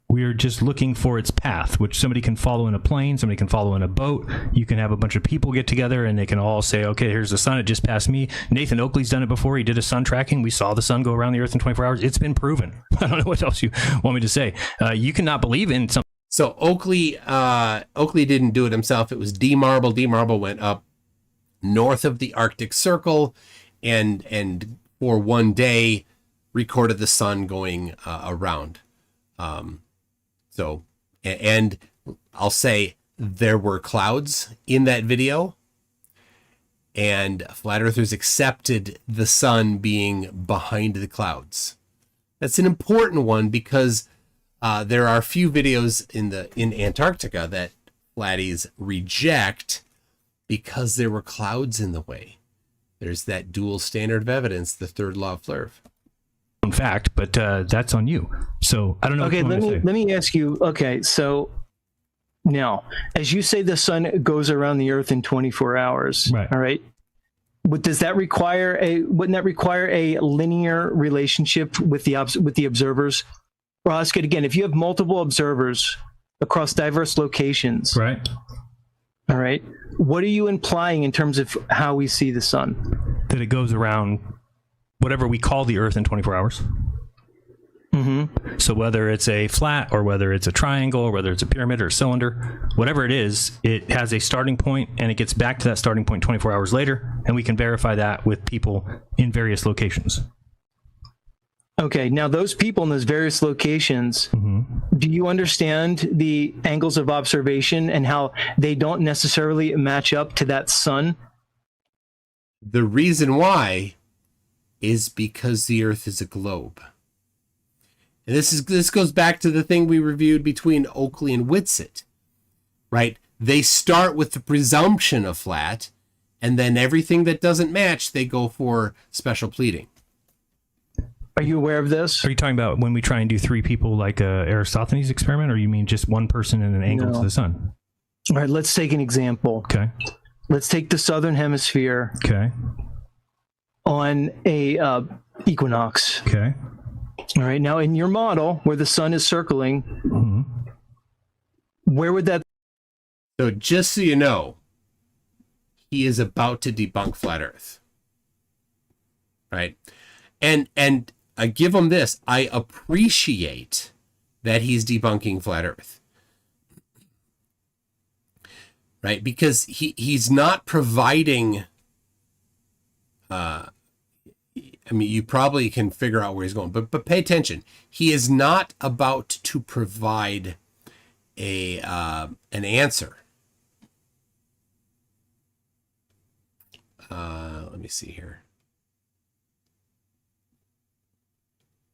We're just looking for its path, which somebody can follow in a plane, somebody can follow in a boat. You can have a bunch of people get together and they can all say, okay, here's the sun. It just passed me. Nathan Oakley's done it before. He did a sun tracking. We saw the sun go around the Earth in 24 hours. It's been proven. I don't know what else you want me to say. You cannot believe in something. So Oakley didn't do it himself. It was D Marble. D Marble went up north of the Arctic Circle and for one day recorded the sun going around. And I'll say there were clouds in that video, and flat earthers accepted the sun being behind the clouds. That's an important one because there are a few videos in Antarctica that flatties reject because there were clouds in the way. There's that dual standard of evidence, the third law of flurf. In fact, but that's on you. So I don't know. Okay, let me ask you. Okay, so now, as you say, the sun goes around the Earth in 24 hours. Right. All right. Wouldn't that require a linear relationship with the observers? Or I'll ask it again: if you have multiple observers across diverse locations, right? All right. What are you implying in terms of how we see the sun? That it goes around whatever we call the Earth in 24 hours. Mm-hmm. So whether it's a flat or whether it's a triangle or whether it's a pyramid or a cylinder, whatever it is, it has a starting point and it gets back to that starting point 24 hours later, and we can verify that with people in various locations. Okay, now those people in those various locations, do you understand the angles of observation and how they don't necessarily match up to that sun? The reason why is because the Earth is a globe. And this goes back to the thing we reviewed between Oakley and Whitsitt, right? They start with the presumption of flat, and then everything that doesn't match, they go for special pleading. Are you aware of this? Are you talking about when we try and do three people like Aristophanes experiment, or you mean just one person in an angle to the sun? All right, let's take an example. Okay. Let's take the southern hemisphere. Okay. On a equinox. Okay. All right. Now, in your model, where the sun is circling, where would that? So, just so you know, he is about to debunk flat Earth, right? And I give him this: I appreciate that he's debunking flat Earth, right? Because he's not providing. I mean, you probably can figure out where he's going, but pay attention. He is not about to provide an answer. Let me see here.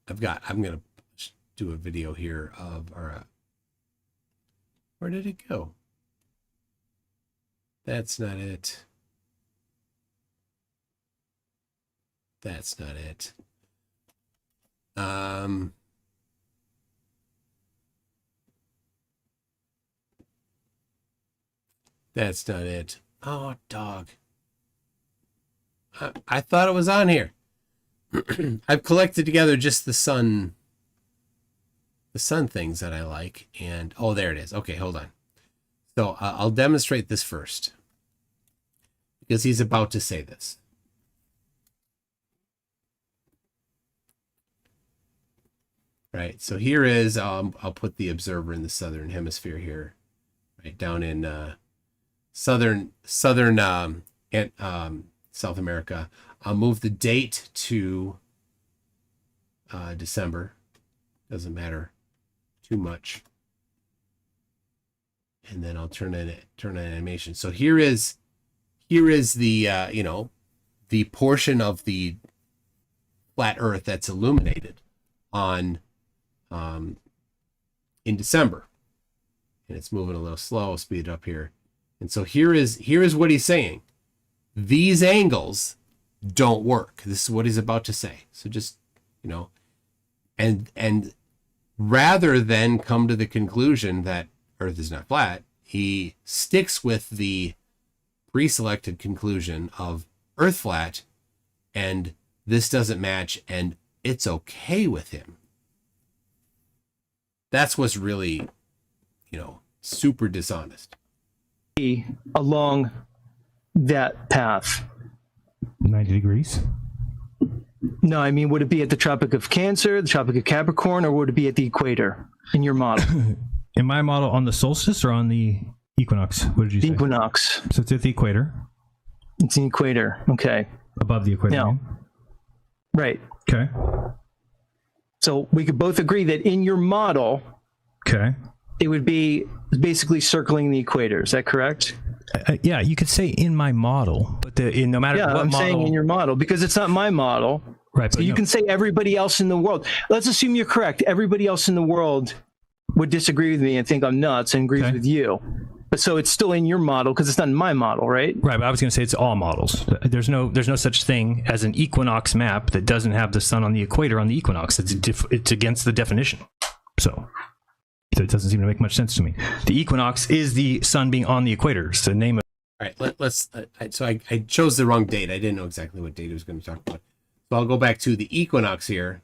I'm going to do a video here of our, where did it go? That's not it. That's not it. That's not it. Oh, dog. I thought it was on here. I've collected together just the sun things that I like. And, oh, there it is. Okay, hold on. So I'll demonstrate this first, because he's about to say this. Right, so here is, I'll put the observer in the southern hemisphere here, right down in southern South America. I'll move the date to December. Doesn't matter too much. And then I'll turn on animation. So here is the the portion of the flat Earth that's illuminated on in December, and it's moving a little slow. I'll speed it up here. And so here is what he's saying. These angles don't work. This is what he's about to say. So just, and rather than come to the conclusion that Earth is not flat, he sticks with the pre-selected conclusion of Earth flat, and this doesn't match, and it's okay with him. That's what's really, super dishonest. Along that path. 90 degrees? No, I mean, would it be at the Tropic of Cancer, the Tropic of Capricorn, or would it be at the equator in your model? In my model, on the solstice or on the equinox? What did you say? The equinox. So it's at the equator. It's the equator. Okay. Above the equator. Now, Right. Okay. So we could both agree that in your model, Okay. it would be basically circling the equator. Is that correct? Yeah, you could say in my model, but no matter Yeah, what I'm model, saying in your model because it's not my model. right? So But you no, can say everybody else in the world. Let's assume you're correct. Everybody else in the world would disagree with me and think I'm nuts and agrees Okay. with you. But so it's still in your model because it's not in my model, right? right. But I was going to say it's all models. There's no such thing as an equinox map that doesn't have the sun on the equator on the equinox. It's against the definition. So it doesn't seem to make much sense to me. The equinox is the sun being on the equator. It's the name of. All right, let's. So I chose the wrong date. I didn't know exactly what date I was going to talk about. So I'll go back to the equinox here,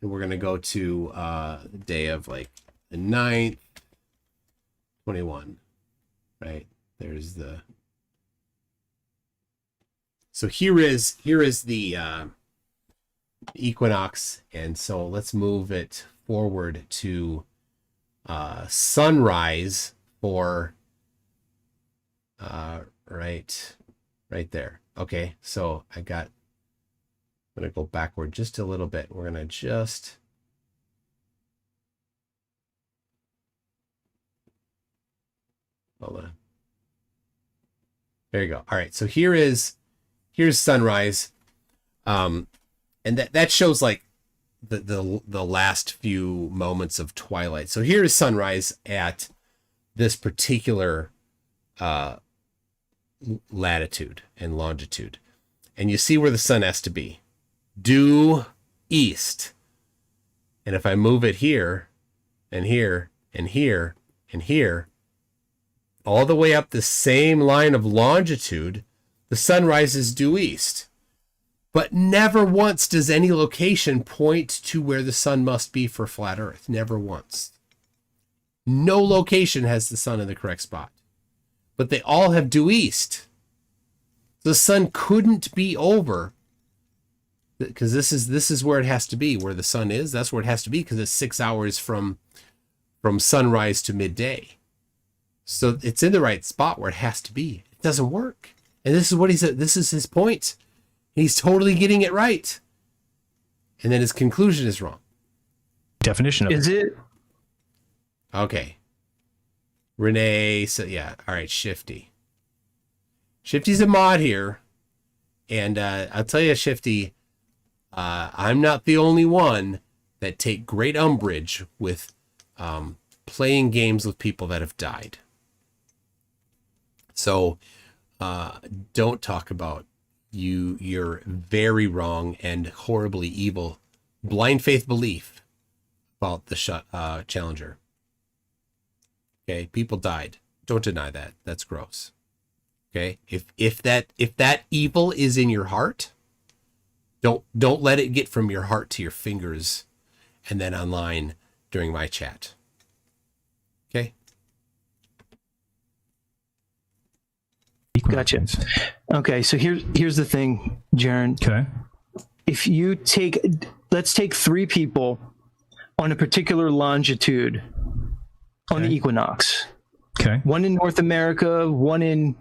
and we're going to go to the day of like the 9th, 21. Right there's the. So here is the equinox, and so let's move it forward to sunrise for. Right there. Okay, so I'm gonna go backward just a little bit. We're gonna just hold on. There you go. All right, so here's sunrise, and that shows like the last few moments of twilight. So here's sunrise at this particular latitude and longitude, and you see where the sun has to be, due east. And if I move it here and here and here and here, all the way up the same line of longitude, the sun rises due east. But never once does any location point to where the sun must be for flat Earth. Never once. No location has the sun in the correct spot. But they all have due east. The sun couldn't be over, because this is where it has to be, where the sun is. That's where it has to be, because it's 6 hours from sunrise to midday. So it's in the right spot where it has to be. It doesn't work. And this is what he said. This is his point. He's totally getting it right. And then his conclusion is wrong. Definition of Is it? Okay. Renee, so yeah. All right, Shifty. Shifty's a mod here. And I'll tell you, Shifty, I'm not the only one that take great umbrage with playing games with people that have died. So don't talk about you're very wrong and horribly evil blind faith belief about the Challenger. Okay, people died. Don't deny that. That's gross. Okay, if that evil is in your heart, don't let it get from your heart to your fingers and then online during my chat. Okay. Gotcha. Okay, so here's the thing, Jaron. Okay. If you let's take 3 people on a particular longitude on the equinox. Okay. One in North America, one in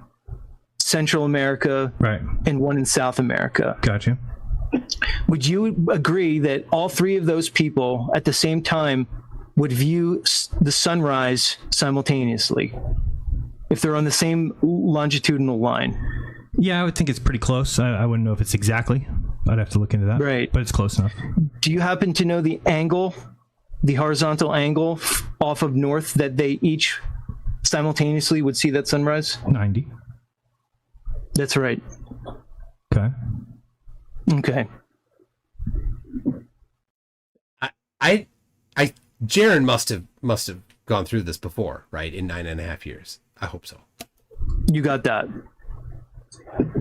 Central America, Right. and one in South America. Gotcha. Would you agree that all 3 of those people at the same time would view the sunrise simultaneously if they're on the same longitudinal line? Yeah, I would think it's pretty close. I wouldn't know if it's exactly. I'd have to look into that. Right. But it's close enough. Do you happen to know the angle, the horizontal angle off of north that they each simultaneously would see that sunrise? 90. That's right. Okay. Okay. I Jaron must have gone through this before, right? In 9.5 years. I hope so. You got that.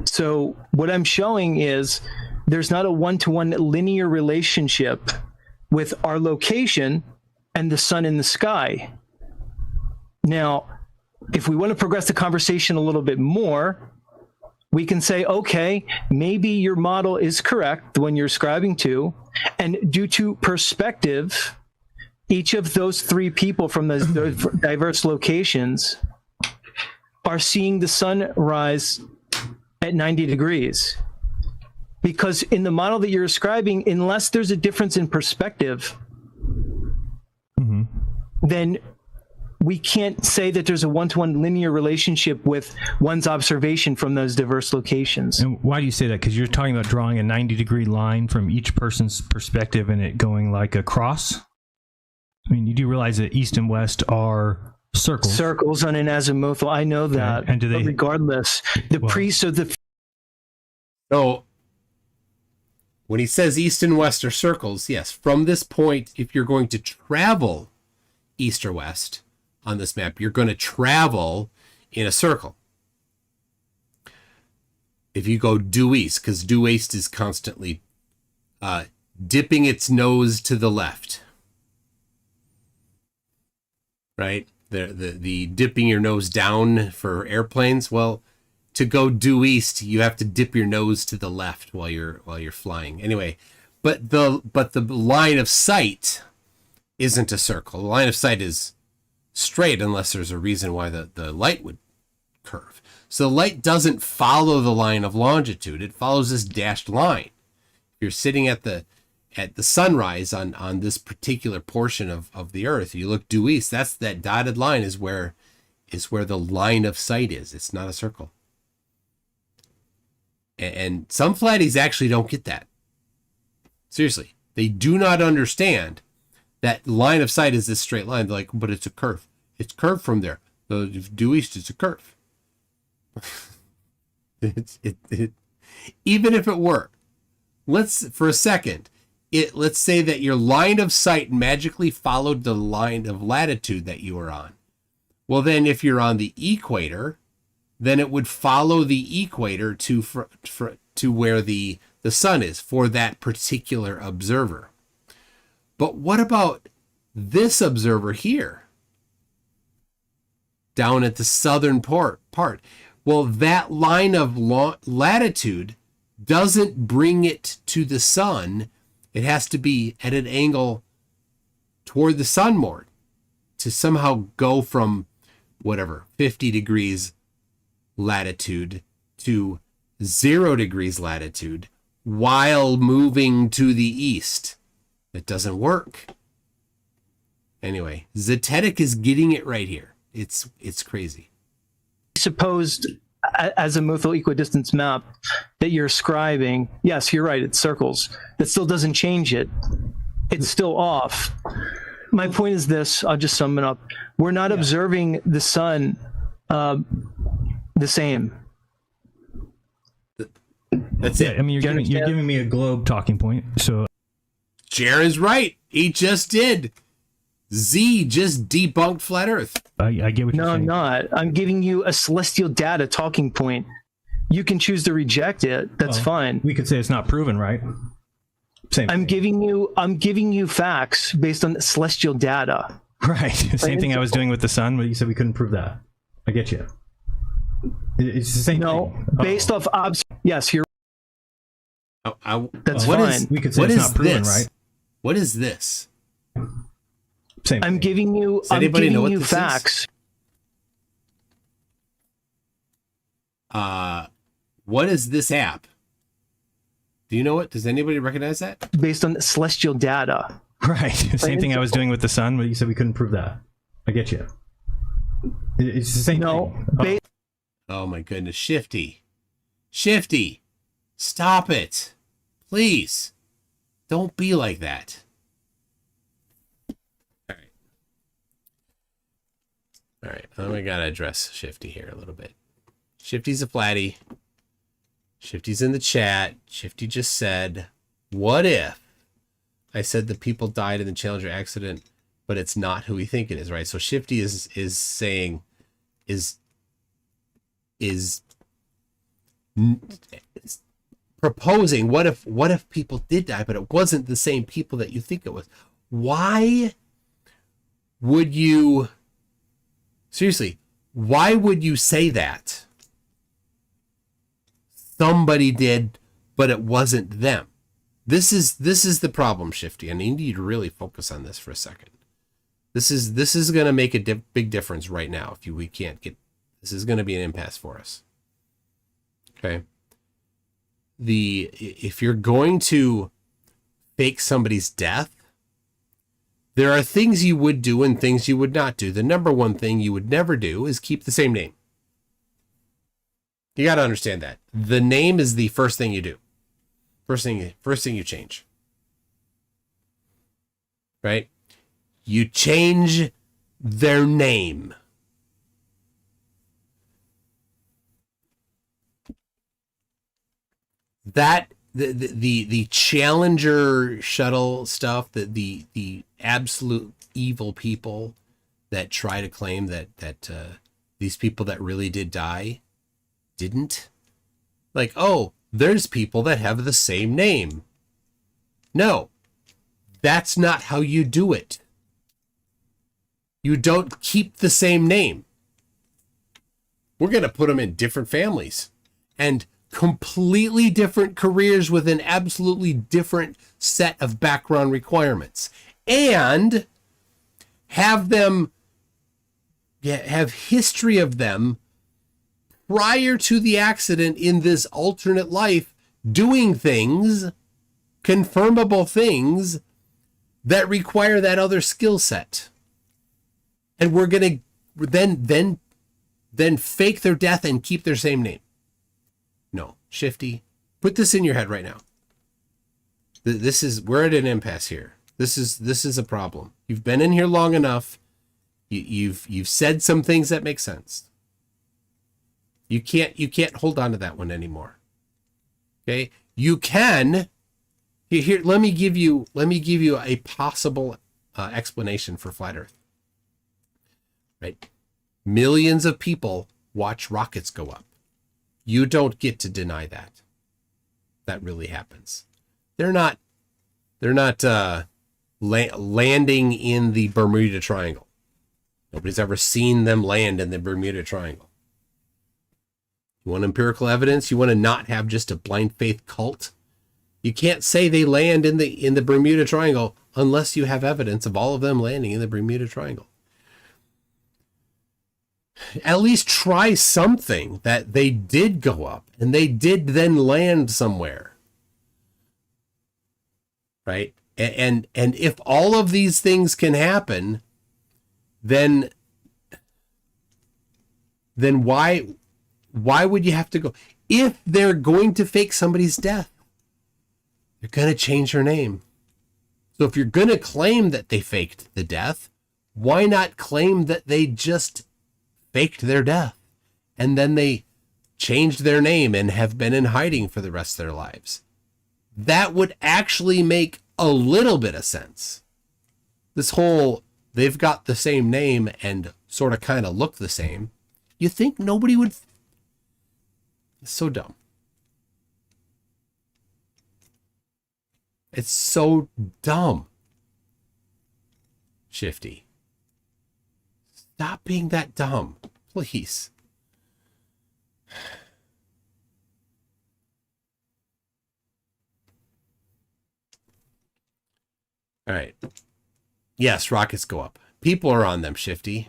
So what I'm showing is there's not a one-to-one linear relationship with our location and the sun in the sky. Now, if we want to progress the conversation a little bit more, we can say, okay, maybe your model is correct, the one you're ascribing to, and due to perspective, each of those 3 people from those diverse locations are seeing the sun rise at 90 degrees. Because in the model that you're describing, unless there's a difference in perspective, then we can't say that there's a one-to-one linear relationship with one's observation from those diverse locations. And why do you say that? Because you're talking about drawing a 90-degree line from each person's perspective and it going like across? I mean, you do realize that east and west are circles. Circles on an azimuthal. I know that. And do they... But regardless, priests of the... So when he says east and west are circles, yes, from this point, if you're going to travel east or west on this map, you're going to travel in a circle. If you go due east, because due east is constantly dipping its nose to the left, right? The dipping your nose down for airplanes. Well, to go due east, you have to dip your nose to the left while you're flying. Anyway, but the line of sight isn't a circle. The line of sight is straight unless there's a reason why the light would curve. So the light doesn't follow the line of longitude. It follows this dashed line. If you're sitting at the sunrise on this particular portion of the Earth, you look due east, that dotted line is where the line of sight is. It's not a circle. And some flatties actually don't get that. Seriously, they do not understand that line of sight is this straight line. They're like, but it's a curve. It's curved from there. So if due east, it's a curve. Even if it were, for a second, let's say that your line of sight magically followed the line of latitude that you were on. Well, then if you're on the equator, then it would follow the equator to where the sun is for that particular observer. But what about this observer here? Down at the southern part. Well, that line of latitude doesn't bring it to the sun. It has to be at an angle toward the sun more to somehow go from 50 degrees latitude to 0 degrees latitude while moving to the east. It doesn't work. Anyway, zetetic is getting it right here. It's crazy. Supposed azimuthal equidistance map that you're ascribing, yes, you're right, it's circles. That still doesn't change it. It's still off. My point is this, I'll just sum it up. We're not observing the sun the same. That's it. I mean, you're giving me a globe talking point. So Jaren's right. He just did. Z just debunked flat Earth. I get what you're saying. No, I'm not. I'm giving you a celestial data talking point. You can choose to reject it. That's fine. We could say it's not proven, right? Same. I'm giving you facts based on celestial data. Right. Same thing I was doing with the sun, but you said we couldn't prove that. I get you. It's the same thing. No, based off yes, you're. That's fine. We could say it's not proven, right? What is this? Same. I'm giving you facts. What is this app? Do you know it? Does anybody recognize that? Based on celestial data. Right. Same thing I was doing with the sun, but you said we couldn't prove that. I get you. It's the same thing. Oh my goodness. Shifty, stop it. Please. Don't be like that. All right. I gotta address Shifty here a little bit. Shifty's a flatty. Shifty's in the chat. Shifty just said, what if I said the people died in the Challenger accident, but it's not who we think it is, right? So Shifty is saying, is proposing, what if people did die, but it wasn't the same people that you think it was? Why would you, seriously, why would you say that? Somebody did, but it wasn't them. This is the problem, Shifty, and you need to really focus on this for a second. This is going to make a big difference right now. We can't get, this is going to be an impasse for us. Okay. if you're going to fake somebody's death, there are things you would do and things you would not do. The number one thing you would never do is keep the same name. You got to understand that. The name is the first thing you do. First thing you change. Right? You change their name. That the Challenger shuttle stuff, the absolute evil people that try to claim that these people that really did die didn't. Like, oh, there's people that have the same name. No, that's not how you do it. You don't keep the same name. We're going to put them in different families and completely different careers with an absolutely different set of background requirements, and have them have history of them prior to the accident in this alternate life doing things, confirmable things that require that other skill set. And we're going to then fake their death and keep their same name. No, Shifty, put this in your head right now. We're at an impasse here. This is a problem. You've been in here long enough. You've said some things that make sense. You can't hold on to that one anymore. Okay? You can. Here, let me give you a possible explanation for flat Earth. Right? Millions of people watch rockets go up. You don't get to deny that. That really happens. They're not landing in the Bermuda Triangle. Nobody's ever seen them land in the Bermuda Triangle. You want empirical evidence? You want to not have just a blind faith cult? You can't say they land in the Bermuda Triangle unless you have evidence of all of them landing in the Bermuda Triangle. At least try something that they did go up and they did then land somewhere. Right? And if all of these things can happen, then why would you have to go? If they're going to fake somebody's death, they're going to change her name. So if you're going to claim that they faked the death, why not claim that they just faked their death and then they changed their name and have been in hiding for the rest of their lives? That would actually make a little bit of sense. This whole, they've got the same name and sort of kind of look the same. You think nobody would? It's so dumb. It's so dumb. Shifty. Stop being that dumb, please. All right. Yes, rockets go up. People are on them, Shifty.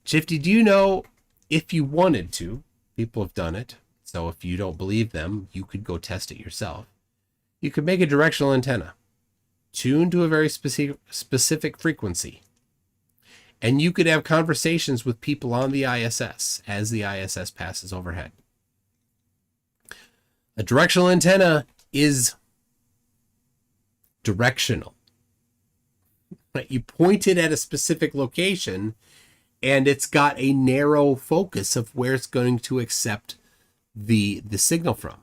Shifty, do you know, if you wanted to, people have done it. So if you don't believe them, you could go test it yourself. You could make a directional antenna tuned to a very specific frequency. And you could have conversations with people on the ISS as the ISS passes overhead. A directional antenna is directional. You point it at a specific location and it's got a narrow focus of where it's going to accept the signal from.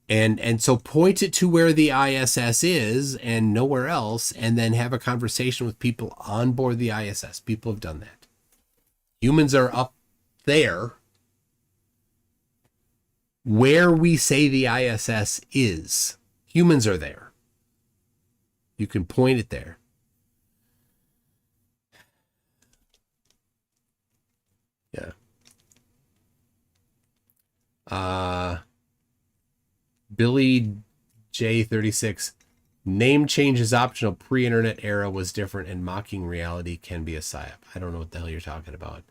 And so point it to where the ISS is and nowhere else, and then have a conversation with people on board the ISS. People have done that. Humans are up there where we say the ISS is. Humans are there. You can point it there. Yeah. Billy J36, name change is optional. Pre-internet era was different and mocking reality can be a psyop. I don't know what the hell you're talking about.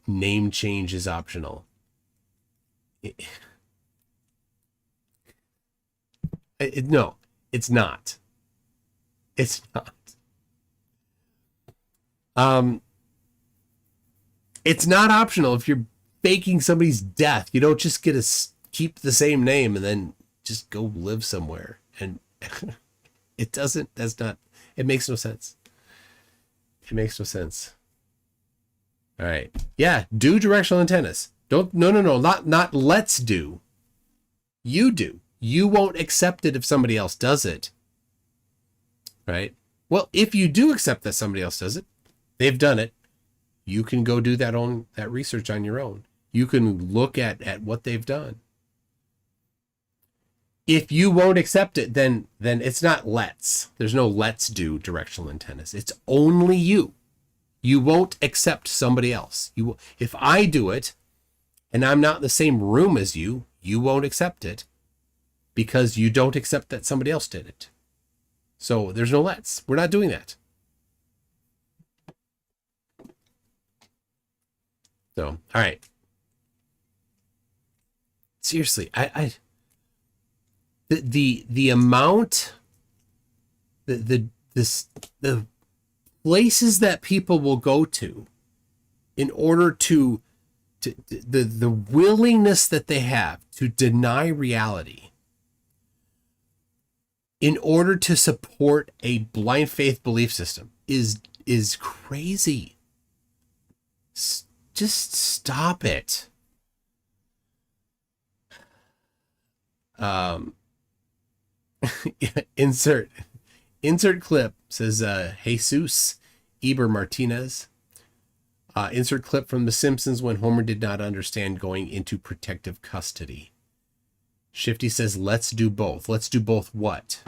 Name change is optional. No, it's not. It's not. It's not optional if you're faking somebody's death. You don't just get to keep the same name and then just go live somewhere. And it doesn't. That's not. It makes no sense. It makes no sense. All right. Yeah. Do directional antennas. Don't. No. Not let's do. You do. You won't accept it if somebody else does it. Right? Well, if you do accept that somebody else does it, they've done it, you can go do that research on your own. You can look at what they've done. If you won't accept it, then it's not let's. There's no let's do directional antennas. It's only you. You won't accept somebody else. If I do it and I'm not in the same room as you, you won't accept it because you don't accept that somebody else did it. So there's no let's. We're not doing that. So, all right. Seriously, the amount, the places that people will go to in order to the willingness that they have to deny reality in order to support a blind faith belief system is crazy. Just stop it. Insert clip, says Jesus Eber Martinez. Insert clip from The Simpsons when Homer did not understand going into protective custody. Shifty says, let's do both. Let's do both what?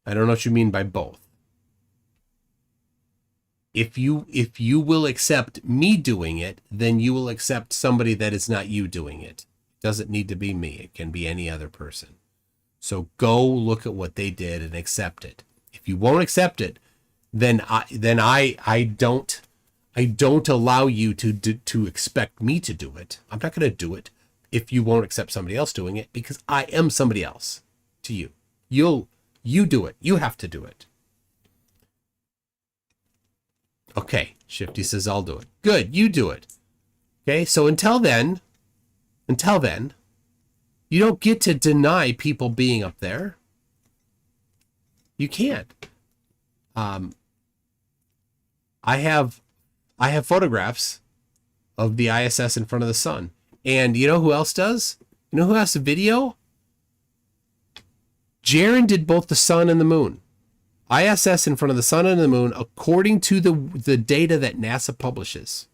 I don't know what you mean by both. If you will accept me doing it, then you will accept somebody that is not you doing it. It doesn't need to be me. It can be any other person. So go look at what they did and accept it. If you won't accept it, then I don't allow you to expect me to do it. I'm not going to do it if you won't accept somebody else doing it, because I am somebody else to you. You do it. You have to do it. Okay, Shifty says I'll do it. Good, you do it. Okay, so until then, you don't get to deny people being up there. You can't. I have photographs of the ISS in front of the sun. And you know who else does? You know who has the video? Jaron did both the sun and the moon. ISS in front of the sun and the moon, according to the data that NASA publishes.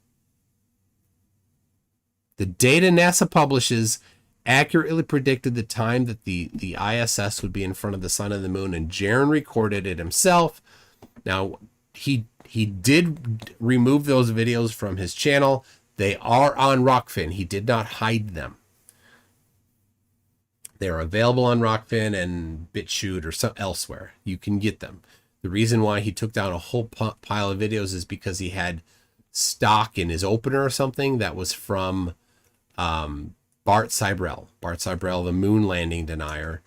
The data NASA publishes accurately predicted the time that the ISS would be in front of the sun and the moon, and Jaron recorded it himself. Now, he did remove those videos from his channel. They are on Rockfin. He did not hide them. They're available on Rockfin and BitChute or elsewhere. You can get them. The reason why he took down a whole pile of videos is because he had stock in his opener or something that was from Bart Sibrel. Bart Sibrel, the moon landing denier.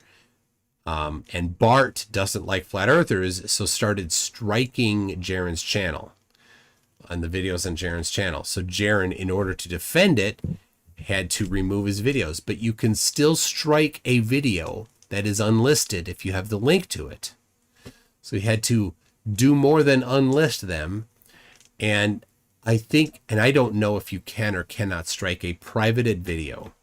And Bart doesn't like flat earthers, so started striking Jaron's channel and the videos on Jaron's channel. So Jaron, in order to defend it, had to remove his videos. But you can still strike a video that is unlisted if you have the link to it. So he had to do more than unlist them. And I think, and I don't know if you can or cannot strike a privated video.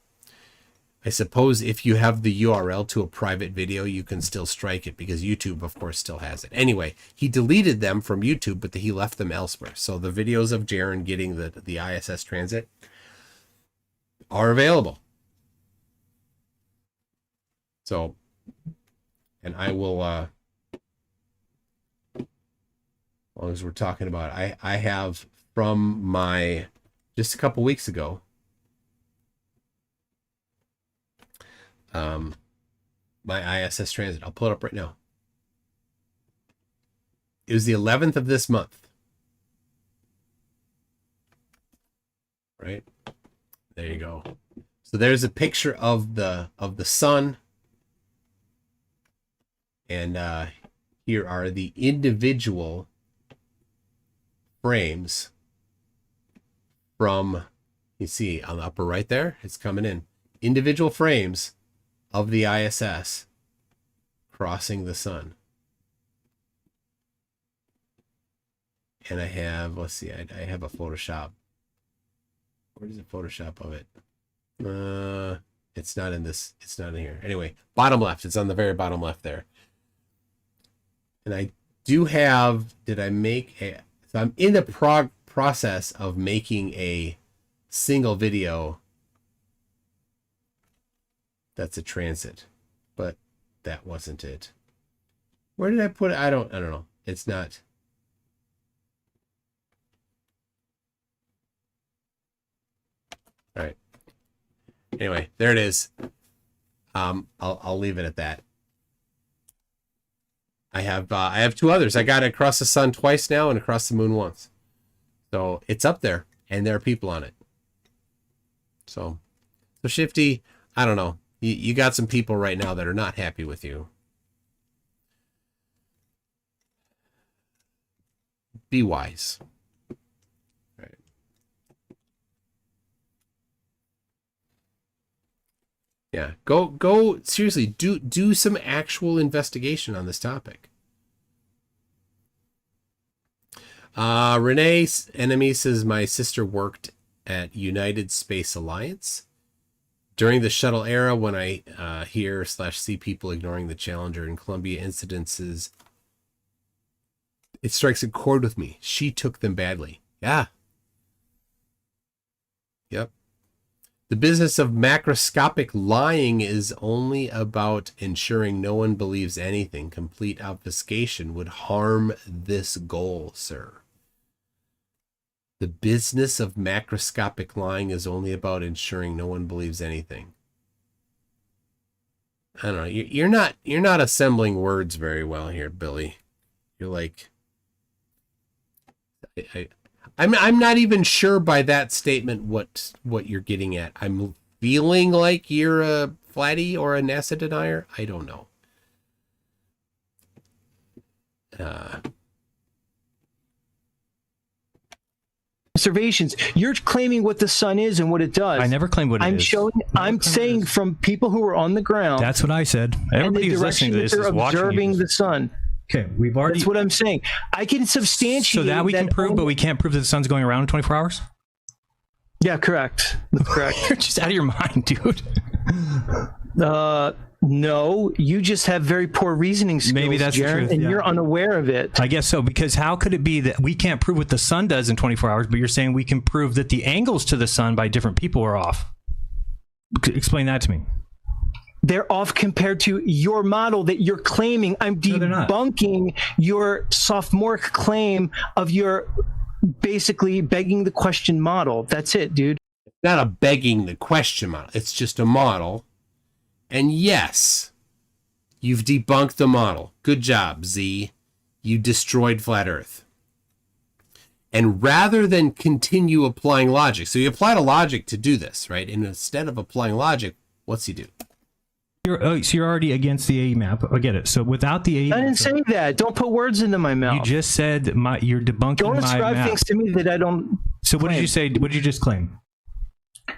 I suppose if you have the URL to a private video, you can still strike it because YouTube, of course, still has it. Anyway, he deleted them from YouTube, but he left them elsewhere. So the videos of Jaron getting the ISS transit are available. So, and I will, as long as we're talking about it, I have from my, just a couple weeks ago, my ISS transit. I'll pull it up right now. It was the 11th of this month. right? There you go. So there's a picture of the sun. And here are the individual frames from, you see on the upper right there, it's coming in. Individual frames of the ISS crossing the sun. And I have, let's see, I have a Photoshop. Where's the Photoshop of it? It's not in this, it's not in here. Anyway, bottom left, it's on the very bottom left there. And I do have, did I make a, so I'm in the process of making a single video that's a transit, but that wasn't it. Where did I put it? I don't know. It's not. All right. Anyway, there it is. I'll leave it at that. I have two others. I got it across the sun twice now and across the moon once. So it's up there and there are people on it. So Shifty, I don't know. You got some people right now that are not happy with you. Be wise. Right. Yeah, go seriously, do some actual investigation on this topic. Renee's enemy says my sister worked at United Space Alliance. During the shuttle era, when I hear/see people ignoring the Challenger and Columbia incidences, it strikes a chord with me. She took them badly. Yeah. Yep. The business of macroscopic lying is only about ensuring no one believes anything. Complete obfuscation would harm this goal, sir. The business of macroscopic lying is only about ensuring no one believes anything. I don't know. You're not assembling words very well here, Billy. You're like, I'm not even sure by that statement what you're getting at. I'm feeling like you're a flatty or a NASA denier. I don't know. Observations. You're claiming what the sun is and what it does. I never claimed what it is. I'm saying from people who are on the ground. That's what I said. Everybody who's listening to this is observing the sun. Okay, we've already. That's what I'm saying. I can substantiate. So that we can prove, but we can't prove that the sun's going around in 24 hours. Yeah, correct. That's correct. You're just out of your mind, dude. No, you just have very poor reasoning skills. Maybe that's the truth, and you're unaware of it. I guess so, because how could it be that we can't prove what the sun does in 24 hours, but you're saying we can prove that the angles to the sun by different people are off? Explain that to me. They're off compared to your model that you're claiming. I'm debunking your sophomoric claim of your basically begging the question model. That's it, dude. It's not a begging the question model. It's just a model. And yes, you've debunked the model. Good job, Z. You destroyed Flat Earth. And rather than continue applying logic, so you applied a logic to do this, right? And instead of applying logic, what's he do? So you're already against the A map. I get it. So without the A, I didn't say that. Don't put words into my mouth. You just said you're debunking my map. Don't ascribe things to me that I don't. So what did you say? What did you just claim?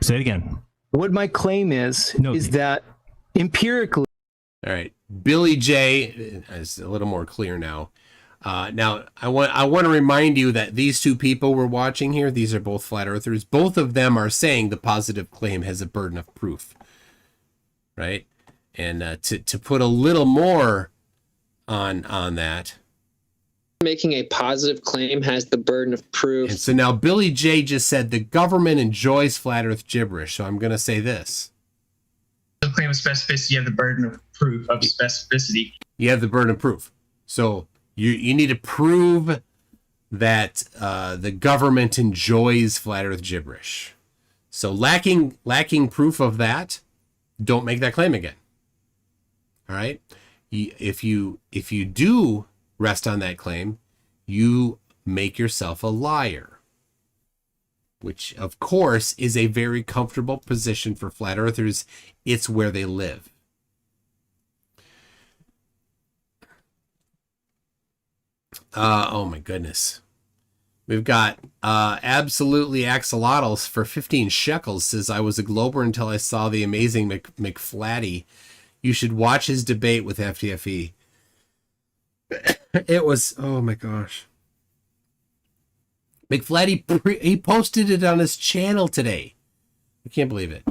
Say it again. What my claim is that empirically. All right, Billy J is a little more clear now. Now I want to remind you that these two people we're watching here, these are both flat earthers. Both of them are saying the positive claim has a burden of proof, right? And to put a little more on that, making a positive claim has the burden of proof. And so now Billy J just said the government enjoys flat earth gibberish. So I'm going to say this. The claim of specificity, you have the burden of proof of specificity. You have the burden of proof. So you need to prove that the government enjoys flat earth gibberish. So lacking proof of that, don't make that claim again. All right. If you do rest on that claim, you make yourself a liar. which of course is a very comfortable position for flat earthers. It's where they live. Oh my goodness. We've got absolutely axolotls for 15 shekels. Says, I was a Glober until I saw the amazing McFlatty. You should watch his debate with FTFE. It was, oh my gosh. McFlatty, he posted it on his channel today. I can't believe it.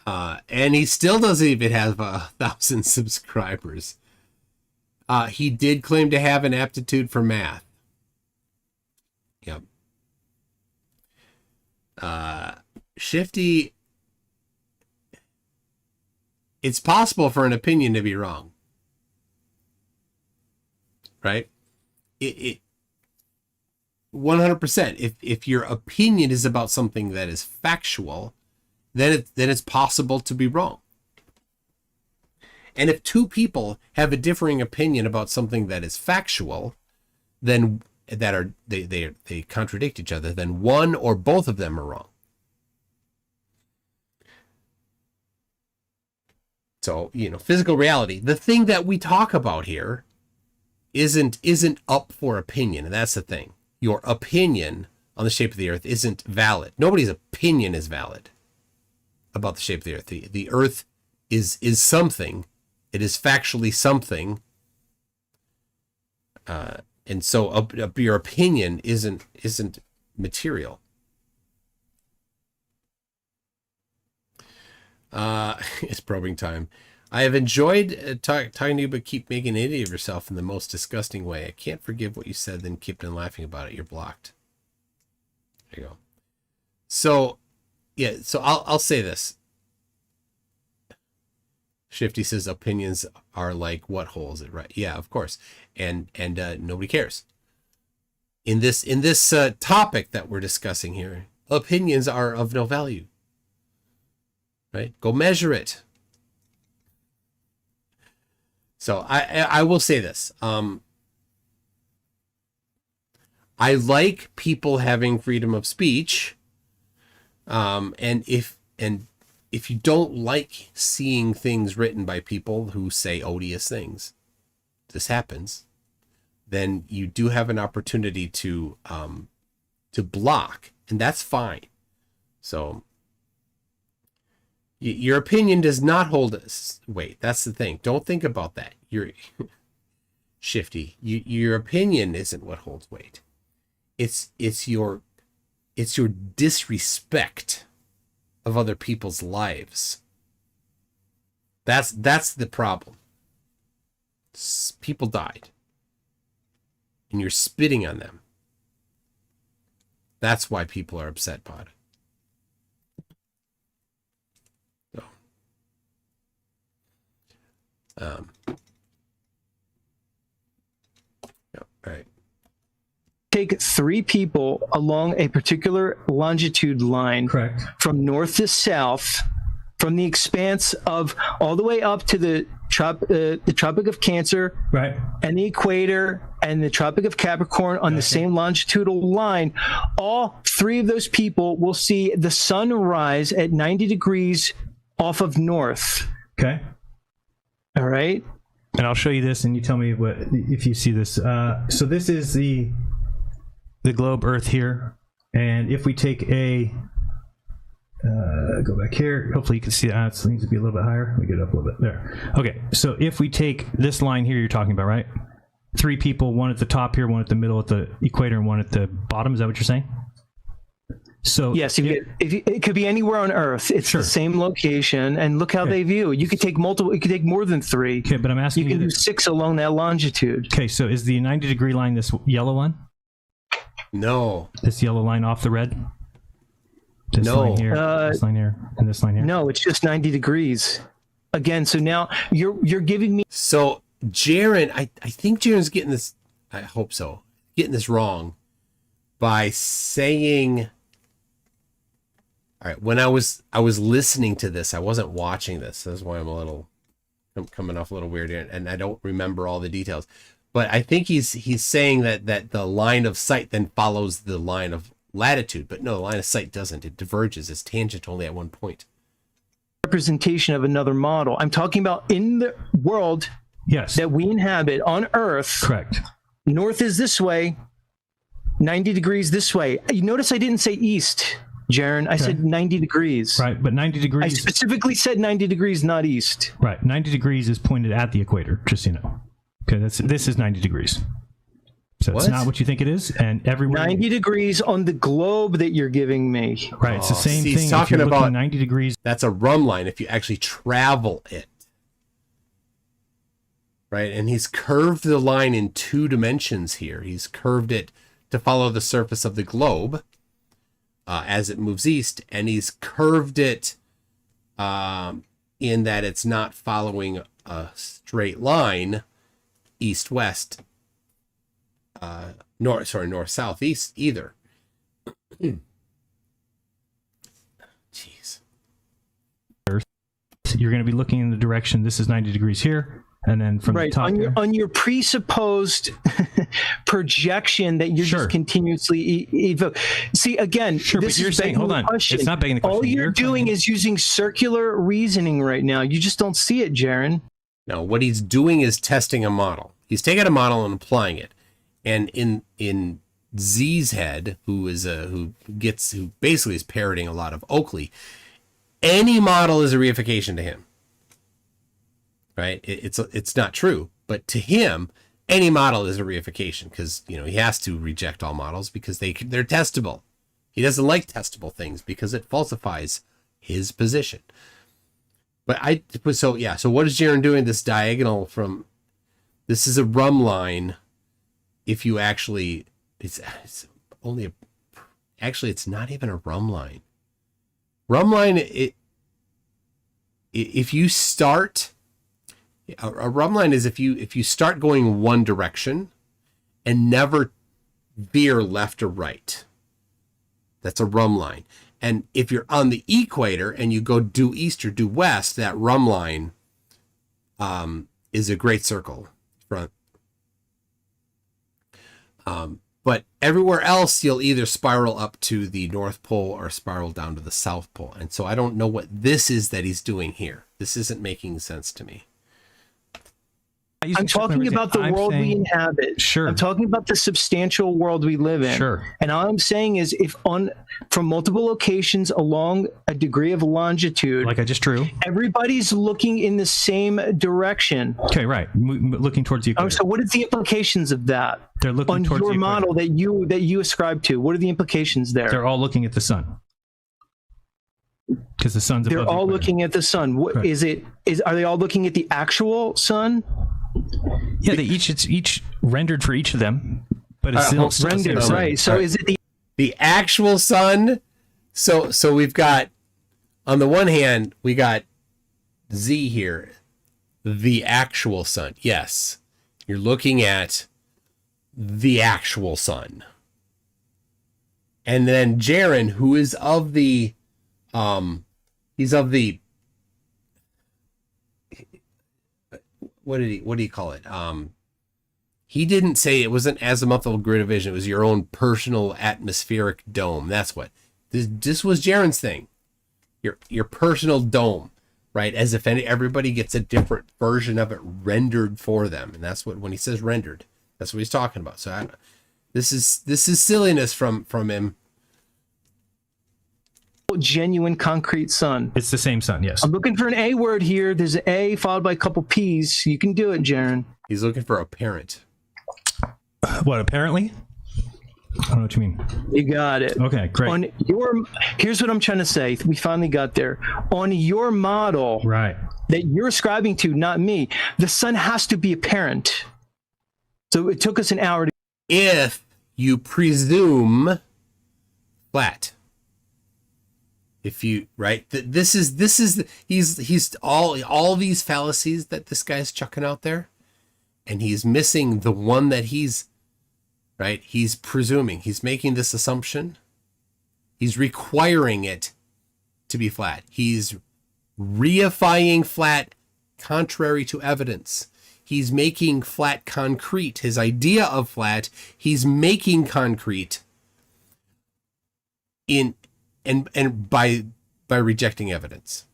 And he still doesn't even have 1,000 subscribers. He did claim to have an aptitude for math. Yep. Shifty, it's possible for an opinion to be wrong. Right? It 100%. If your opinion is about something that is factual, then it's possible to be wrong. And if two people have a differing opinion about something that is factual, then they contradict each other, then one or both of them are wrong. So, physical reality, the thing that we talk about here isn't up for opinion, and that's the thing. Your opinion on the shape of the earth isn't valid. Nobody's opinion is valid about the shape of the earth. The earth is something. It is factually something. And so your opinion isn't material. It's probing time. I have enjoyed talking to you, but keep making an idiot of yourself in the most disgusting way. I can't forgive what you said, then keep on laughing about it. You're blocked. There you go. So, yeah. So I'll say this. Shifty says opinions are like what holes it, right? Yeah, of course. And nobody cares. In this topic that we're discussing here, opinions are of no value. Right? Go measure it. So I will say this. I like people having freedom of speech. And if you don't like seeing things written by people who say odious things, this happens, then you do have an opportunity to block, and that's fine. So your opinion does not hold weight. That's the thing. Don't think about that. You're Shifty. Your opinion isn't what holds weight. It's your disrespect of other people's lives. That's the problem. People died, and you're spitting on them. That's why people are upset about it. So, yeah, right. Take 3 people along a particular longitude line, Correct. from north to south, from the expanse of all the way up to the Tropic of Cancer, Right. and the equator and the Tropic of Capricorn on the same longitudinal line. All 3 of those people will see the sun rise at 90 degrees off of north. Okay. All right. And I'll show you this, and you tell me what if you see this. So this is the globe Earth here, and if we take a go back here, hopefully you can see that. It needs to be a little bit higher. We get it up a little bit there. Okay, so if we take this line here, you're talking about, right? 3 people, one at the top here, one at the middle at the equator, and one at the bottom. Is that what you're saying? So yes, it could be anywhere on Earth. It's the same location, and look how they view. You could take multiple. You could take more than 3. Okay, but I'm asking you can do 6 along that longitude. Okay, so is the 90-degree line this yellow one? No. This yellow line off the red? This line here, this line here, and this line here? No, it's just 90 degrees. Again, so now you're giving me. So Jaron, I think Jaron's getting this. I hope so. Getting this wrong by saying. All right, when I was listening to this, I wasn't watching this. That's why I'm coming off a little weird here, and I don't remember all the details. But I think he's saying that the line of sight then follows the line of latitude, but no, the line of sight doesn't. It diverges. It's tangent only at one point. Representation of another model. I'm talking about in the world Yes. that we inhabit on Earth. Correct. North is this way, 90 degrees this way. You notice I didn't say east, Jaron. I said 90 degrees. Right, but 90 I degrees. specifically said 90 degrees, not east. Right, 90 degrees is pointed at the equator, just so you know. Okay, this is 90 degrees. So it's What? not what you think it is, and everywhere. 90 degrees on the globe that you're giving me. Right, it's the same see, thing. he's If talking you're looking about- 90 degrees. That's a rum line if you actually travel it. Right? And he's curved the line in 2 dimensions here. He's curved it to follow the surface of the globe as it moves east, and he's curved it in that it's not following a straight line east-west, north-south-east either. Jeez. You're going to be looking in the direction. This is 90 degrees here, and then from the Right, top here. on your presupposed projection that you're Sure. just continuously evoke. See, again, Sure, but this you're is saying, begging hold the on, question. it's not begging the question. All you're You're doing claiming- is using circular reasoning right now. You just don't see it, Jaron. No, what he's doing is testing a model. He's taking a model and applying it. And in Z's head, who basically is parroting a lot of Oakley, any model is a reification to him. Right? It's not true, but to him, any model is a reification because he has to reject all models because they're testable. He doesn't like testable things because it falsifies his position. So what is Jaron doing? This diagonal from this is a rum line. If you actually, it's not even a rum line. Rum line, if you start, a rum line is if you start going one direction and never veer left or right. That's a rum line. And if you're on the equator and you go due east or due west, that rum line is a great circle. But everywhere else, you'll either spiral up to the North Pole or spiral down to the South Pole. And so I don't know what this is that he's doing here. This isn't making sense to me. I'm talking about the world we inhabit. Sure. I'm talking about the substantial world we live in. Sure. And all I'm saying is from multiple locations along a degree of longitude, Like I just drew. everybody's looking in the same direction. Okay, right. Looking towards the equator. So what are the implications of that? They're looking On towards your the equator. model that you ascribe to? What are the implications there? They're all looking at the sun. Because the sun's above They're the all equator. looking at the sun. What Correct. are they all looking at the actual sun? Yeah, it's each rendered for each of them, but it's still Rendered, sun. right. So is it The actual sun. So we've got, on the one hand, we got Z here, the actual sun. Yes, you're looking at the actual sun. And then Jaron, who is of the, he's of the, what do you call it? He didn't say it wasn't azimuthal grid of vision. It was your own personal atmospheric dome. That's what this was Jaron's thing. Your personal dome, right? As if everybody gets a different version of it rendered for them. And that's what, when he says rendered, that's what he's talking about. So this is silliness from him. genuine concrete sun? It's the same sun, yes. I'm looking for an A word here. There's an A followed by a couple P's. You can do it, Jaron. He's looking for a parent. What, apparently? I don't know what you mean. You got it. Okay, great. Here's what I'm trying to say. We finally got there. On your model Right. that you're ascribing to, not me, the sun has to be a parent. So it took us an hour to. If you presume flat. If you, right, he's all these fallacies that this guy's chucking out there, and he's missing the one that he's presuming. He's making this assumption. He's requiring it to be flat. He's reifying flat contrary to evidence. He's making flat concrete. His idea of flat, he's making concrete in and by rejecting evidence.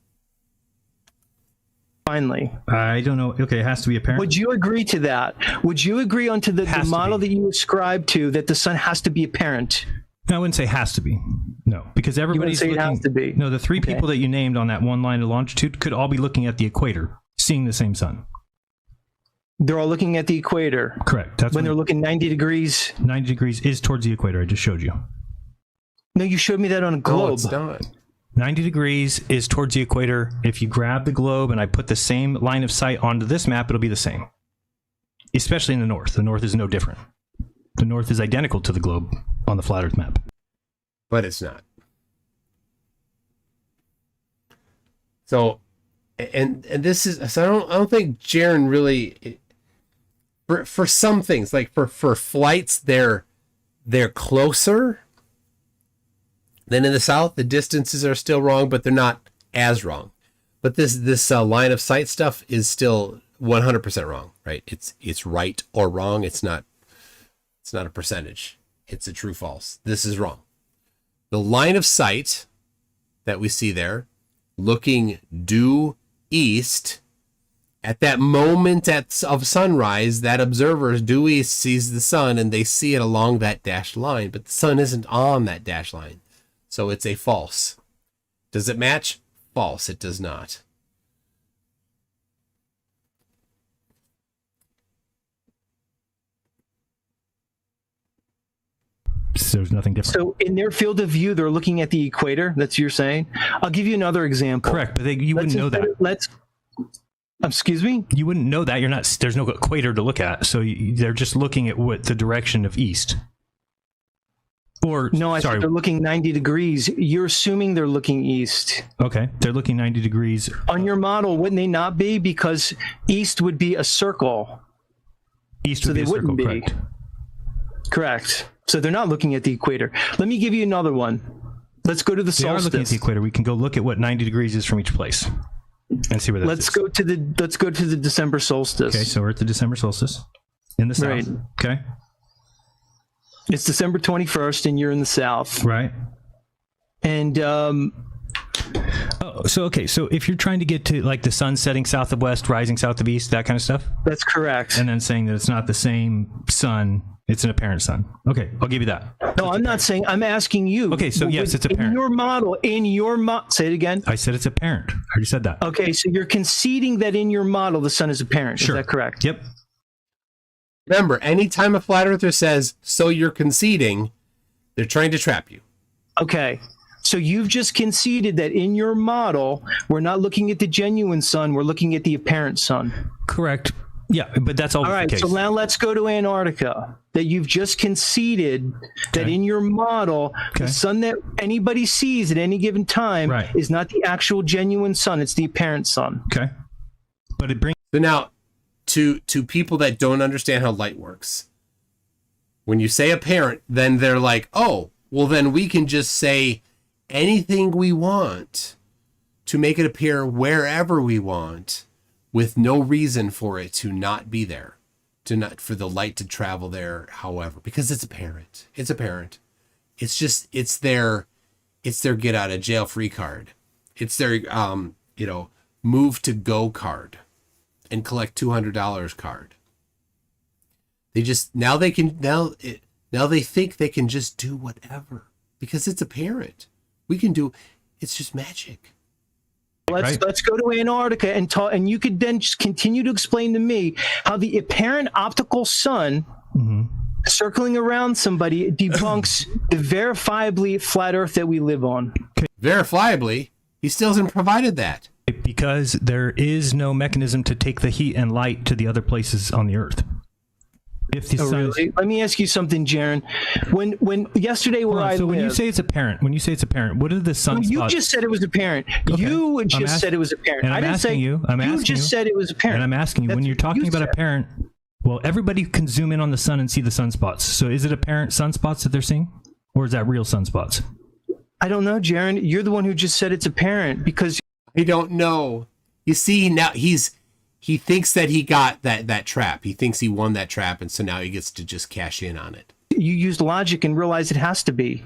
Finally, I don't know. Okay, it has to be apparent. would you agree to that? Would you agree onto the model that you ascribe to, that the sun has to be apparent? No, I wouldn't say has to be. No, because everybody's say it looking. has to be. No, the three people that you named on that one line of longitude could all be looking at the equator, seeing the same sun. They're all looking at the equator. Correct. That's When they're looking 90 degrees. 90 degrees is towards the equator. I just showed you. No, you showed me that on a No, globe. it's not. 90 degrees is towards the equator. If you grab the globe and I put the same line of sight onto this map, it'll be the same. Especially in the north. The north is no different. The north is identical to the globe on the flat Earth map. But it's not. So, and this is, so I don't think Jaron really, for some things, like for flights, they're closer than in the south. The distances are still wrong, but they're not as wrong. But this line of sight stuff is still 100% wrong, right? It's right or wrong. It's not a percentage. It's a true false. This is wrong. The line of sight that we see there, looking due east, at that moment of sunrise, that observer due east sees the sun and they see it along that dashed line, but the sun isn't on that dashed line. So it's a false. Does it match? False. It does not. So there's nothing different. So in their field of view, they're looking at the equator. That's what you're saying. I'll give you another example. Correct, but you wouldn't know that. Excuse me? You wouldn't know that. You're not. There's no equator to look at, so they're just looking at what the direction of east. Or No, I said they're looking 90 degrees. You're assuming they're looking east. Okay, they're looking 90 degrees. On your model, wouldn't they not be? Because east would be a circle. East would be a circle, correct. Correct. So they're not looking at the equator. Let me give you another one. Let's go to the They are looking at solstice. the equator. We can go look at what 90 degrees is from each place and see where that Let's is. go to the December solstice. Okay, so we're at the December solstice in the south. Right. Okay, It's December 21st, and you're in the south. right. And So if you're trying to get to like the sun setting south of west, rising south of east, that kind of stuff, that's correct. and then saying that it's not the same sun, it's an apparent sun. Okay, I'll give you that. No, I'm not saying. I'm asking you. Okay, so yes, it's apparent. In your model, say it again. I said it's apparent. I already said that. Okay, so you're conceding that in your model the sun is apparent. Sure. Is that correct? Yep. Remember, anytime a flat earther says, so you're conceding, they're trying to trap you. Okay. So you've just conceded that in your model, we're not looking at the genuine sun, we're looking at the apparent sun. Correct. Yeah, but that's always All right, the case. so now let's go to Antarctica. That you've just conceded that in your model, the sun that anybody sees at any given time is not the actual genuine sun, it's the apparent sun. Okay. But it brings... So now, to people that don't understand how light works, when you say apparent, then they're like, oh, well then we can just say anything we want to make it appear wherever we want with no reason for it to not be there, for the light to travel there, however, because it's apparent. It's apparent. It's just, it's their get out of jail free card. It's their, move to go card and collect $200 card. They just, now they think they can just do whatever because it's apparent. We can do, it's just magic. Let's go to Antarctica and talk, and you could then just continue to explain to me how the apparent optical sun circling around somebody debunks the verifiably flat Earth that we live on. Verifiably, he still hasn't provided that. Because there is no mechanism to take the heat and light to the other places on the Earth. If the sun is... Let me ask you something, Jaron. When yesterday where I so when live, you say it's apparent, what are the sunspots? you just said it was apparent. Okay. You just said it was apparent. And I didn't say you. You just said it was apparent. And I'm asking you, when you're talking about apparent, well, everybody can zoom in on the sun and see the sunspots. So is it apparent sunspots that they're seeing, or is that real sunspots? I don't know, Jaron. You're the one who just said it's apparent because I don't know. You see, now he thinks that he got that trap. He thinks he won that trap, and so now he gets to just cash in on it. You used logic and realized it has to be.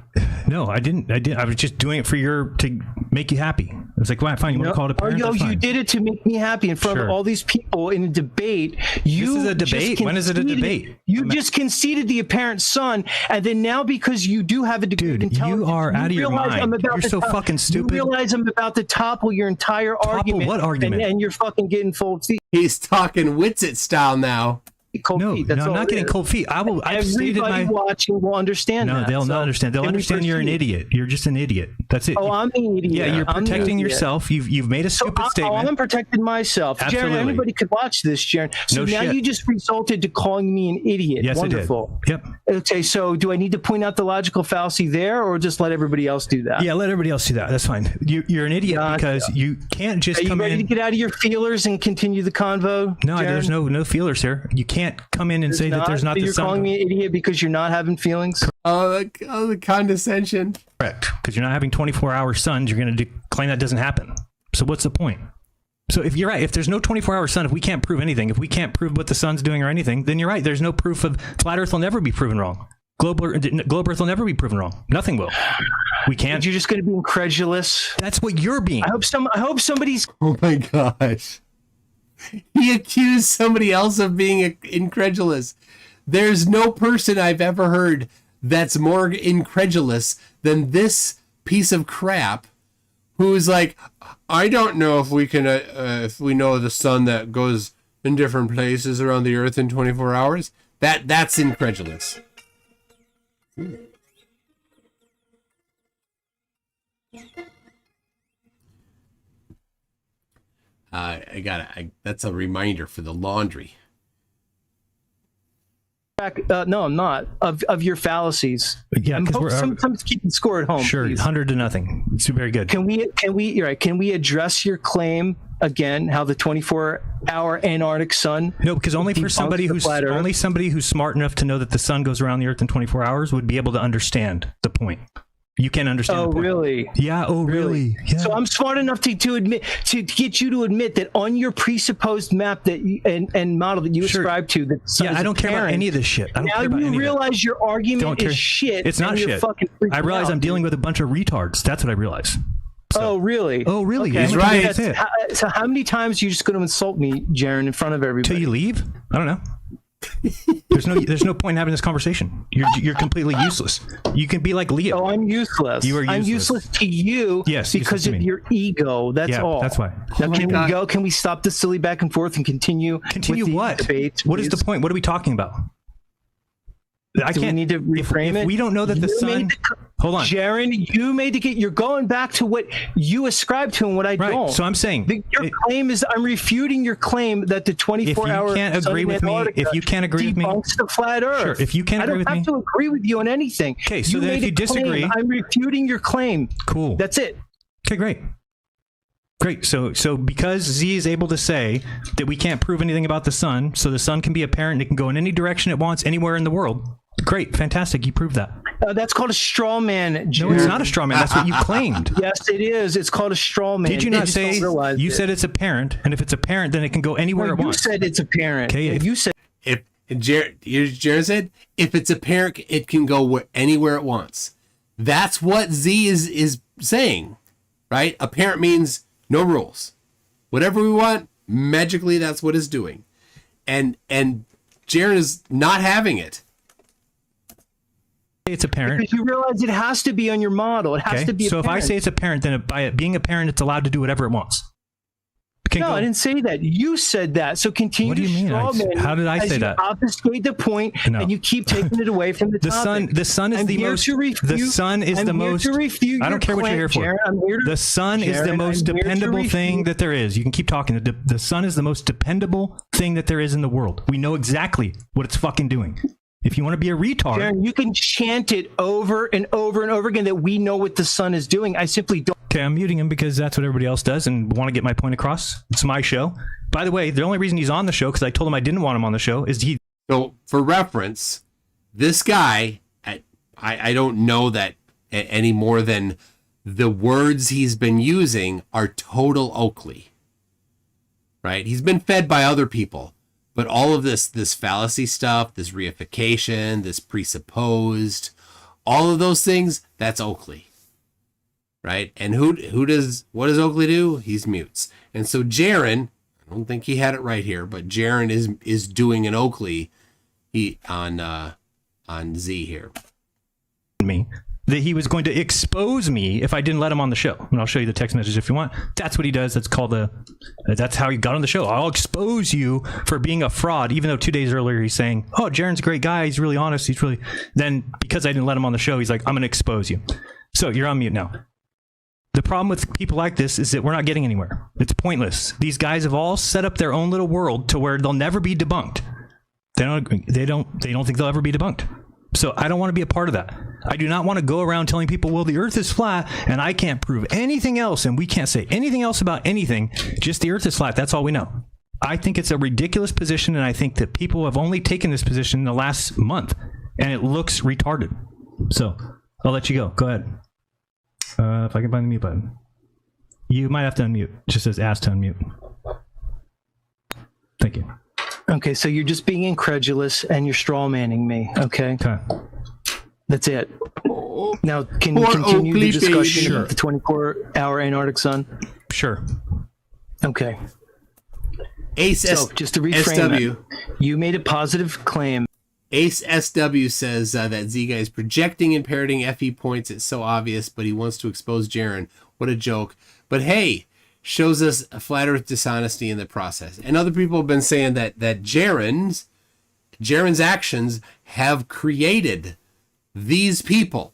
No, I didn't. I was just doing it to make you happy. I was like, well, fine. You want to call it a parent? Oh, That's you fine. did it to make me happy in front of all these people in a debate. This is a debate? When is it a debate? You just conceded the apparent son, and then now because you do have a degree of intelligence, you are out of your mind. You're so fucking stupid. You realize I'm about to topple your entire argument. What argument? And you're fucking getting full feet. He's talking Witsit style now. Cold No, feet. That's I'm all not it getting is. cold feet. I've stated Everybody my. watching will understand No, that. they'll not understand. They'll can we understand you're an proceed? idiot. You're just an idiot. That's it. Oh, I'm an idiot. Yeah, you're I'm the protecting idiot. yourself. You've made a stupid statement. I'm protecting myself. Absolutely. Jaron, anybody could watch this, Jaron. So No now shit. you just resulted to calling me an idiot. Yes, Wonderful. I did. Yep. Okay, so do I need to point out the logical fallacy there, or just let everybody else do that? Yeah, let everybody else do that. That's fine. You're an idiot because you can't just Are you come ready in. to get out of your feelers and continue the convo? No, Jaron? there's no feelers here. You can't come in and say that there's not So the you're sun. calling me an idiot because you're not having feelings? Oh, the condescension. Correct. Because you're not having 24-hour suns, you're going to claim that doesn't happen. So what's the point? So if you're right, if there's no 24-hour sun, if we can't prove anything, if we can't prove what the sun's doing or anything, then you're right. There's no proof of flat Earth will never be proven wrong. Globe Earth will never be proven wrong. Nothing will. We can't. You're just going to be incredulous. That's what you're being. I hope somebody's. Oh my gosh. He accused somebody else of being incredulous. There's no person I've ever heard that's more incredulous than this piece of crap who's like, I don't know if we can, if we know the sun that goes in different places around the earth in 24 hours. That's incredulous. That's a reminder for the laundry. No, I'm not. Of your fallacies. Yeah, because we're sometimes keeping score at home. sure, Please. 100-0. It's very good. Can we you're right? Can we address your claim again? How the 24-hour Antarctic sun? No, because only somebody who's smart enough to know that the sun goes around the earth in 24 hours would be able to understand the point. You can't understand. Oh, the point. really? Yeah. Oh, really? Yeah. So I'm smart enough to get you to admit that on your presupposed map that and model that you ascribe to, that the sun is I don't care about any of this shit. I don't care about any of it. Now you realize your argument is shit. It's not shit. I realize I'm dealing with a bunch of retards. That's what I realize. So. Oh, really? Oh, really? Okay. He's right. So how many times are you just going to insult me, Jaron, in front of everybody? Till you leave? I don't know. There's no point in having this conversation. You're completely useless. You can be like Leo. Oh, I'm useless. You are useless. I'm useless to you because of your ego. That's all. That's why. Now, can we go? Can we stop this silly back and forth and continue? Continue what? Debates, what is the point? What are we talking about? Do we need to reframe it? If we don't know that the sun. Hold on, Jaron. You're going back to what you ascribe to and what I don't. So I'm saying your claim is I'm refuting your claim that the 24-hour. If you can't agree with me, debunks the flat Earth. Sure. If you can't agree with me, I don't have to agree with you on anything. Okay. So then if you disagree, I'm refuting your claim. Cool. That's it. Okay. Great. So because Z is able to say that we can't prove anything about the sun, so the sun can be apparent, it can go in any direction it wants anywhere in the world. Great, fantastic. You proved that. That's called a straw man. No, it's not a straw man. That's what you claimed. Yes, it is. It's called a straw man. Did you not say? You said it's apparent, and if it's apparent, then it can go anywhere it wants. You said it's apparent. Okay. You said if Jared said if it's apparent, it can go anywhere it wants. That's what Z is saying, right? Apparent means no rules. Whatever we want, magically, that's what it's doing, and Jared is not having it. It's apparent. Because you realize it has to be on your model. It has to be so apparent. if I say it's apparent, then by it being apparent, it's allowed to do whatever it wants. I didn't say that. You said that. So continue. What do you mean? How did I say that? Obfuscate the point, and you keep taking it away from the topic. The sun is the most. The sun is the most. I don't care what you're here for. The sun is the most dependable thing that there is. You can keep talking. The sun is the most dependable thing that there is in the world. We know exactly what it's fucking doing. If you want to be a retard, Jaron, you can chant it over and over and over again that we know what the sun is doing. I simply don't. Okay, I'm muting him because that's what everybody else does and want to get my point across. It's my show. By the way, the only reason he's on the show, because I told him I didn't want him on the show, is he... So, for reference, this guy, I don't know that any more than the words he's been using are total Oakley. Right? He's been fed by other people. But all of this fallacy stuff, this reification, this presupposed, all of those things, that's Oakley, right? And what does Oakley do? He's mutes. And so Jaron, I don't think he had it right here, but Jaron is doing an Oakley on Z here. Me that he was going to expose me if I didn't let him on the show. And I'll show you the text message if you want. That's what he does. That's how he got on the show. I'll expose you for being a fraud, even though 2 days earlier he's saying, oh, Jaron's a great guy. He's really honest. Then because I didn't let him on the show, he's like, I'm going to expose you. So you're on mute now. The problem with people like this is that we're not getting anywhere. It's pointless. These guys have all set up their own little world to where they'll never be debunked. They don't think they'll ever be debunked. So I don't want to be a part of that. I do not want to go around telling people, well, the earth is flat and I can't prove anything else and we can't say anything else about anything. Just the earth is flat. That's all we know. I think it's a ridiculous position, and I think that people have only taken this position in the last month, and it looks retarded. So I'll let you go. Go ahead. If I can find the mute button. You might have to unmute. It just says ask to unmute. Thank you. Okay, so you're just being incredulous and you're straw manning me. Okay. That's it. Now, can you continue the discussion about the 24-hour Antarctic sun? Sure. Okay. Ace so just to reframe that, you made a positive claim. Ace SW says that Z guy is projecting and parroting FE points. It's so obvious, but he wants to expose Jaron. What a joke. But hey, shows us a flat earth dishonesty in the process. And other people have been saying that Jaron's actions have created these people,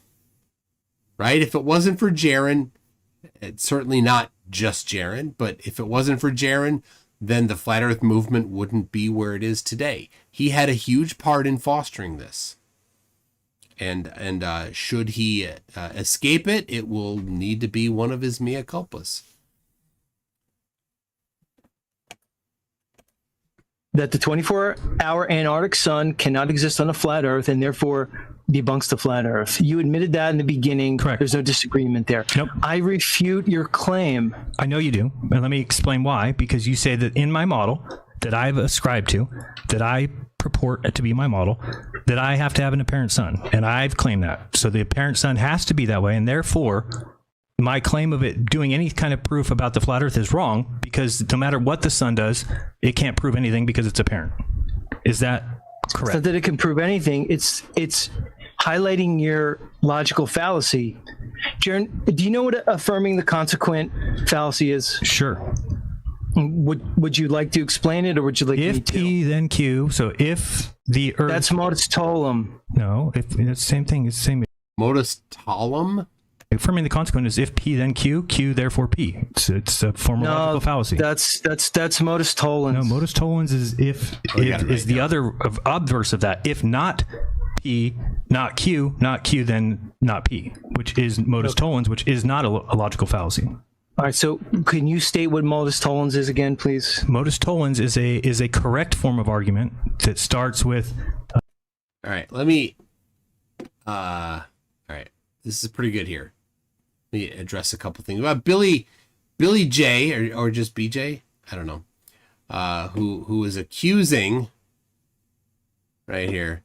right? If it wasn't for Jaron, it's certainly not just Jaron, but if it wasn't for Jaron, then the flat earth movement wouldn't be where it is today. He had a huge part in fostering this. And should he escape it, it will need to be one of his mea culpas. That the 24-hour Antarctic sun cannot exist on a flat earth and therefore debunks the flat earth. You admitted that in the beginning. Correct. There's no disagreement there. Nope. I refute your claim. I know you do. And let me explain why. Because you say that in my model that I've ascribed to, that I purport to be my model, that I have to have an apparent sun. And I've claimed that. So the apparent sun has to be that way. And therefore, my claim of it doing any kind of proof about the flat earth is wrong, because no matter what the sun does, it can't prove anything because it's apparent. Is that correct? It's not that it can prove anything. It's highlighting your logical fallacy. Jaron, do you know what affirming the consequent fallacy is? Sure. Would you like to explain it, or would you like me to? If P, then Q. So if the earth... That's modus tollum. No, it's the same thing. It's the same... Modus tollum? Affirming the consequent is if P, then Q, Q, therefore P. It's a form of logical fallacy. That's modus tollens. No, modus tollens is the other obverse of that. If not P, not Q, then not P, which is modus tollens, which is not a logical fallacy. All right, so can you state what modus tollens is again, please? Modus tollens is a correct form of argument that starts with... All right, let me... all right, this is pretty good here. Let me address a couple things about Billy J, or just BJ, I don't know, who is accusing right here.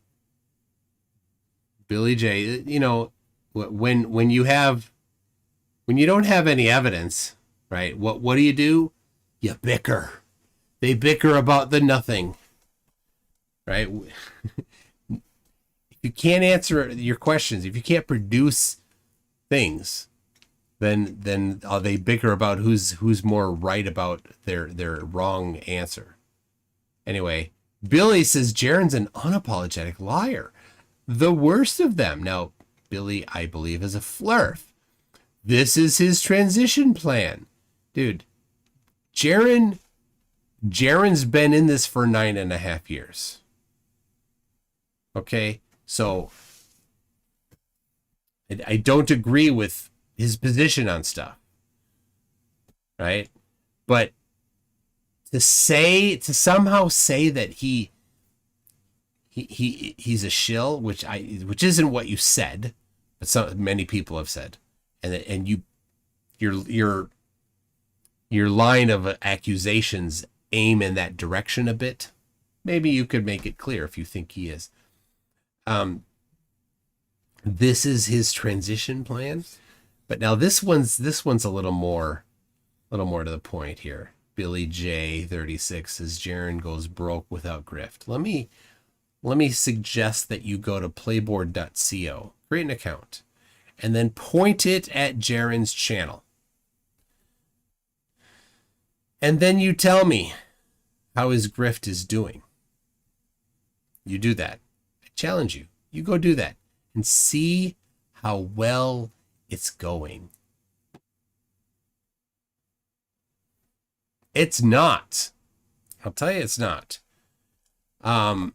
Billy J, you know, when you don't have any evidence, right? What do? You bicker. They bicker about the nothing, right? If you can't answer your questions, if you can't produce things, then they bicker about who's more right about their wrong answer. Anyway, Billy says Jaron's an unapologetic liar, the worst of them. Now, Billy, I believe, is a flurf. This is his transition plan, dude. Jaron's been in this for 9.5 years. Okay, so I don't agree with his position on stuff, right? But to somehow say that he's a shill, which isn't what you said, but many people have said, and your line of accusations aim in that direction a bit. maybe you could make it clear if you think he is. This is his transition plan. But now this one's a little more to the point here. Billy J 36 says Jaron goes broke without grift. Let me suggest that you go to playboard.co, create an account, and then point it at Jaron's channel. And then you tell me how his grift is doing. You do that. I challenge you. You go do that and see how well it's going. It's not. I'll tell you it's not. At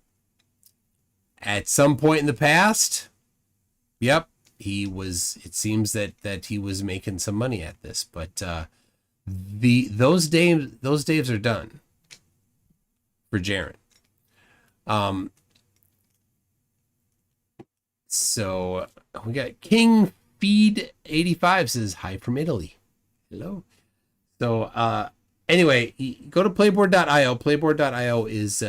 some point in the past, yep, it seems that he was making some money at this, but those days are done for Jaron. So we got King Feed 85 says hi from Italy. Hello. So anyway, go to playboard.io. Playboard.io is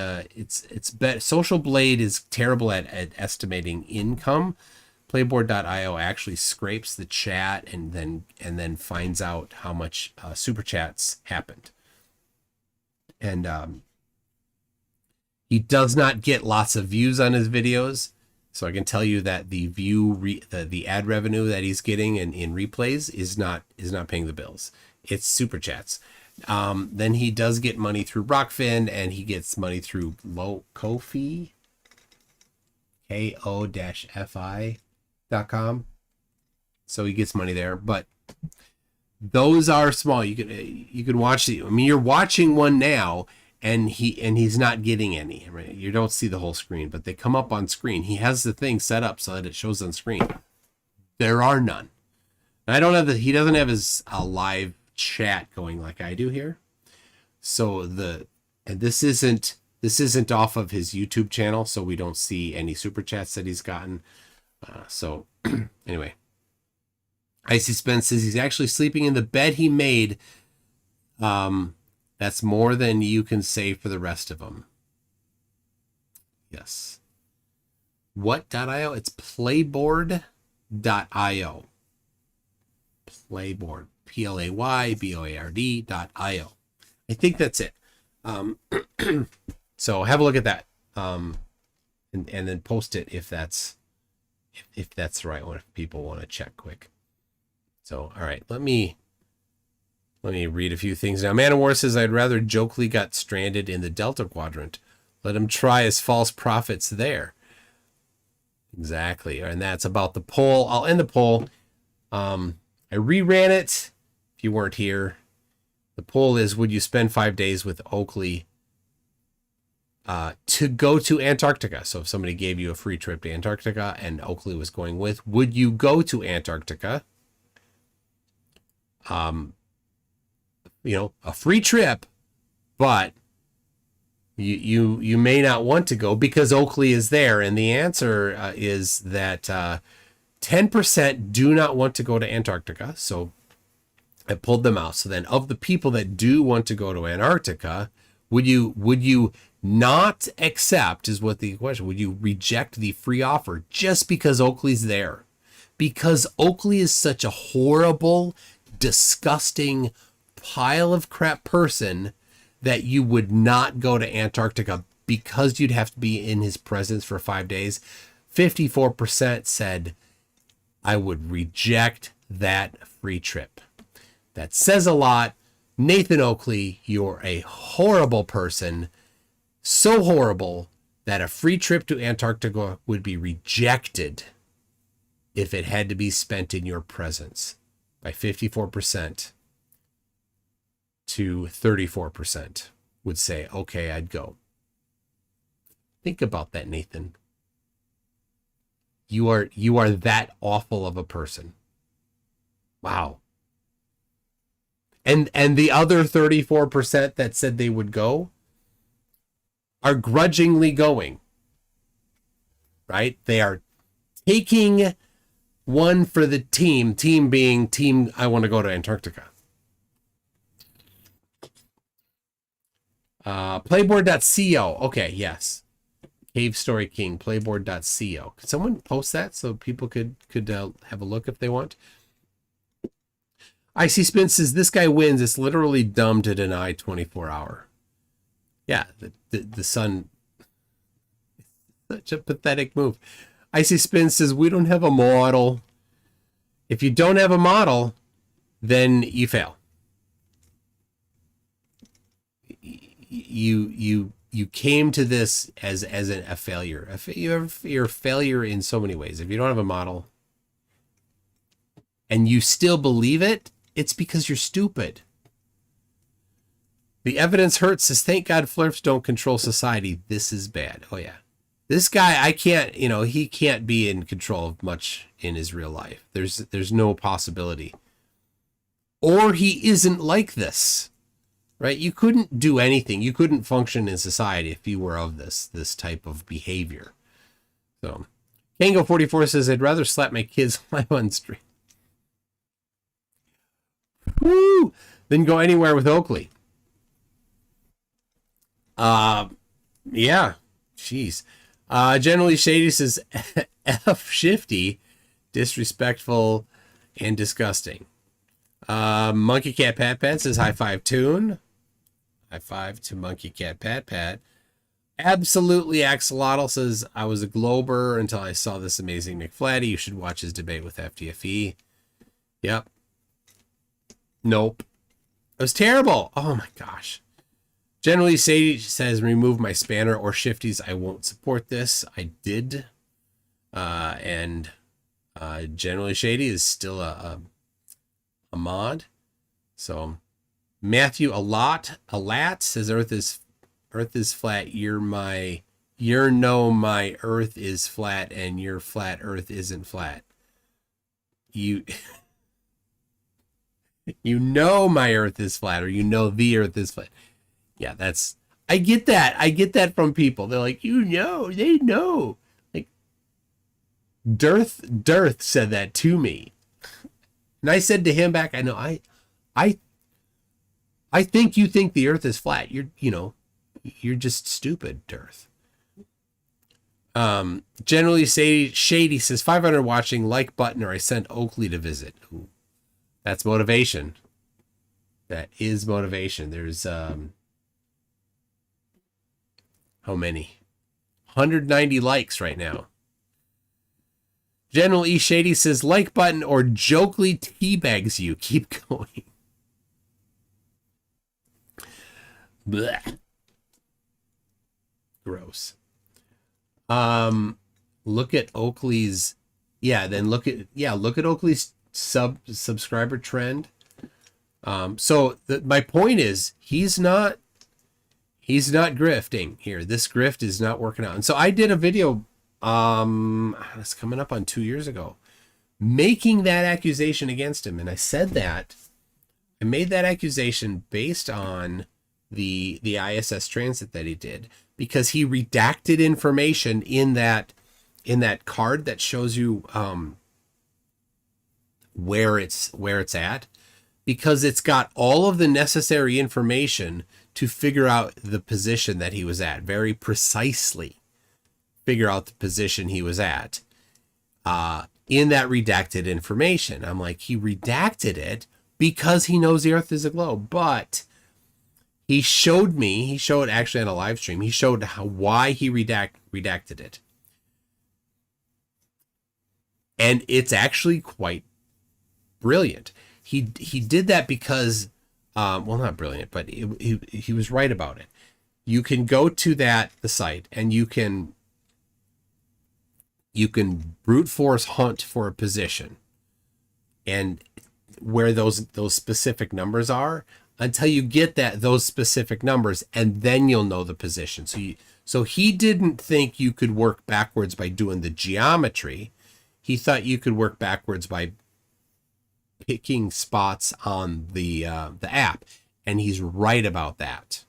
Social Blade is terrible at estimating income. Playboard.io actually scrapes the chat and then finds out how much super chats happened. And he does not get lots of views on his videos. So I can tell you that the the ad revenue that he's getting in replays is not paying the bills. It's super chats. Then he does get money through Rockfin, and he gets money through Ko-fi, ko-fi.com. So he gets money there, but those are small. You can watch the. I mean, you're watching one now, and he's not getting any. Right? You don't see the whole screen, but they come up on screen. He has the thing set up so that it shows on screen. There are none. I don't have he doesn't have his live chat going like I do here. So this isn't off of his YouTube channel, so we don't see any super chats that he's gotten. So anyway, Icy Spence says he's actually sleeping in the bed he made. That's more than you can say for the rest of them. Yes. What.io? It's playboard.io. Playboard. playboard.io. I think that's it. So have a look at that. And then post it if that's the right one, if people want to check quick. So, all right, let me read a few things now. Man of War says, I'd rather Jokley got stranded in the Delta Quadrant. Let him try his false prophets there. Exactly. And that's about the poll. I'll end the poll. I reran it. If you weren't here, the poll is, would you spend 5 days with Oakley to go to Antarctica? So if somebody gave you a free trip to Antarctica and Oakley was going with, would you go to Antarctica? A free trip, but you may not want to go because Oakley is there. And the answer is that 10% do not want to go to Antarctica. So I pulled them out. So then of the people that do want to go to Antarctica, would you not accept, is what the question, would you reject the free offer just because Oakley's there? Because Oakley is such a horrible, disgusting pile of crap person that you would not go to Antarctica because you'd have to be in his presence for 5 days. 54% said I would reject that free trip. That says a lot. Nathan Oakley, you're a horrible person. So horrible that a free trip to Antarctica would be rejected if it had to be spent in your presence, by 54% to 34% would say, okay, I'd go. Think about that, Nathan. You are that awful of a person. Wow. And the other 34% that said they would go are grudgingly going. Right? They are taking one for the team being I want to go to Antarctica. Playboard.co. Okay, yes. Cave Story King, playboard.co. Could someone post that so people could have a look if they want? Icy Spin says, this guy wins. It's literally dumb to deny 24-hour. Yeah, the sun. Such a pathetic move. Icy Spin says, we don't have a model. If you don't have a model, then you fail. You came to this as a failure. You're a failure in so many ways. If you don't have a model and you still believe it, it's because you're stupid. The evidence hurts says, thank God flurfs don't control society. This is bad. Oh yeah. This guy, I can't, he can't be in control of much in his real life. There's no possibility. Or he isn't like this, right? You couldn't do anything. You couldn't function in society if you were of this type of behavior. So, Kango44 says, I'd rather slap my kids live on stream. Woo! Than go anywhere with Oakley. Yeah. Jeez. Generally Shady says, F Shifty, disrespectful and disgusting. Monkey Cat Pat Pat says, high five tune. High five to Monkey Cat Pat Pat. Absolutely Axolotl says, I was a Glober until I saw this amazing McFlatty. You should watch his debate with FTFE. Yep. Nope. It was terrible. Oh my gosh. Generally, Sadie says, remove my spanner or shifties. I won't support this. I did. And Generally Shady is still a mod. So Matthew a lat says, Earth is flat. My Earth is flat and your flat Earth isn't flat. You my Earth is flat, or the Earth is flat. Yeah, I get that. I get that from people. They're like, they know. Like, Dearth said that to me. And I said to him back, I know, I think you think the Earth is flat. You're just stupid, Dearth. Generally Shady says, 500 watching, like button, or I sent Oakley to visit. Ooh, that's motivation. That is motivation. There's, how many? 190 likes right now. General E. Shady says, like button or Jokely teabags you. Keep going. Blech. Gross. Look at Oakley's. Yeah, then look at Oakley's subscriber trend. So my point is, he's not grifting here. This grift is not working out. And so I did a video, it's coming up on 2 years ago, making that accusation against him. And I said that I made that accusation based on the ISS transit that he did, because he redacted information in that card that shows you where it's at, because it's got all of the necessary information to figure out the position that he was at, very precisely figure out the position he was at in that redacted information. I'm like, he redacted it because he knows the Earth is a globe, but he showed actually on a live stream, he showed why he redacted it. And it's actually quite brilliant. He did that because, well, not brilliant, but he was right about it. You can go to the site, and you can brute force hunt for a position, and where those specific numbers are, until you get those specific numbers, and then you'll know the position. So he didn't think you could work backwards by doing the geometry. He thought you could work backwards by picking spots on the app, and he's right about that.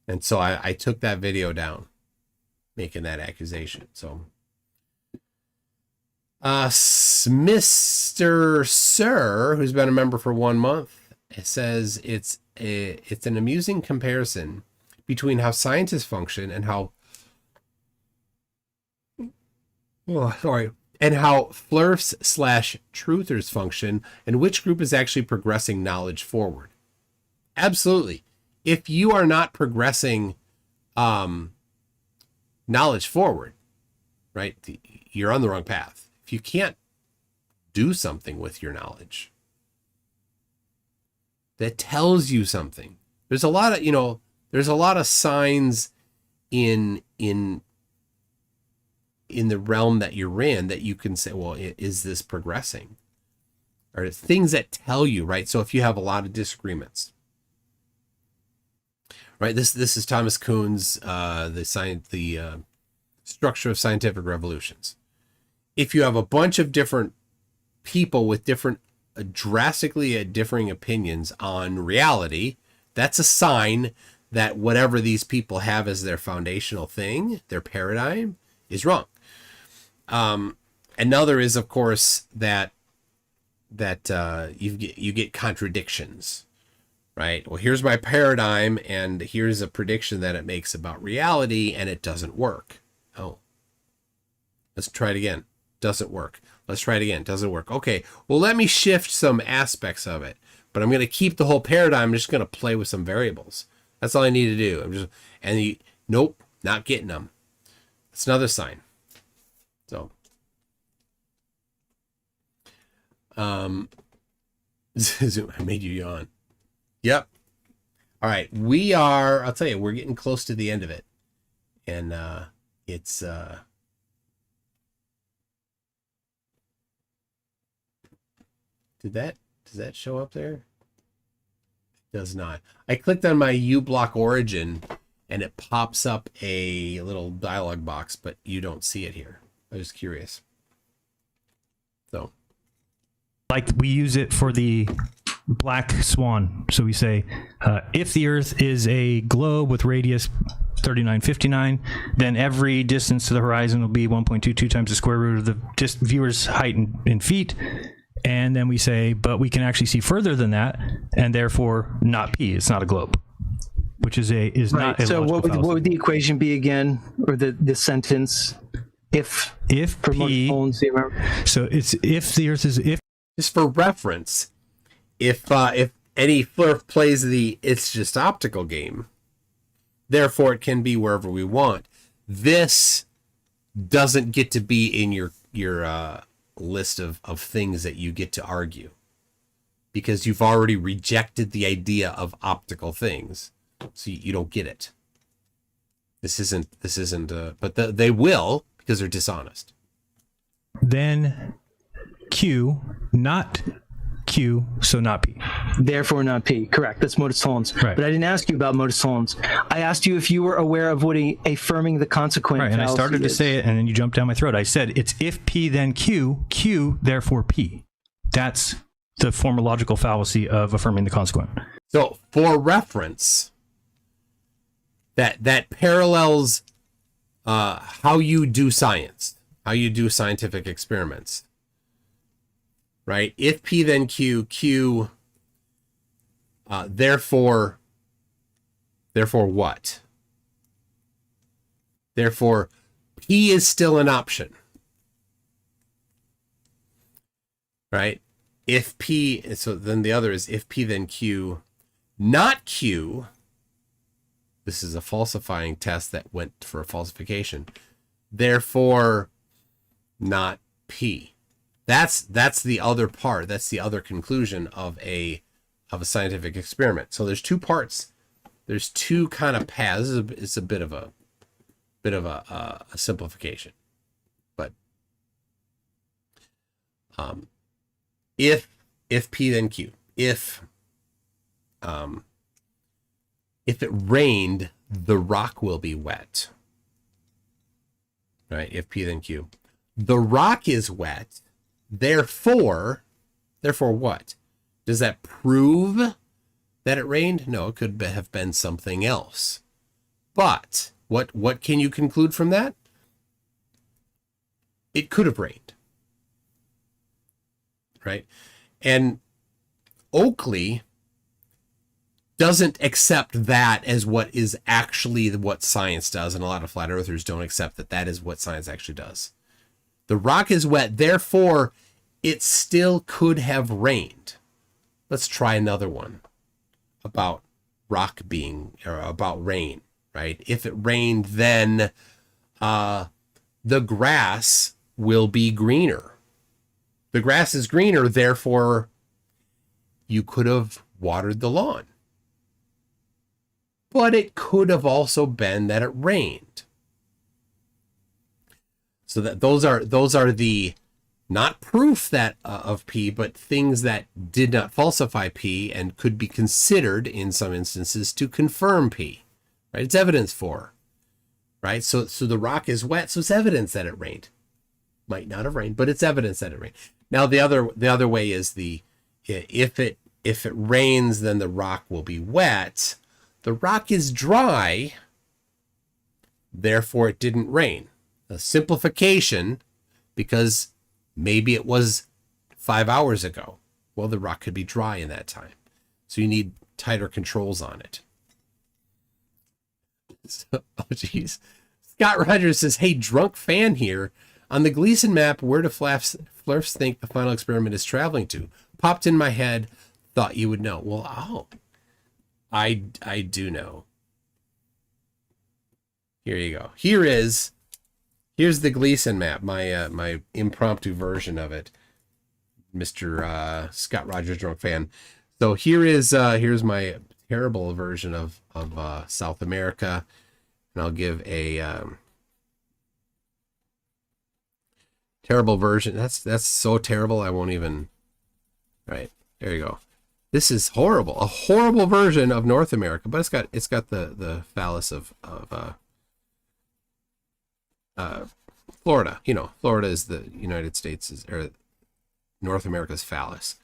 And so I took that video down, making that accusation. So Mr. Sir, who's been a member for 1 month, says it's an amusing comparison between how scientists function and how and how flurfs / truthers function, and which group is actually progressing knowledge forward. Absolutely. If you are not progressing knowledge forward, right, you're on the wrong path. If you can't do something with your knowledge that tells you something, there's a lot of signs in the realm that you're in that you can say, well, is this progressing? Or things that tell you, right? So if you have a lot of disagreements, right? This is Thomas Kuhn's the structure of scientific revolutions. If you have a bunch of different people with different drastically differing opinions on reality, that's a sign that whatever these people have as their foundational thing, their paradigm, is wrong. Another is, of course, that you get contradictions, right? Well, here's my paradigm, and here's a prediction that it makes about reality, and it doesn't work. Oh, let's try it again. Doesn't work. Let's try it again. Doesn't work. Okay, well, let me shift some aspects of it, but I'm going to keep the whole paradigm. I'm just going to play with some variables. That's all I need to do. Nope, not getting them. That's another sign. So, I made you yawn. Yep. All right, I'll tell you, we're getting close to the end of it. And it's does that show up there? It does not. I clicked on my uBlock origin and it pops up a little dialog box, but you don't see it here. I was curious. So, like we use it for the black swan. So we say, if the Earth is a globe with radius 3959, then every distance to the horizon will be 1.22 times the square root of the viewer's height in feet. And then we say, but we can actually see further than that, and therefore not P. It's not a globe, which is right. not a so logical what fallacy. would the equation be again, or the sentence? If P, so it's if the Earth is if. Just for reference, if any flurf plays it's just optical game, therefore it can be wherever we want. This doesn't get to be in your list of things that you get to argue, because you've already rejected the idea of optical things, so you don't get it. This isn't but they will, because they're dishonest. Then Q, not Q, so not P. Therefore not P. Correct. That's modus tollens. Right. But I didn't ask you about modus tollens. I asked you if you were aware of what affirming the consequent Right, and I started to say it, and then you jumped down my throat. I said it's if P then Q, Q therefore P. That's the formal logical fallacy of affirming the consequent. So for reference, that parallels how you do science, how you do scientific experiments. Right? If P then Q, Q, therefore what? Therefore, P is still an option. Right? If P, so then the other is if P then Q, not Q. This is a falsifying test that went for a falsification. Therefore, not P. That's the other part. That's the other conclusion of a scientific experiment. So there's two parts. There's two kind of paths. It's a bit of a simplification, but if P then Q, if it rained, the rock will be wet. Right? If P then Q, the rock is wet. Therefore what? Does that prove that it rained? No, it could have been something else. But what can you conclude from that? It could have rained. Right? And Oakley doesn't accept that as what is actually what science does, and a lot of flat earthers don't accept that that is what science actually does. The rock is wet, therefore it still could have rained. Let's try another one about rock being, or about rain, right? If it rained, then the grass will be greener. The grass is greener, therefore you could have watered the lawn. But it could have also been that it rained. So that those are the, not proof that of P, but things that did not falsify P and could be considered in some instances to confirm P. Right? It's evidence for. Right? So the rock is wet, so it's evidence that it rained. Might not have rained, but it's evidence that it rained. Now the other way is if it rains, then the rock will be wet. The rock is dry, therefore it didn't rain. A simplification, because maybe it was 5 hours ago. Well, the rock could be dry in that time. So you need tighter controls on it. So, oh, geez. Scott Rogers says, hey, drunk fan here. On the Gleason map, where do flurfs think the final experiment is traveling to? Popped in my head, thought you would know. Well, I do know. Here you go. Here's the Gleason map, my impromptu version of it, Mr. Scott Rogers drunk fan. So here's my terrible version of South America, and I'll give a terrible version. That's so terrible I won't even. All right, there you go. This is horrible, a horrible version of North America, but it's got the phallus of Florida. You know, Florida is the United States, or North America's phallus.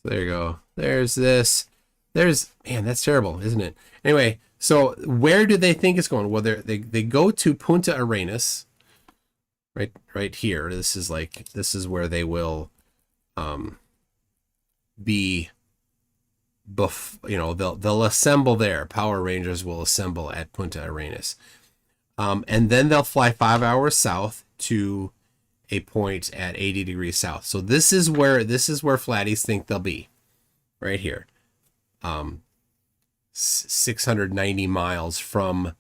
So there you go. There's this. Man, that's terrible, isn't it? Anyway, so where do they think it's going? Well, they go to Punta Arenas, right here. This is where they will be. They'll assemble there. Power Rangers will assemble at Punta Arenas. And then they'll fly 5 hours south to a point at 80 degrees south. So this is where flatties think they'll be, right here. 690 miles from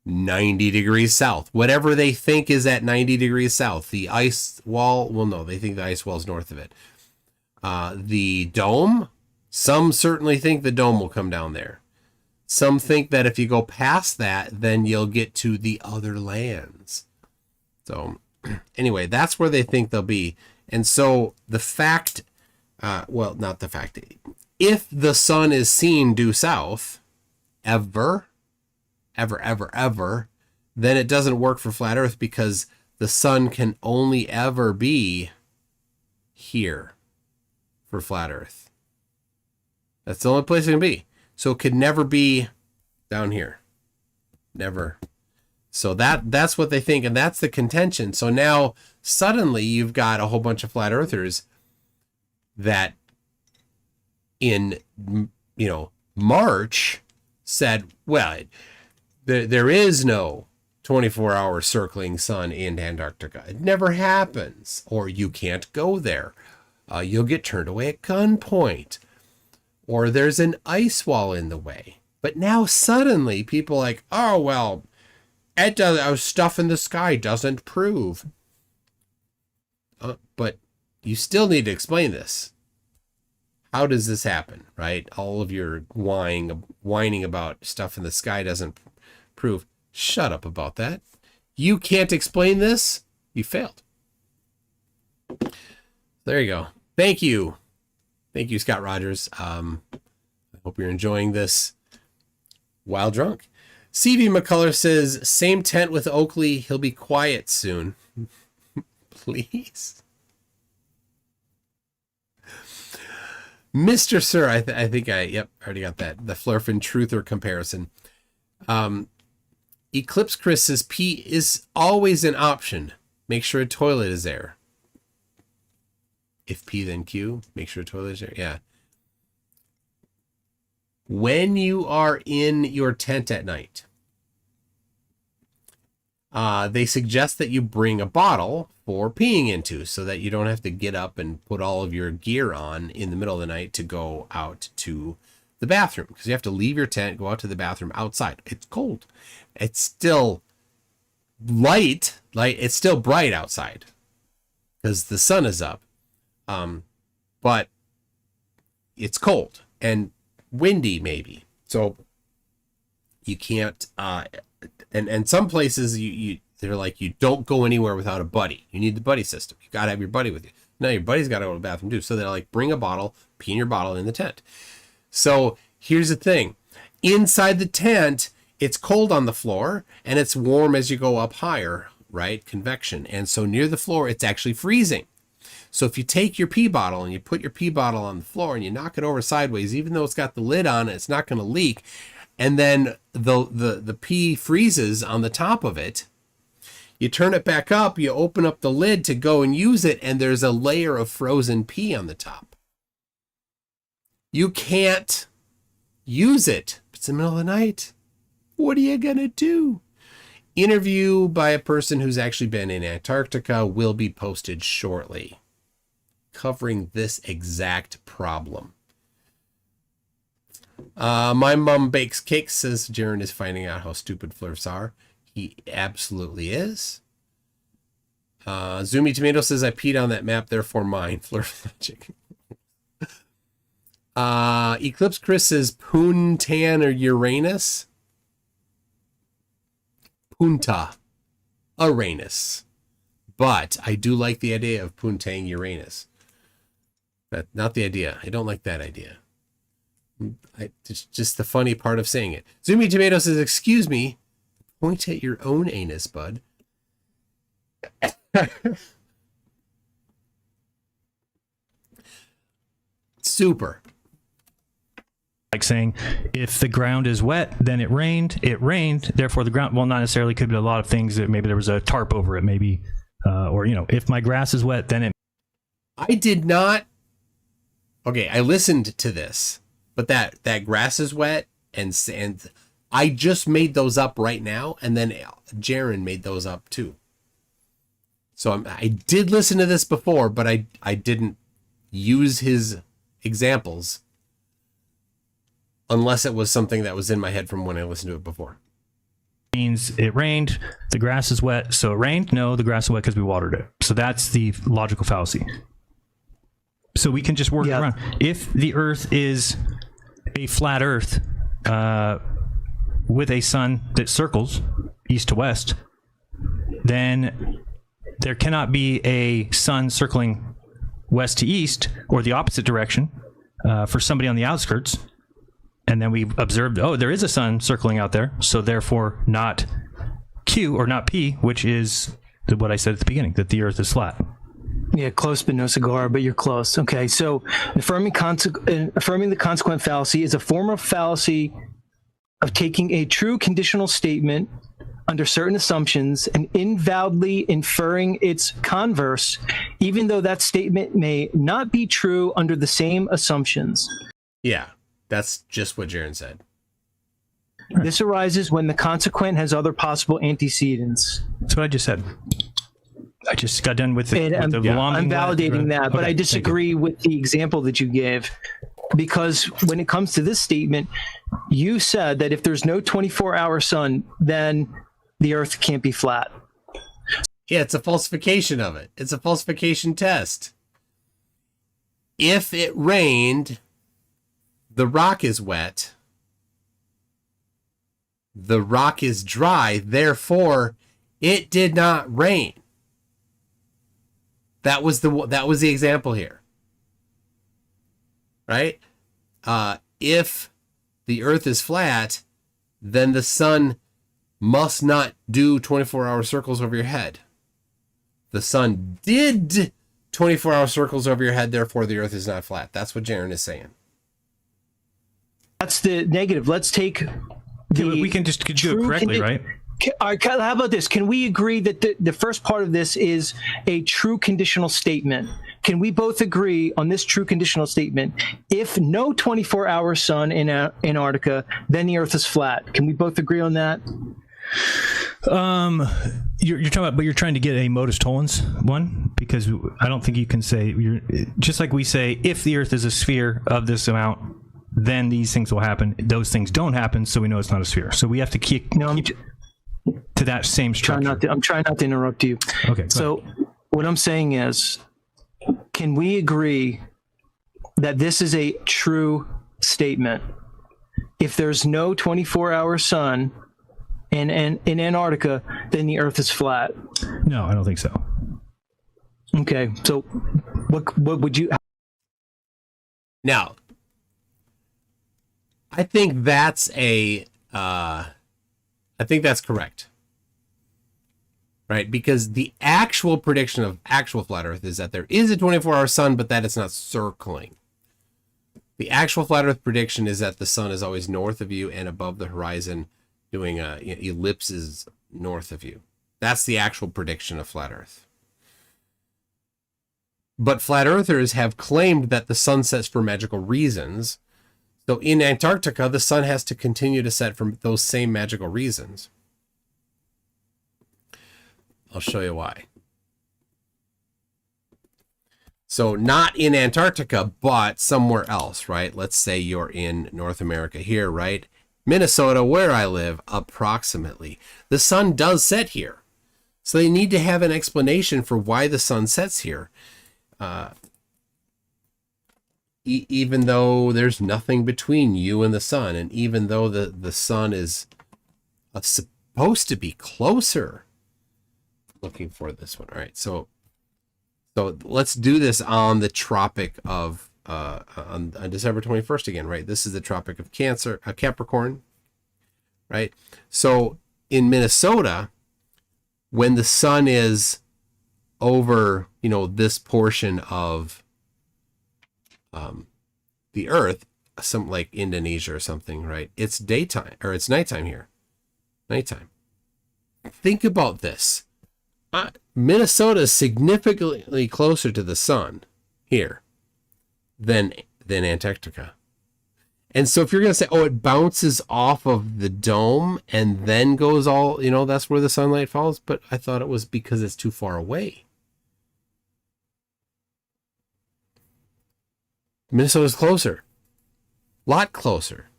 90 degrees south. Whatever they think is at 90 degrees south. The ice wall, well, no, they think the ice wall is north of it. The dome, some certainly think the dome will come down there. Some think that if you go past that, then you'll get to the other lands. So anyway, that's where they think they'll be. And so the fact, not the fact, if the sun is seen due south, ever, then it doesn't work for flat Earth, because the sun can only ever be here for flat Earth. That's the only place it can be. So it could never be down here. Never. So that's what they think, and that's the contention. So now suddenly you've got a whole bunch of flat earthers that in March said, well, there is no 24-hour circling sun in Antarctica. It never happens. Or you can't go there. You'll get turned away at gunpoint. Or there's an ice wall in the way. But now suddenly people are like, oh, well, stuff in the sky doesn't prove. But you still need to explain this. How does this happen, right? All of your whining about stuff in the sky doesn't prove. Shut up about that. You can't explain this? You failed. There you go. Thank you. Thank you, Scott Rogers. I hope you're enjoying this while drunk. CV McCullough says, same tent with Oakley. He'll be quiet soon. Please. Mr. Sir, I think I already got that. The Flurf and Truther comparison. Eclipse Chris says, P is always an option. Make sure a toilet is there. If P then Q, make sure a toilet is there. Yeah. when you are in your tent at night, they suggest that you bring a bottle for peeing into so that you don't have to get up and put all of your gear on in the middle of the night to go out to the bathroom, because you have to leave your tent, go out to the bathroom outside. It's cold. It's still light, it's still bright outside because the sun is up. But it's cold and windy maybe. So you can't, and some places they're like, you don't go anywhere without a buddy. You need the buddy system. You got to have your buddy with you. Now your buddy's got to go to the bathroom too. So they're like, bring a bottle, pee in your bottle in the tent. So here's the thing. Inside the tent, it's cold on the floor and it's warm as you go up higher, right? Convection. And so near the floor, it's actually freezing. So if you take your pee bottle and you put your pee bottle on the floor and you knock it over sideways, even though it's got the lid on it, it's not going to leak. And then the pee freezes on the top of it. You turn it back up, you open up the lid to go and use it, and there's a layer of frozen pee on the top. You can't use it. It's the middle of the night. What are you going to do? Interview by a person who's actually been in Antarctica will be posted shortly, covering this exact problem. My mom bakes cakes, says Jaron is finding out how stupid flurfs are. He absolutely is. Zoomy Tomato says, I peed on that map, therefore mine. Flurf logic. Eclipse Chris says Puntan or Uranus. Punta Uranus. But I do like the idea of Puntang Uranus. But not the idea. I don't like that idea. It's just the funny part of saying it. Zoomy Tomato says, excuse me, point at your own anus, bud. Super. Like saying, if the ground is wet, then it rained, therefore the ground, well, not necessarily, could be a lot of things. That maybe there was a tarp over it, maybe, or, if my grass is wet, then it. I did not. Okay, I listened to this, but that grass is wet and I just made those up right now, and then Jaron made those up too. So I did listen to this before, but I didn't use his examples unless it was something that was in my head from when I listened to it before. Means it rained, the grass is wet, so it rained. No, the grass is wet because we watered it. So that's the logical fallacy. So we can just work around. If the Earth is a flat Earth with a sun that circles east to west, then there cannot be a sun circling west to east or the opposite direction for somebody on the outskirts. And then we observed, there is a sun circling out there. So therefore not Q or not P, which is what I said at the beginning, that the Earth is flat. Yeah, close but no cigar, but you're close. Okay, so affirming the consequent fallacy is a form of fallacy of taking a true conditional statement under certain assumptions and invalidly inferring its converse, even though that statement may not be true under the same assumptions. Yeah, that's just what Jaron said. This arises when the consequent has other possible antecedents. That's what I just said. I just got done with the I'm validating that, but okay, I disagree with the example that you gave, because when it comes to this statement, you said that if there's no 24-hour sun, then the Earth can't be flat. Yeah, it's a falsification of it. It's a falsification test. If it rained, the rock is wet. The rock is dry. Therefore, it did not rain. That was the example here. Right? If the Earth is flat, then the sun must not do 24-hour circles over your head. The sun did 24-hour circles over your head, therefore the Earth is not flat. That's what Jaron is saying. That's the negative. Let's take the we can just do it correctly, right? All right, how about this? Can we agree that the first part of this is a true conditional statement? Can we both agree on this true conditional statement? If no 24-hour sun in Antarctica, then the Earth is flat. Can we both agree on that? You're talking about, but you're trying to get a modus tollens one, because I don't think you can say, just like we say, if the Earth is a sphere of this amount, then these things will happen. Those things don't happen, so we know it's not a sphere. So we have to keep to that same structure. I'm trying not to interrupt you. Okay. So what I'm saying is, can we agree that this is a true statement? If there's no 24-hour sun in Antarctica, then the Earth is flat. No, I don't think so. Okay. So what would you? Now, I think that's I think that's correct. Right? Because the actual prediction of actual flat Earth is that there is a 24-hour sun, but that it's not circling. The actual flat Earth prediction is that the sun is always north of you and above the horizon, doing ellipses north of you. That's the actual prediction of flat Earth. But flat earthers have claimed that the sun sets for magical reasons. So in Antarctica, the sun has to continue to set for those same magical reasons. I'll show you why. So not in Antarctica, but somewhere else, right? Let's say you're in North America here, right? Minnesota, where I live, approximately. The sun does set here. So they need to have an explanation for why the sun sets here. Even though there's nothing between you and the sun, and even though the sun is supposed to be closer. Looking for this one. All right, so let's do this on the Tropic of on December 21st again, right? This is the Tropic of Capricorn, right? So in Minnesota, when the sun is over, this portion of the Earth, some like Indonesia or something, right? It's daytime, or it's nighttime here. Nighttime. Think about this. Minnesota is significantly closer to the sun here than Antarctica. And so if you're going to say, oh, it bounces off of the dome and then goes all, that's where the sunlight falls. But I thought it was because it's too far away. Minnesota's closer. A lot closer.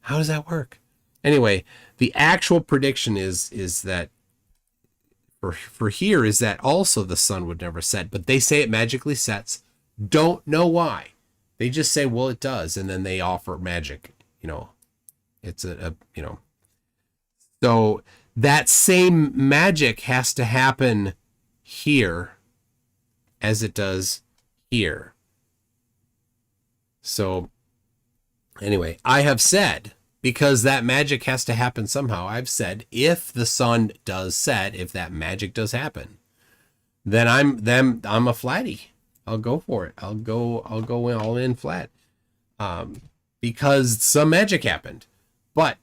How does that work? Anyway, the actual prediction is that for here is that also the sun would never set, but they say it magically sets. Don't know why. They just say, well, it does, and then they offer magic. It's So that same magic has to happen here as it does here. So anyway, I have said, because that magic has to happen somehow, I've said, if the sun does set, if that magic does happen, then I'm a flatty. I'll go for it. I'll go all in flat. Because some magic happened. But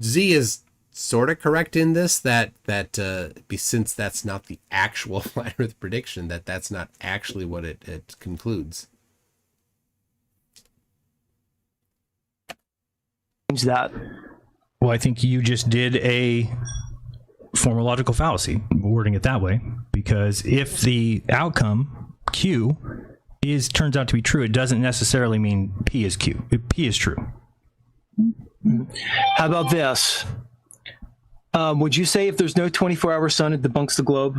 Z is sort of correct in this, that since that's not the actual flat Earth prediction, that's not actually what it concludes. That. Well, I think you just did a formological fallacy, wording it that way, because if the outcome Q turns out to be true, it doesn't necessarily mean P is Q. P is true. How about this? Would you say if there's no 24-hour sun, it debunks the globe?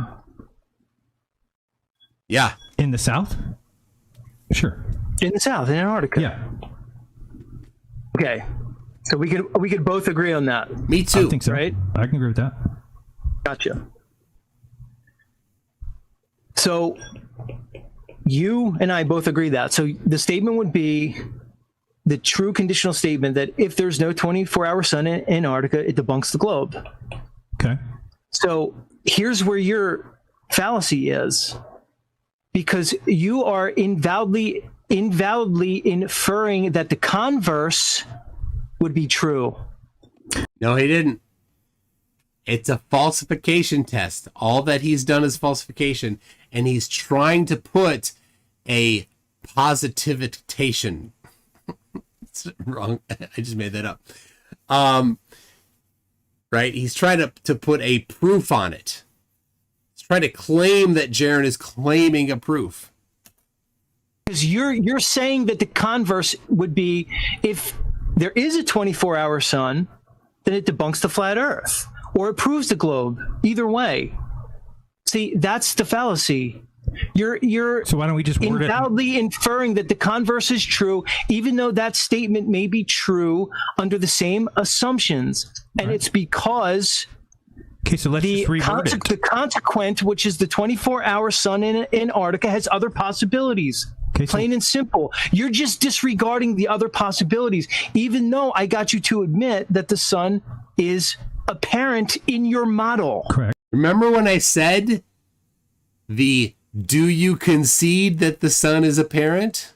Yeah. In the South? Sure. In the South, in Antarctica? Yeah. Okay. So we could both agree on that. Me too. I think so. Right? I can agree with that. Gotcha. So you and I both agree that. So the statement would be the true conditional statement that if there's no 24-hour sun in Antarctica, it debunks the globe. Okay. So here's where your fallacy is, because you are invalidly inferring that the converse would be true. No, he didn't. It's a falsification test. All that he's done is falsification, and he's trying to put a positivitation. It's wrong. I just made that up. Right? He's trying to put a proof on it. He's trying to claim that Jaron is claiming a proof. Because you're saying that the converse would be, if there is a 24-hour sun, then it debunks the flat Earth, or it proves the globe. Either way. See, that's the fallacy. You're So why don't we just word it? invalidly inferring that the converse is true, even though that statement may be true under the same assumptions. And it's because Okay, so let's just reword it. the consequent, which is the 24-hour sun in Antarctica, has other possibilities. Okay, so- Plain and simple. You're just disregarding the other possibilities, even though I got you to admit that the sun is apparent in your model. Correct. Remember when I said do you concede that the sun is apparent?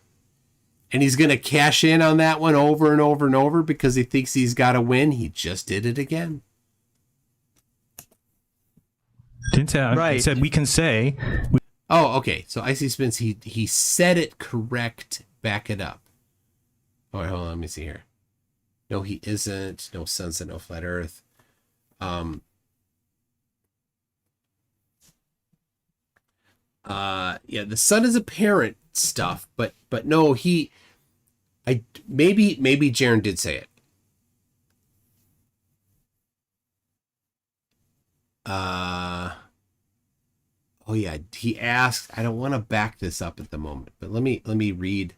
And he's going to cash in on that one over and over and over because he thinks he's got to win. He just did it again. Didn't say. Right. He said we can say. Oh, okay. So Icy Spins, he said it correct. Back it up. All right, hold on. Let me see here. No, he isn't. No sunset, no flat Earth. Yeah, the sun is apparent stuff, but no, maybe Jaron did say it. Oh yeah, he asked. I don't want to back this up at the moment, but let me read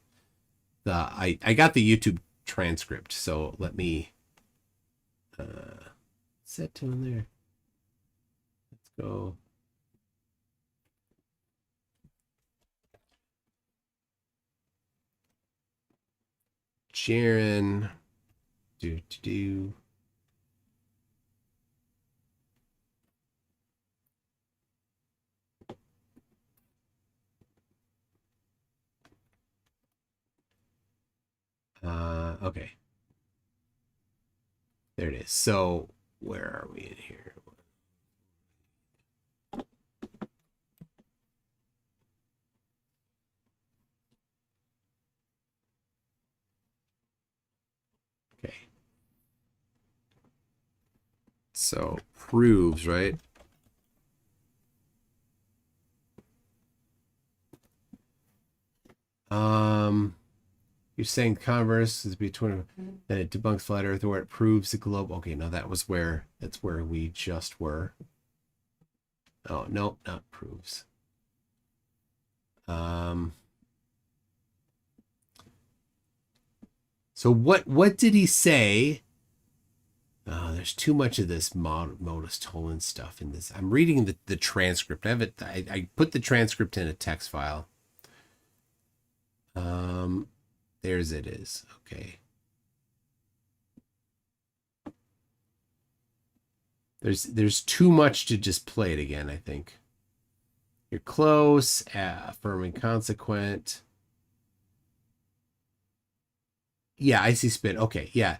I got the YouTube transcript, so let me set to in there. Let's go. Jaron, do. Okay. There it is. So where are we in here? Okay. So proves, right? You're saying converse is between that it debunks flat Earth, or it proves the globe. Okay, no, that's where we just were. Oh no, not proves. So what did he say? Oh, there's too much of this modus tollens stuff in this. I'm reading the transcript. I put the transcript in a text file. There's it is. Okay. There's too much to just play it again, I think. You're close, affirming consequent. Yeah, icy spin. Okay, yeah.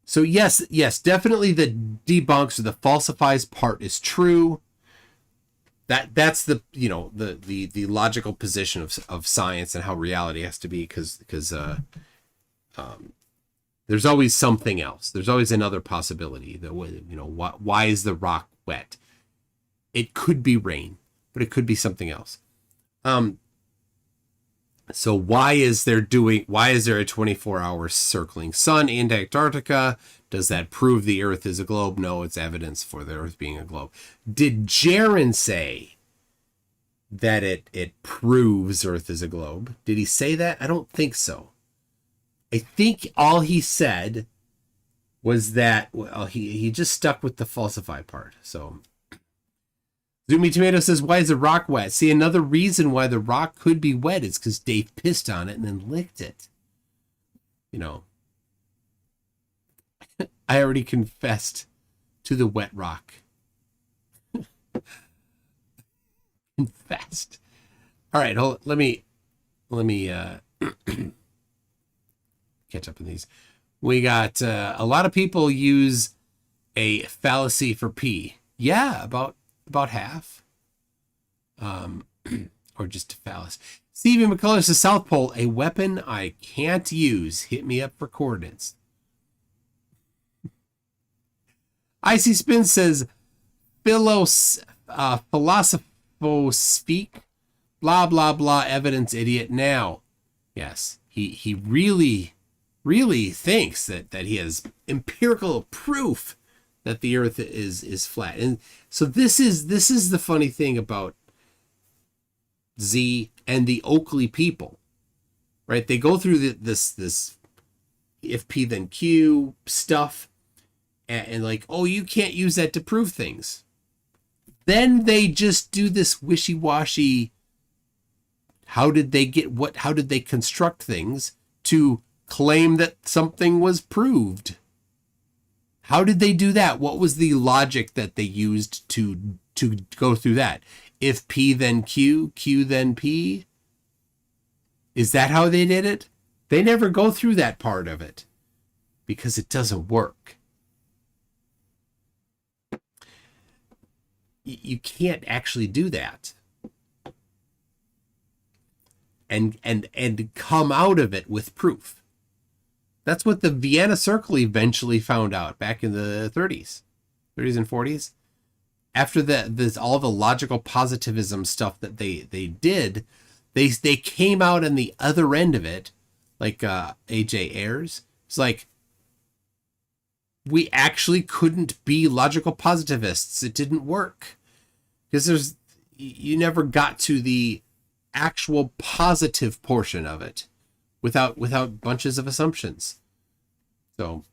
So yes, definitely the debunks or the falsifies part is true. That's the the logical position of science and how reality has to be, because there's always something else. There's always another possibility. That why is the rock wet? It could be rain, but it could be something else. So why is there a 24-hour circling sun in Antarctica? Does that prove the Earth is a globe? No, it's evidence for the Earth being a globe. Did Jaron say that it proves Earth is a globe? Did he say that? I don't think so. I think all he said was that, well, he just stuck with the falsify part. So Zoomy Tomato says, why is the rock wet? See, another reason why the rock could be wet is because Dave pissed on it and then licked it. I already confessed to the wet rock. Confessed. All right, let me catch up on these. We got a lot of people use a fallacy for P. Yeah, about half. Or just a fallacy. Stephen McCullers says South Pole, a weapon I can't use. Hit me up for coordinates. Icy Spin says philosopho-speak, blah, blah, blah, evidence idiot. Now, yes, he really, really thinks that he has empirical proof that the earth is flat. And so this is the funny thing about Z and the Oakley people, right? They go through this if P then Q stuff and like, oh, you can't use that to prove things. Then they just do this wishy-washy, how did they construct things to claim that something was proved? How did they do that? What was the logic that they used to go through that? If P then Q, Q then P? Is that how they did it? They never go through that part of it because it doesn't work. You can't actually do that and come out of it with proof. That's what the Vienna Circle eventually found out back in the 30s and 40s. After all the logical positivism stuff that they did, they came out on the other end of it, like A.J. Ayers. It's like, we actually couldn't be logical positivists. It didn't work. Because you never got to the actual positive portion of it without bunches of assumptions. So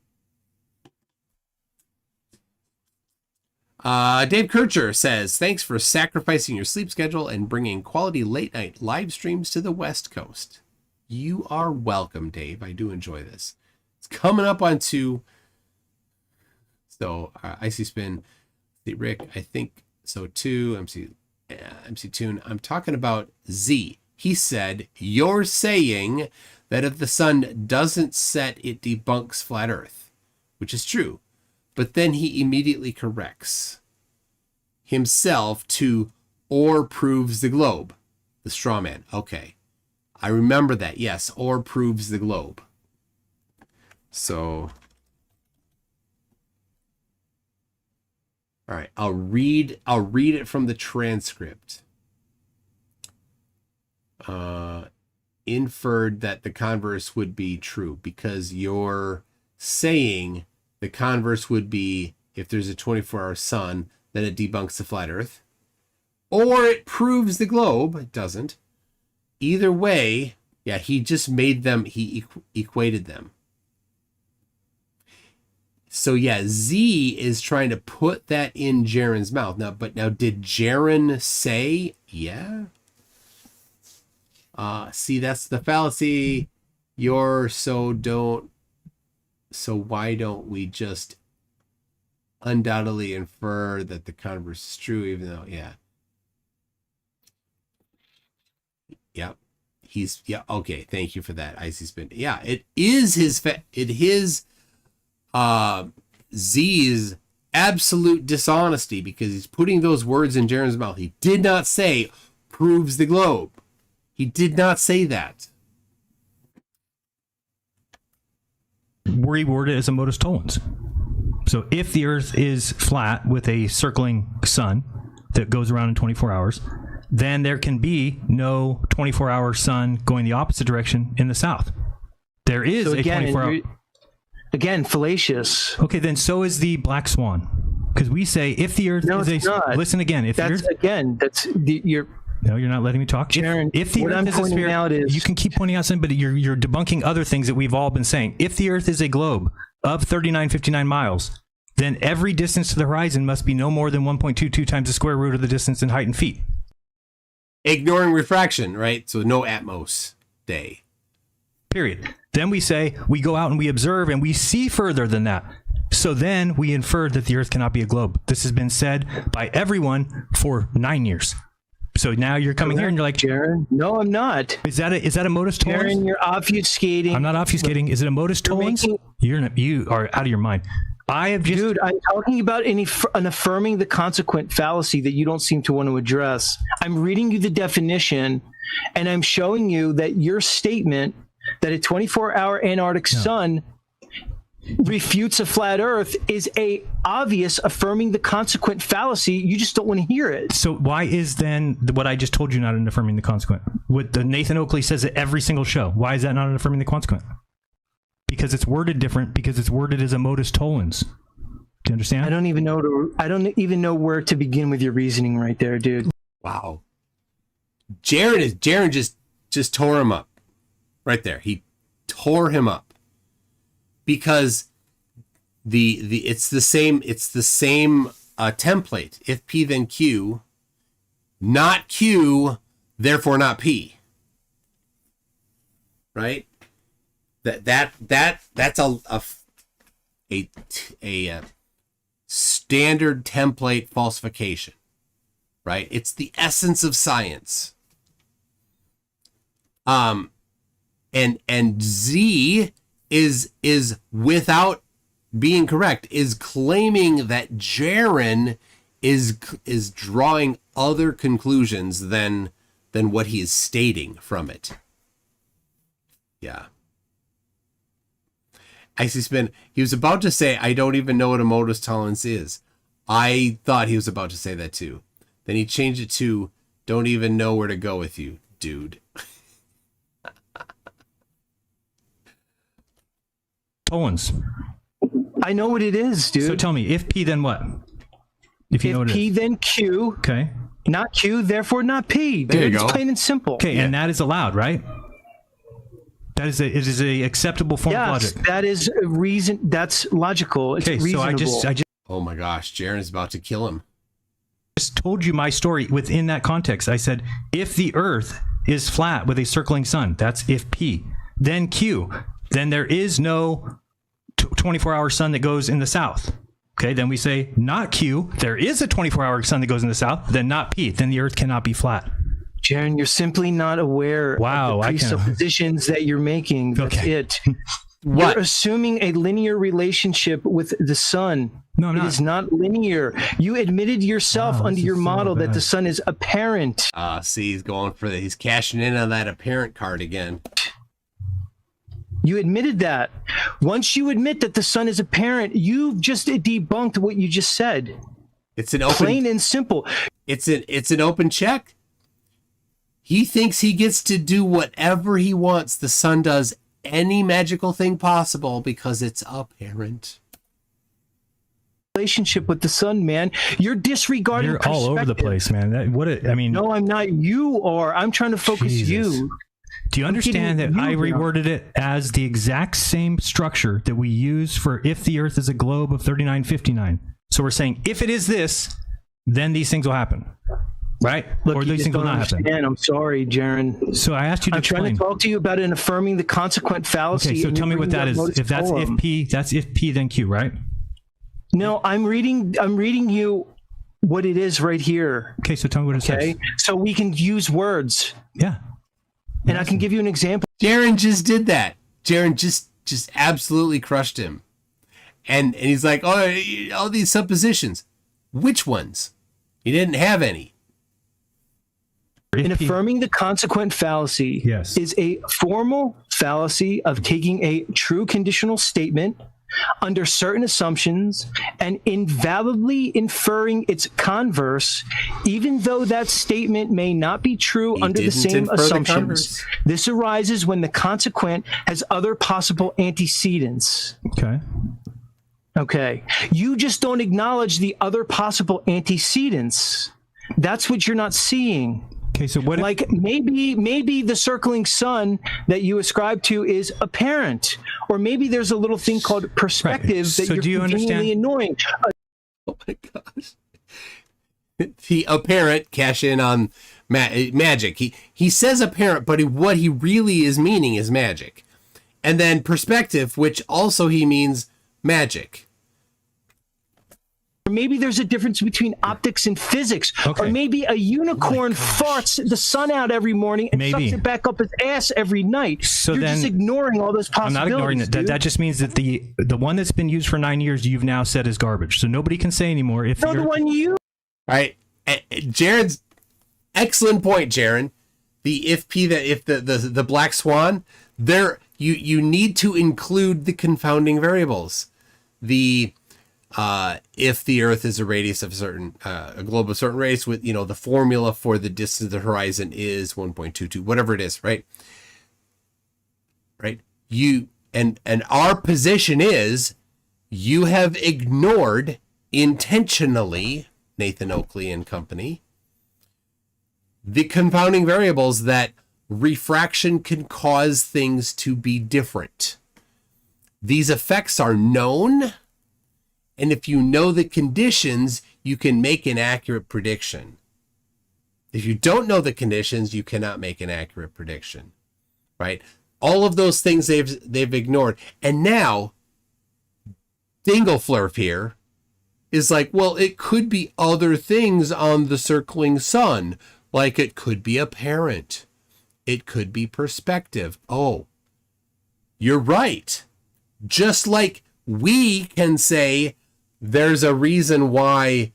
Dave Kircher says, thanks for sacrificing your sleep schedule and bringing quality late night live streams to the West Coast. You are welcome, Dave. I do enjoy this. It's coming up on 2. So Icy Spin, Rick, I think so too. MC Tune. I'm talking about Z. He said, you're saying that if the sun doesn't set, it debunks flat Earth, which is true. But then he immediately corrects himself to or proves the globe. The straw man. Okay. I remember that. Yes. Or proves the globe. So, all right. I'll read it from the transcript. Inferred that the converse would be true because you're saying the converse would be if there's a 24-hour sun, then it debunks the flat Earth. Or it proves the globe. It doesn't. Either way, yeah, he just made them, he equated them. So yeah, Z is trying to put that in Jaren's mouth. Now did Jeren say, yeah? See, that's the fallacy. So why don't we just undoubtedly infer that the converse is true, even though, yeah. Yep. Okay. Thank you for that, Icy Spin. Yeah, it is Z's absolute dishonesty because he's putting those words in Jaren's mouth. He did not say proves the globe. He did not say that. Reword it as a modus tollens. So if the Earth is flat with a circling sun that goes around in 24 hours, then there can be no 24-hour sun going the opposite direction in the south. There is a 24-hour... Again, fallacious. Okay, then so is the black swan. Because we say if the Earth is a... Listen again. If that's the Earth... you're... No, you're not letting me talk. Jaren, if the Earth is a sphere, you can keep pointing out something, but you're debunking other things that we've all been saying. If the Earth is a globe of 3959 miles, then every distance to the horizon must be no more than 1.22 times the square root of the distance in height and feet. Ignoring refraction, right? So no Atmos day. Period. Then we say, we go out and we observe and we see further than that. So then we infer that the Earth cannot be a globe. This has been said by everyone for 9 years. So now you're coming here and you're like, Jaren, no, I'm not. Is that a modus tollens? Jaren, you're obfuscating. I'm not obfuscating. Is it a modus tollens? You are out of your mind. I have just Dude, I'm talking about an affirming the consequent fallacy that you don't seem to want to address. I'm reading you the definition, and I'm showing you that your statement that a 24-hour Antarctic sun refutes a flat Earth is a obvious affirming the consequent fallacy. You just don't want to hear it. So why is then what I just told you not an affirming the consequent? What the Nathan Oakley says it every single show. Why is that not an affirming the consequent? Because it's worded different. Because it's worded as a modus tollens. Do you understand? I don't even know where to begin with your reasoning right there, dude. Wow. Jaron just tore him up. Right there. He tore him up. Because it's the same template. If P then Q, not Q, therefore not P. Right? That's a standard template falsification. Right? It's the essence of science. And Z is without being correct, is claiming that Jaron is drawing other conclusions than what he is stating from it. Yeah. Icy Spin, he was about to say, I don't even know what a modus tollens is. I thought he was about to say that too. Then he changed it to, don't even know where to go with you, dude. Tollens. I know what it is, dude. So tell me, if P then what? If you know what it P is. then Q, Okay. not Q, therefore not P. There you It's go. plain and simple. Okay, and that is allowed, right? It is a acceptable form of Yes, logic. that is a reason. That's logical. It's Okay, reasonable. so I just Oh my gosh, Jaron is about to kill him. told you my story within that context. I said, if the Earth is flat with a circling sun, that's if P. Then Q. Then there is no 24-hour sun that goes in the south. Okay, then we say not Q. There is a 24-hour sun that goes in the south. Then not P. Then the Earth cannot be flat. Jaron, you're simply not aware Wow, of the I can- presuppositions that you're making. That's Okay. it. What? You're assuming a linear relationship with the sun. No, I'm It not. is not linear. You admitted yourself Wow, under this your is so model that bad. the sun is apparent. See, he's going for that. He's cashing in on that apparent card again. You admitted that. Once you admit that the sun is apparent, you've just debunked what you just said. It's an open. Plain and simple. It's an open check. He thinks he gets to do whatever he wants. The sun does any magical thing possible because it's apparent. Relationship with the sun, man. You're disregarding You're all over the perspective. place, man. I mean, No, I'm not. You are. I'm trying to focus Jesus. you. do you understand that kidding I you now. reworded it as the exact same structure that we use for if the Earth is a globe of 3959? So we're saying if it is this, then these things will happen, right? Look, Or you these just things will don't not happen. understand. I'm sorry, Jaron. So I asked you to I'm trying explain. to talk to you about it and affirming the consequent fallacy. Okay, so and tell me you're what that bringing is. up modus If that's if tollens. P, that's if P then Q, right? No, I'm reading you what it is right here. Okay, so tell me what it Okay, says. so we can use words, Yeah. and I can give you an example. Jaron just did that. Jaron just absolutely crushed him. And he's like, oh, all these suppositions. Which ones? He didn't have any. In If P- affirming the consequent fallacy Yes. is a formal fallacy of taking a true conditional statement under certain assumptions and invalidly inferring its converse, even though that statement may not be true He under the didn't same infer the assumptions. converse. This arises when the consequent has other possible antecedents. Okay. Okay. You just don't acknowledge the other possible antecedents. That's what you're not seeing. Okay, so what if, Like maybe the circling sun that you ascribe to is apparent, or maybe there's a little thing called perspective So that you're do you conveniently understand- annoying. Oh my gosh. The apparent cash in on magic. He says apparent, but what he really is meaning is magic. And then perspective, which also he means magic. Or maybe there's a difference between optics and physics. Okay. Or maybe a unicorn farts the sun out every morning and Maybe. sucks it back up its ass every night. So You're then- just ignoring all those I'm possibilities. not ignoring it. dude. That just means that the one that's been used for 9 years, you've now said is garbage. So nobody can say anymore. If No, the you're- one you Right. Jared's excellent point, Jaron. The if the black swan, there you need to include the confounding variables. The if the Earth is a radius of a globe of a certain radius, with the formula for the distance to the horizon is 1.22, whatever it is, right? Right. And our position is you have ignored intentionally, Nathan Oakley and company, the confounding variables that refraction can cause things to be different. These effects are known, and if you know the conditions, you can make an accurate prediction. If you don't know the conditions, you cannot make an accurate prediction, right? All of those things they've ignored. And now, Dingle Flurf here is like, well, it could be other things on the circling sun. Like it could be apparent. It could be perspective. Oh, you're right. Just like we can say there's a reason why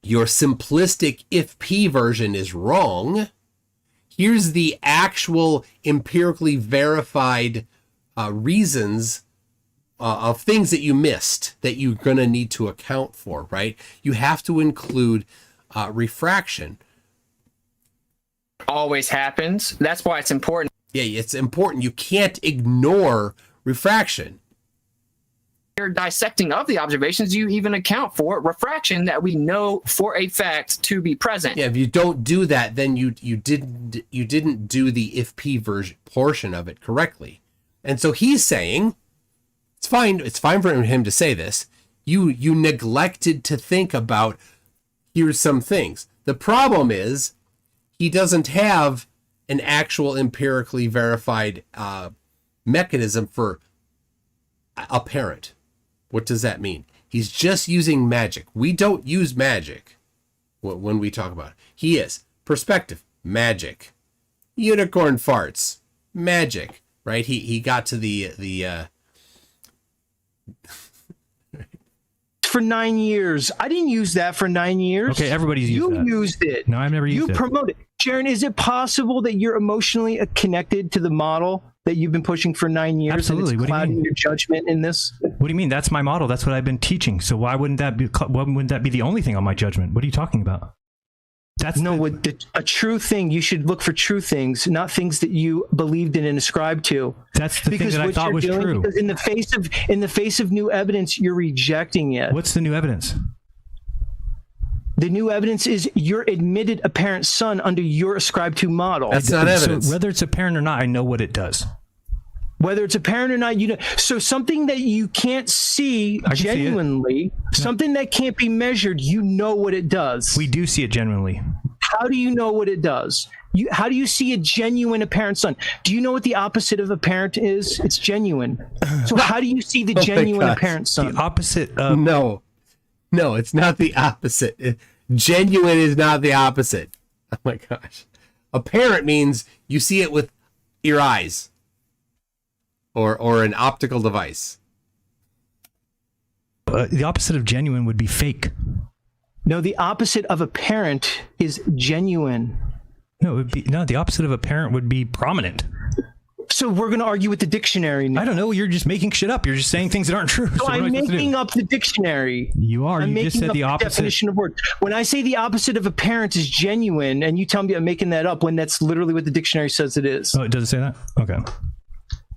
your simplistic if P version is wrong. Here's the actual empirically verified reasons of things that you missed that you're going to need to account for, right? You have to include refraction. Always happens. That's why it's important. Yeah, it's important. You can't ignore refraction. You're dissecting of the observations. You even account for refraction that we know for a fact to be present. Yeah, if you don't do that, then you didn't do the if P version portion of it correctly. And so he's saying it's fine for him to say this. You neglected to think about here's some things. The problem is he doesn't have an actual empirically verified mechanism for apparent. What does that mean? He's just using magic. We don't use magic when we talk about it. He is. Perspective, magic. Unicorn farts, magic. Right? He got to the for 9 years. I didn't use that for 9 years. Okay, everybody's used that. You used it. No, I've never used You it. promoted it. Sharon, is it possible that you're emotionally connected to the model that you've been pushing for 9 years? Absolutely. And What it's do you clouding mean? your judgment in this? What do you mean? That's my model. That's what I've been teaching. So why wouldn't that be the only thing on my judgment? What are you talking about? That's A true thing. You should look for true things, not things that you believed in and ascribed to. That's the thing that I what thought you're was doing, true. Because in the face of new evidence, you're rejecting it. What's the new evidence? The new evidence is your admitted apparent son under your ascribed to model. That's not evidence. So whether it's apparent or not, I know what it does. Whether it's apparent or not, you know. So something that you can't see I can see it. genuinely, something that can't be measured, you know what it does. We do see it genuinely. How do you know what it does? How do you see a genuine apparent sun? Do you know what the opposite of apparent is? It's genuine. So how do you see the my genuine gosh. apparent sun? The opposite of No, it's not the opposite. Genuine is not the opposite. Oh my gosh. Apparent means you see it with your eyes or an optical device. the opposite of genuine would be fake. No, the opposite of apparent is genuine. No, it would be the opposite of apparent would be prominent. So we're going to argue with the dictionary now. I don't know. You're just making shit up. You're just saying things that aren't true. So what am I I'm supposed to do? making up the dictionary. You are. I'm You just making said up the opposite. definition of word. When I say the opposite of apparent is genuine, and you tell me I'm making that up when that's literally what the dictionary says it is. Oh, it doesn't say that? Okay.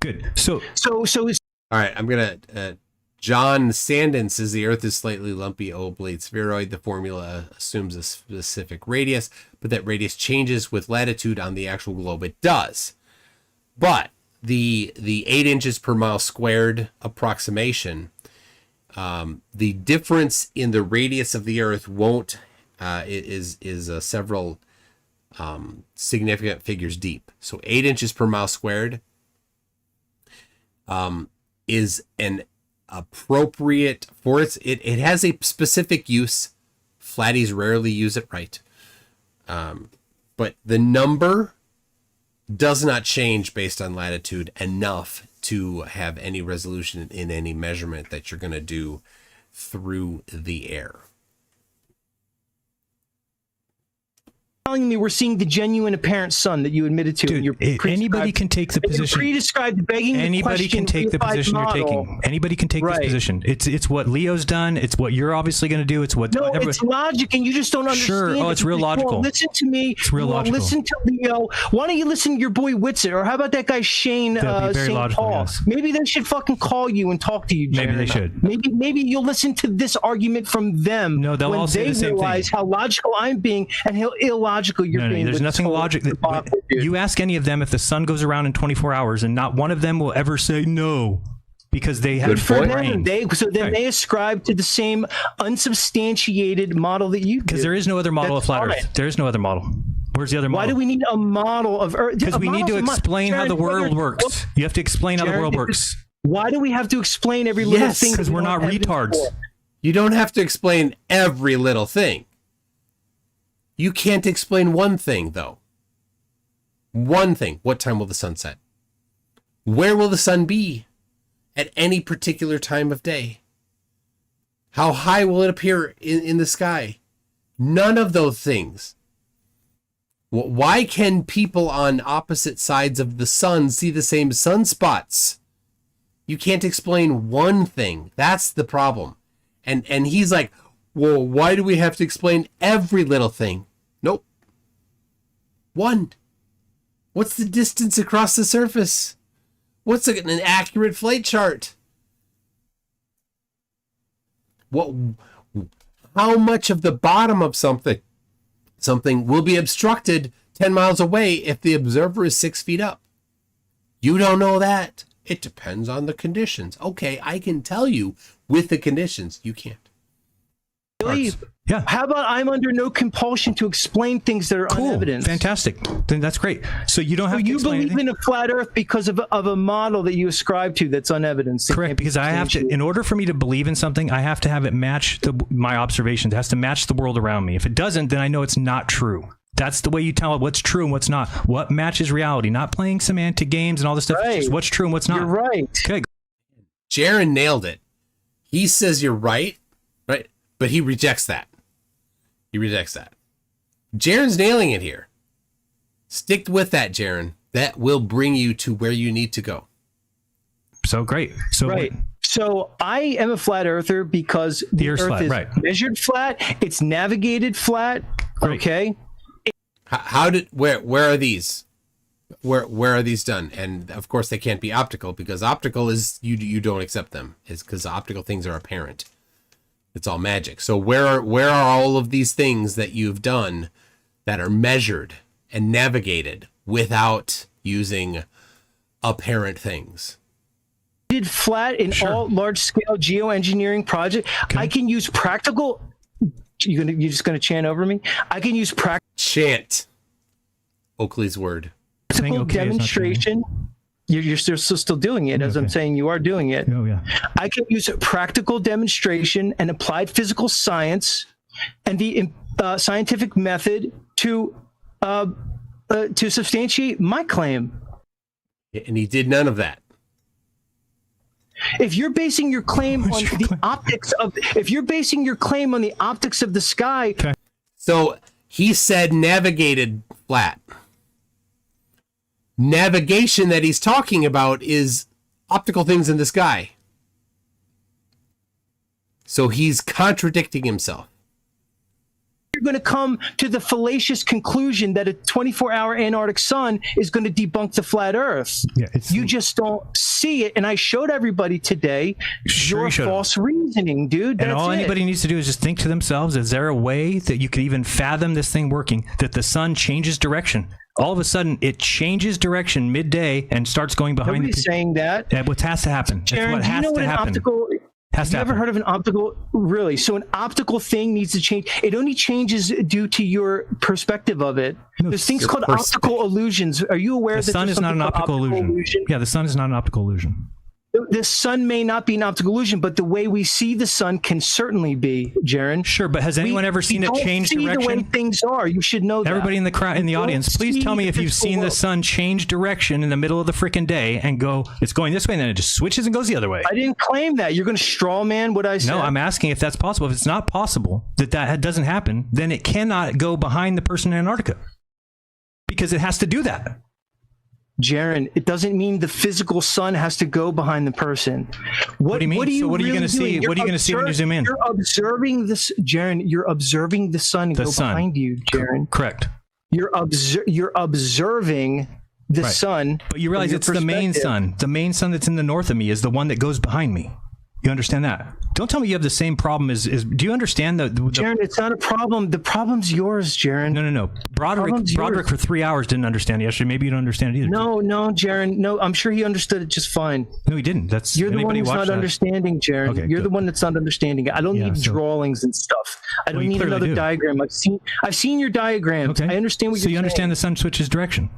Good. So So it's All right, I'm going to... John Sandin says the Earth is slightly lumpy oblate spheroid. The formula assumes a specific radius, but that radius changes with latitude on the actual globe. It does. But the 8 inches per mile squared approximation, the difference in the radius of the Earth won't is several significant figures deep. So 8 inches per mile squared is an appropriate for it has a specific use. Flatties rarely use it right. But the number does not change based on latitude enough to have any resolution in any measurement that you're going to do through the air. Telling me we're seeing the genuine apparent sun that you admitted to. Dude, anybody can take the position. Pre-described begging Anybody can take the position you're taking. Anybody can take this position. It's what Leo's done. It's what you're obviously going to do. It's what no, it's logic, and you just don't understand. Sure. Oh, it's real logical. Listen to me. It's real logical. Listen to Leo. Why don't you listen to your boy Witsit, or how about that guy Shane St. Paul? Yes. Maybe they should fucking call you and talk to you, Jared. Maybe they should. Maybe you'll listen to this argument from them. No, they'll all say the same thing. When they realize how logical I'm being and how illogical you're being. There's nothing logic. You ask any of them if the sun goes around in 24 hours, and not one of them will ever say no, because they have for them. They ascribe to the same unsubstantiated model that you do. Because there is no other model of flat Earth. There is no other model. Where's the other model? Why do we need a model of Earth? Because we need to explain how the world works. You have to explain how the world works. Why do we have to explain every little thing? Because we're not retards. You don't have to explain every little thing. You can't explain one thing, though. One thing. What time will the sun set? Where will the sun be at any particular time of day? How high will it appear in the sky? None of those things. Why can people on opposite sides of the sun see the same sunspots? You can't explain one thing. That's the problem. And he's like, well, why do we have to explain every little thing? Nope. One. What's the distance across the surface? What's an accurate flight chart? How much of the bottom of something will be obstructed 10 miles away if the observer is 6 feet up? You don't know that. It depends on the conditions. Okay, I can tell you with the conditions. You can't. Really? Yeah. How about I'm under no compulsion to explain things that are unevidenced? Fantastic. Then that's great. So you don't have to explain believe in a flat Earth because of a model that you ascribe to that's unevidenced. Correct. Because I have to, in order for me to believe in something, I have to have it match my observations. It has to match the world around me. If it doesn't, then I know it's not true. That's the way you tell what's true and what's not. What matches reality? Not playing semantic games and all this stuff. Right. It's just what's true and what's not. You're right. Okay. Jaron nailed it. He says you're right, but he rejects that. Jaron's nailing it here. Stick with that, Jaron. That will bring you to where you need to go. So great. So right. So I am a flat earther because the Earth flat, is right. measured flat. It's navigated flat. Great. Okay. Where are these? Where are these done? And of course they can't be optical, because optical is you don't accept them. It's because optical things are apparent. It's all magic. So where are all of these things that you've done that are measured and navigated without using apparent things? Did flat in all large scale geoengineering project. Okay. I can use practical. You're just gonna chant over me? I can use chant. Oakley's word. Practical demonstration. You're still doing it, as I'm saying you are doing it. Oh, yeah. I can use practical demonstration and applied physical science and the scientific method to substantiate my claim. And he did none of that. If you're basing your claim on the optics of, the sky. Okay. So he said navigated flat. Navigation that he's talking about is optical things in the sky. So he's contradicting himself. You're going to come to the fallacious conclusion that a 24-hour Antarctic sun is going to debunk the flat Earth. Yeah, you just don't see it. And I showed everybody today your false reasoning, dude. And all anybody needs to do is just think to themselves, is there a way that you could even fathom this thing working, that the sun changes direction? All of a sudden, it changes direction midday and starts going behind. Nobody's saying that. What has to happen? Jaron, That's what has to happen. Have you ever heard of an optical? Really? So an optical thing needs to change. It only changes due to your perspective of it. There's things called optical illusions. Are you aware that the sun is not an optical illusion? Yeah, the sun is not an optical illusion. The sun may not be an optical illusion, but the way we see the sun can certainly be, Jaron. Sure, but has anyone ever seen it change direction? The way things are. You should know that. Everybody in the crowd, in the audience, please tell me if you've seen the sun change direction in the middle of the freaking day and go, it's going this way, and then it just switches and goes the other way. I didn't claim that. You're going to straw man what I said. No, I'm asking if that's possible. If it's not possible that doesn't happen, then it cannot go behind the person in Antarctica because it has to do that. Jaron, it doesn't mean the physical sun has to go behind the person. What do you mean? So what are you going to see? What are you going to see when you zoom in? You're observing this, Jaron. You're observing the sun go behind you, Jaron. Correct. You're observing the sun. But you realize it's the main sun. The main sun that's in the north of me is the one that goes behind me. You understand that? Don't tell me you have the same problem as do you understand the Jaron, it's not a problem. The problem's yours, Jaron. No. Broderick for 3 hours didn't understand it yesterday. Maybe you don't understand it either. No, Jaron. No, I'm sure he understood it just fine. No, he didn't. You're the one who's not understanding, Jaron. Okay, You're the one that's not understanding it. I don't need drawings and stuff. I don't need another diagram. I've seen your diagrams. Okay. I understand what you're saying. So you understand the sun switches direction.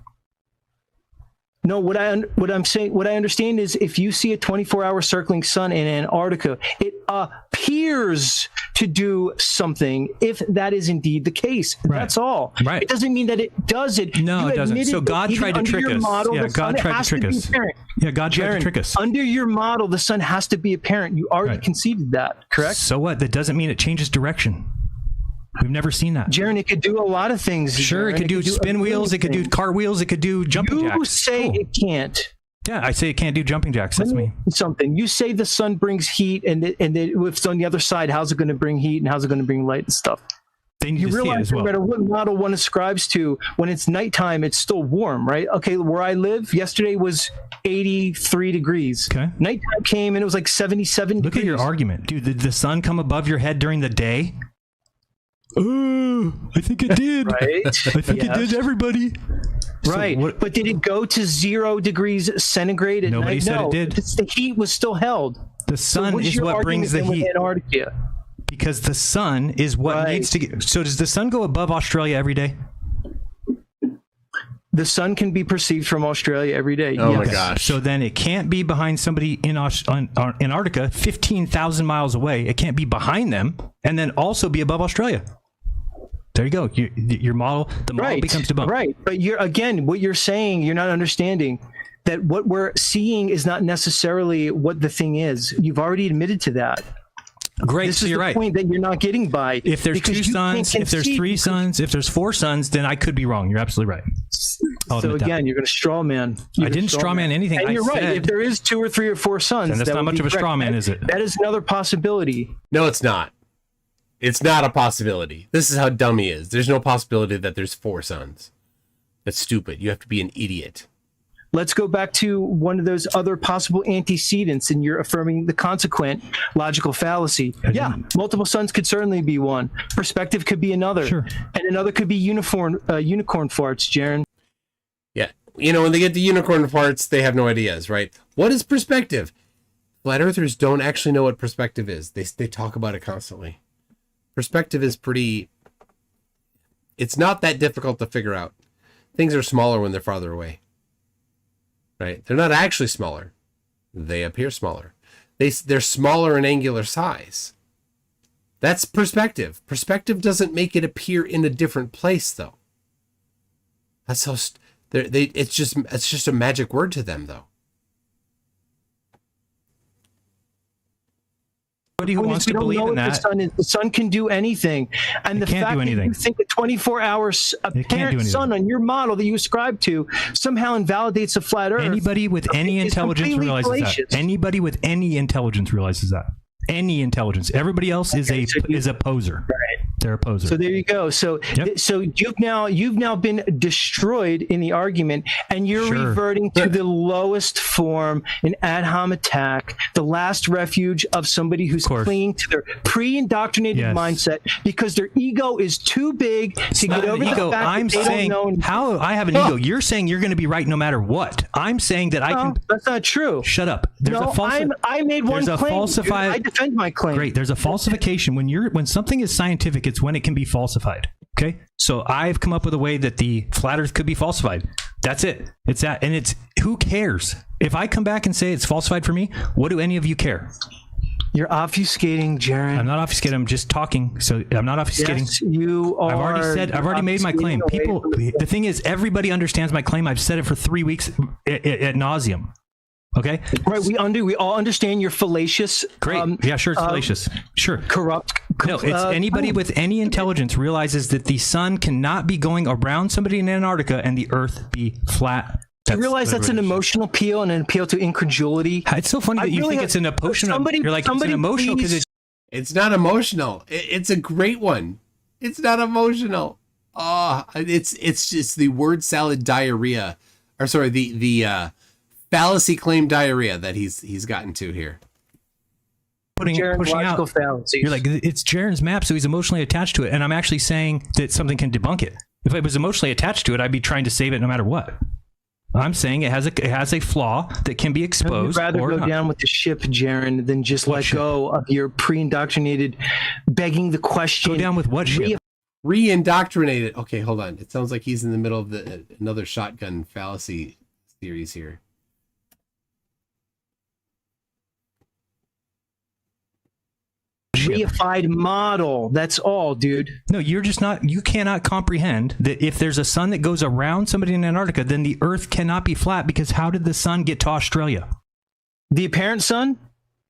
No, what I understand is if you see a 24-hour circling sun in Antarctica, it appears to do something if that is indeed the case. Right. That's all. Right. It doesn't mean that it does it. No, it doesn't. So God tried to trick us. Yeah, God tried to trick us. Yeah, God tried to trick us. Under your model, the sun has to be apparent. You already conceded that, correct? So what? That doesn't mean it changes direction. We've never seen that. Jaron, it could do a lot of things. Sure, Jaron. It could do spin wheels, it could do cartwheels, it could do jumping jacks. You say it can't. Yeah, I say it can't do jumping jacks. That's me. Something. You say the sun brings heat, and if it's on the other side, how's it going to bring heat and how's it going to bring light and stuff? You realize no matter what model one ascribes to, when it's nighttime, it's still warm, right? Okay, where I live, yesterday was 83 degrees. Okay. Nighttime came and it was like 77 degrees. Look at your argument. Dude, did the sun come above your head during the day? Oh, I think it did. Right? I think it did, everybody. Right. So but did it go to 0 degrees centigrade at Nobody night? said it did. The heat was still held. The sun is what brings the heat. Antarctica? Because the sun is what needs to get. So does the sun go above Australia every day? The sun can be perceived from Australia every day. Oh, yes. My gosh. So then it can't be behind somebody in Antarctica 15,000 miles away. It can't be behind them and then also be above Australia. There you go. Your model, the model becomes debunked. Right. But what you're saying, you're not understanding that what we're seeing is not necessarily what the thing is. You've already admitted to that. Great. This so is you're the right. point that you're not getting by. If there's 2 suns, if there's 3 suns, if there's 4 suns, then I could be wrong. You're absolutely right. So again, you're going to straw man. I didn't straw man anything. And you're right. If there is 2 or 3 or 4 suns, then that's not much of a straw man, is it? That is another possibility. No, it's not. It's not a possibility. This is how dumb he is. There's no possibility that there's 4 suns. That's stupid. You have to be an idiot. Let's go back to one of those other possible antecedents, and you're affirming the consequent logical fallacy. Yeah, multiple suns could certainly be one. Perspective could be another. Sure. And another could be unicorn farts, Jaron. Yeah. When they get the unicorn farts, they have no ideas, right? What is perspective? Flat earthers don't actually know what perspective is. They talk about it constantly. Perspective is it's not that difficult to figure out. Things are smaller when they're farther away. Right? They're not actually smaller. They appear smaller. They're smaller in angular size. That's perspective. Perspective doesn't make it appear in a different place, though. That's how it's just a magic word to them, though. Somebody who wants to believe in that. The sun can do anything. And the fact that you think a 24-hour apparent sun on your model that you ascribe to somehow invalidates a flat earth. Anybody with any intelligence realizes that. Anybody with any intelligence realizes that. Any intelligence. Everybody else is a poser. Right. They're a poser. So there you go. So so you've now been destroyed in the argument, and you're reverting to the lowest form, an ad hom attack, the last refuge of somebody who's clinging to their pre-indoctrinated mindset because their ego is too big to get over the fact that they don't know. How I have an ego. You're saying you're going to be right no matter what. I'm saying that I can. That's not true. Shut up. There's a I made one claim. Falsified. I defend my claim. Great. There's a falsification when something is scientific. It's when it can be falsified. Okay. So I've come up with a way that the flat earth could be falsified. That's it. It's that. And who cares? If I come back and say it's falsified for me, what do any of you care? You're obfuscating, Jaron. I'm not obfuscating. I'm just talking. So I'm not obfuscating. Yes, you are. I've already made my claim. People, the thing is, everybody understands my claim. I've said it for 3 weeks at nauseum. Okay. Right. We all understand you're fallacious. Great. Yeah, sure. It's fallacious. Sure. Corrupt. No, it's anybody with any intelligence realizes that the sun cannot be going around somebody in Antarctica and the Earth be flat. You realize that's an emotional appeal and an appeal to incredulity. It's so funny that you think it's an emotional. You're like, it's an emotional because it's not emotional. It's a great one. It's not emotional. It's just the word salad diarrhea, or sorry, the fallacy claim diarrhea that he's gotten to here. Pushing out fallacies. You're like, it's Jaron's map, so he's emotionally attached to it, and I'm actually saying that something can debunk it. If I was emotionally attached to it, I'd be trying to save it no matter what. I'm saying it has a flaw that can be exposed. I'd rather go down with the ship, Jaron, than just let go of your pre-indoctrinated begging the question. Go down with what ship? Re-indoctrinated. Okay, hold on. It sounds like he's in the middle of another shotgun fallacy series here. Reified model. That's all, dude. No, you're just not. You cannot comprehend that if there's a sun that goes around somebody in Antarctica, then the Earth cannot be flat, because how did the sun get to Australia? The apparent sun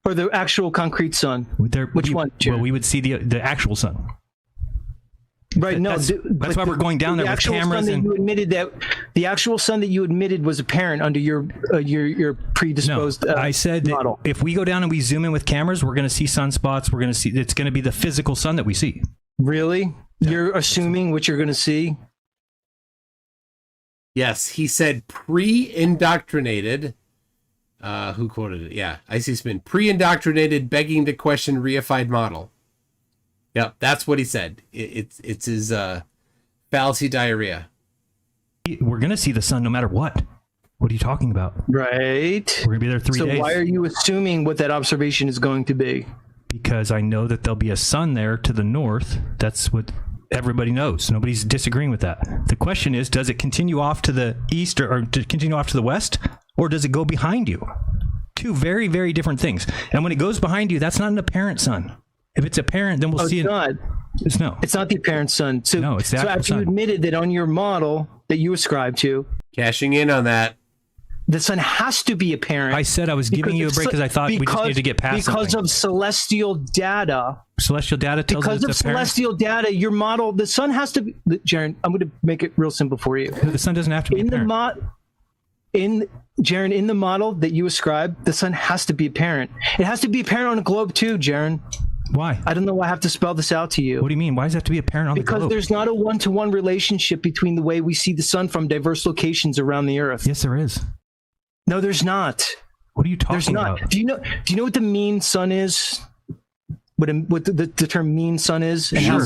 or the actual concrete sun? Which one? Well, we would see the actual sun. Right. That's why we're going down there with cameras. And you admitted that the actual sun that you admitted was apparent under your predisposed. No, I said model. That if we go down and we zoom in with cameras, we're going to see sunspots. We're going to see. It's going to be the physical sun that we see. Really? Yeah. You're assuming what you're going to see? Yes, he said pre-indoctrinated. Who quoted it? Yeah, Icy Spin. Pre-indoctrinated, begging the question, reified model. Yep, that's what he said. It's his fallacy diarrhea. We're going to see the sun no matter what. What are you talking about? Right. We're going to be there 3 days. So why are you assuming what that observation is going to be? Because I know that there'll be a sun there to the north. That's what everybody knows. Nobody's disagreeing with that. The question is, does it continue off to the east or to continue off to the west? Or does it go behind you? Two very, very different things. And when it goes behind you, that's not an apparent sun. If it's apparent, then we'll see it. It's not the apparent sun. So, no, it's the actual after sun. You admitted that on your model that you ascribe to, cashing in on that, the sun has to be apparent. I said I was giving you a break because I thought we just needed to get past because something. Of celestial data. Celestial data tells us it's apparent. Because of celestial data, your model, the sun has to be. Jaron, I'm going to make it real simple for you. The sun doesn't have to be apparent. Jaron, in the model that you ascribe, the sun has to be apparent. It has to be apparent on a globe too, Jaron. Why? I don't know why I have to spell this out to you. What do you mean? Why does it have to be apparent on the globe? Because there's not a one-to-one relationship between the way we see the sun from diverse locations around the Earth. Yes, there is. No, there's not. What are you talking about? Do you know what the mean sun is? What the term mean sun is, and how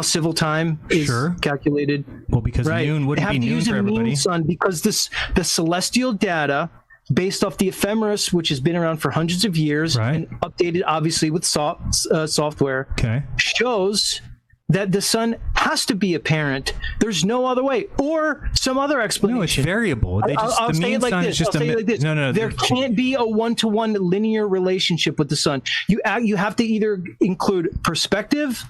civil time is calculated? Well, because noon wouldn't be noon for everybody. They have to use a mean sun because the celestial data, based off the ephemeris, which has been around for hundreds of years and updated obviously with software, shows that the sun has to be apparent. There's no other way, or some other explanation. No, it's variable. I'll say it like this. No. There can't be a one-to-one linear relationship with the sun. You have to either include perspective,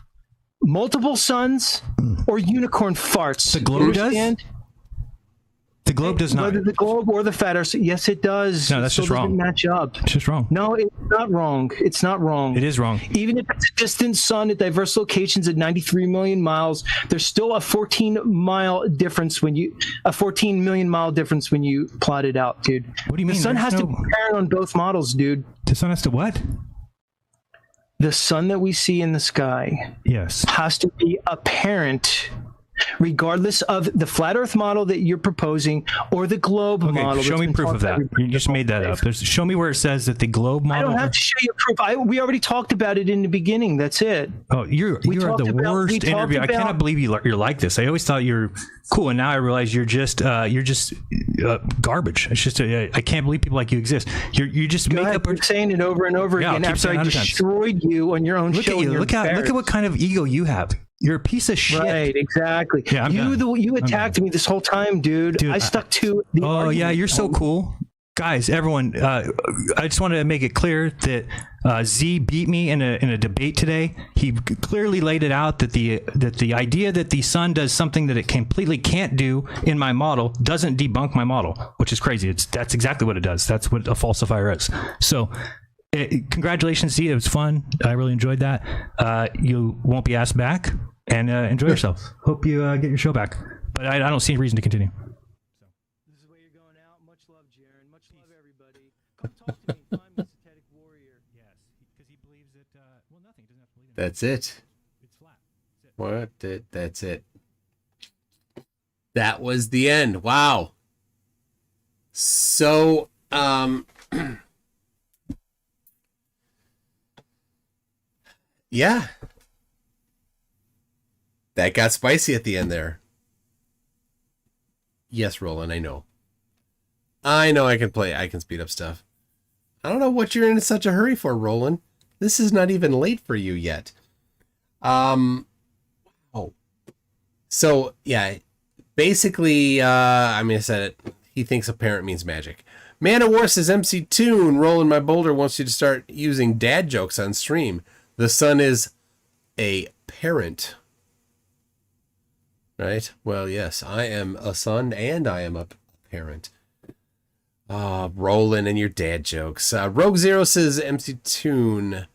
multiple suns, or unicorn farts. The globe does? The globe does not. Whether the globe or the fat Earth, yes, it does. No, that's just wrong. Match up. It's just wrong. No, it's not wrong. It's not wrong. It is wrong. Even if it's a distant sun at diverse locations at 93 million miles, there's still a 14 million mile difference when you plot it out, dude. What do you mean? The sun has to be apparent on both models, dude. The sun has to what? The sun that we see in the sky, has to be apparent, regardless of the flat Earth model that you're proposing or the globe model. Show me proof of that. You just made that up. Show me where it says that the globe model. I don't have to show you proof. We already talked about it in the beginning. That's it. Oh, you are the worst interview. I cannot believe you're like this. I always thought you're cool, and now I realize you're just garbage. It's just I can't believe people like you exist. You just make up. You're saying it over and over again after I destroyed you on your own show. Look at what kind of ego you have. You're a piece of shit. Right, exactly. Yeah, you attacked me this whole time, dude. I stuck to the argument. You're so cool. Guys, everyone, I just want to make it clear that Z beat me in a debate today. He clearly laid it out that the idea that the sun does something that it completely can't do in my model doesn't debunk my model, which is crazy. That's exactly what it does. That's what a falsifier is. So congratulations, Z. It was fun. I really enjoyed that. You won't be asked back, and enjoy yourself. Hope you get your show back. But I don't see any reason to continue. This is where you're going out. Much love, Jaron. Much love, everybody. Come talk to me. Find me, zetetic warrior. Yes, because he believes that, well, nothing. Doesn't have to believe in That's it. It's flat. That's it. That was the end. Wow. So, yeah. That got spicy at the end there. Yes, Roland, I know. I can speed up stuff. I don't know what you're in such a hurry for, Roland. This is not even late for you yet. Oh. So, yeah, basically, I said it. He thinks a parent means magic. Man of War says, MC Toon, Roland My Boulder wants you to start using dad jokes on stream. The sun is a parent. Right? Well, yes, I am a son and I am a parent. Roland and your dad jokes. Rogue Zero says, MC Toon.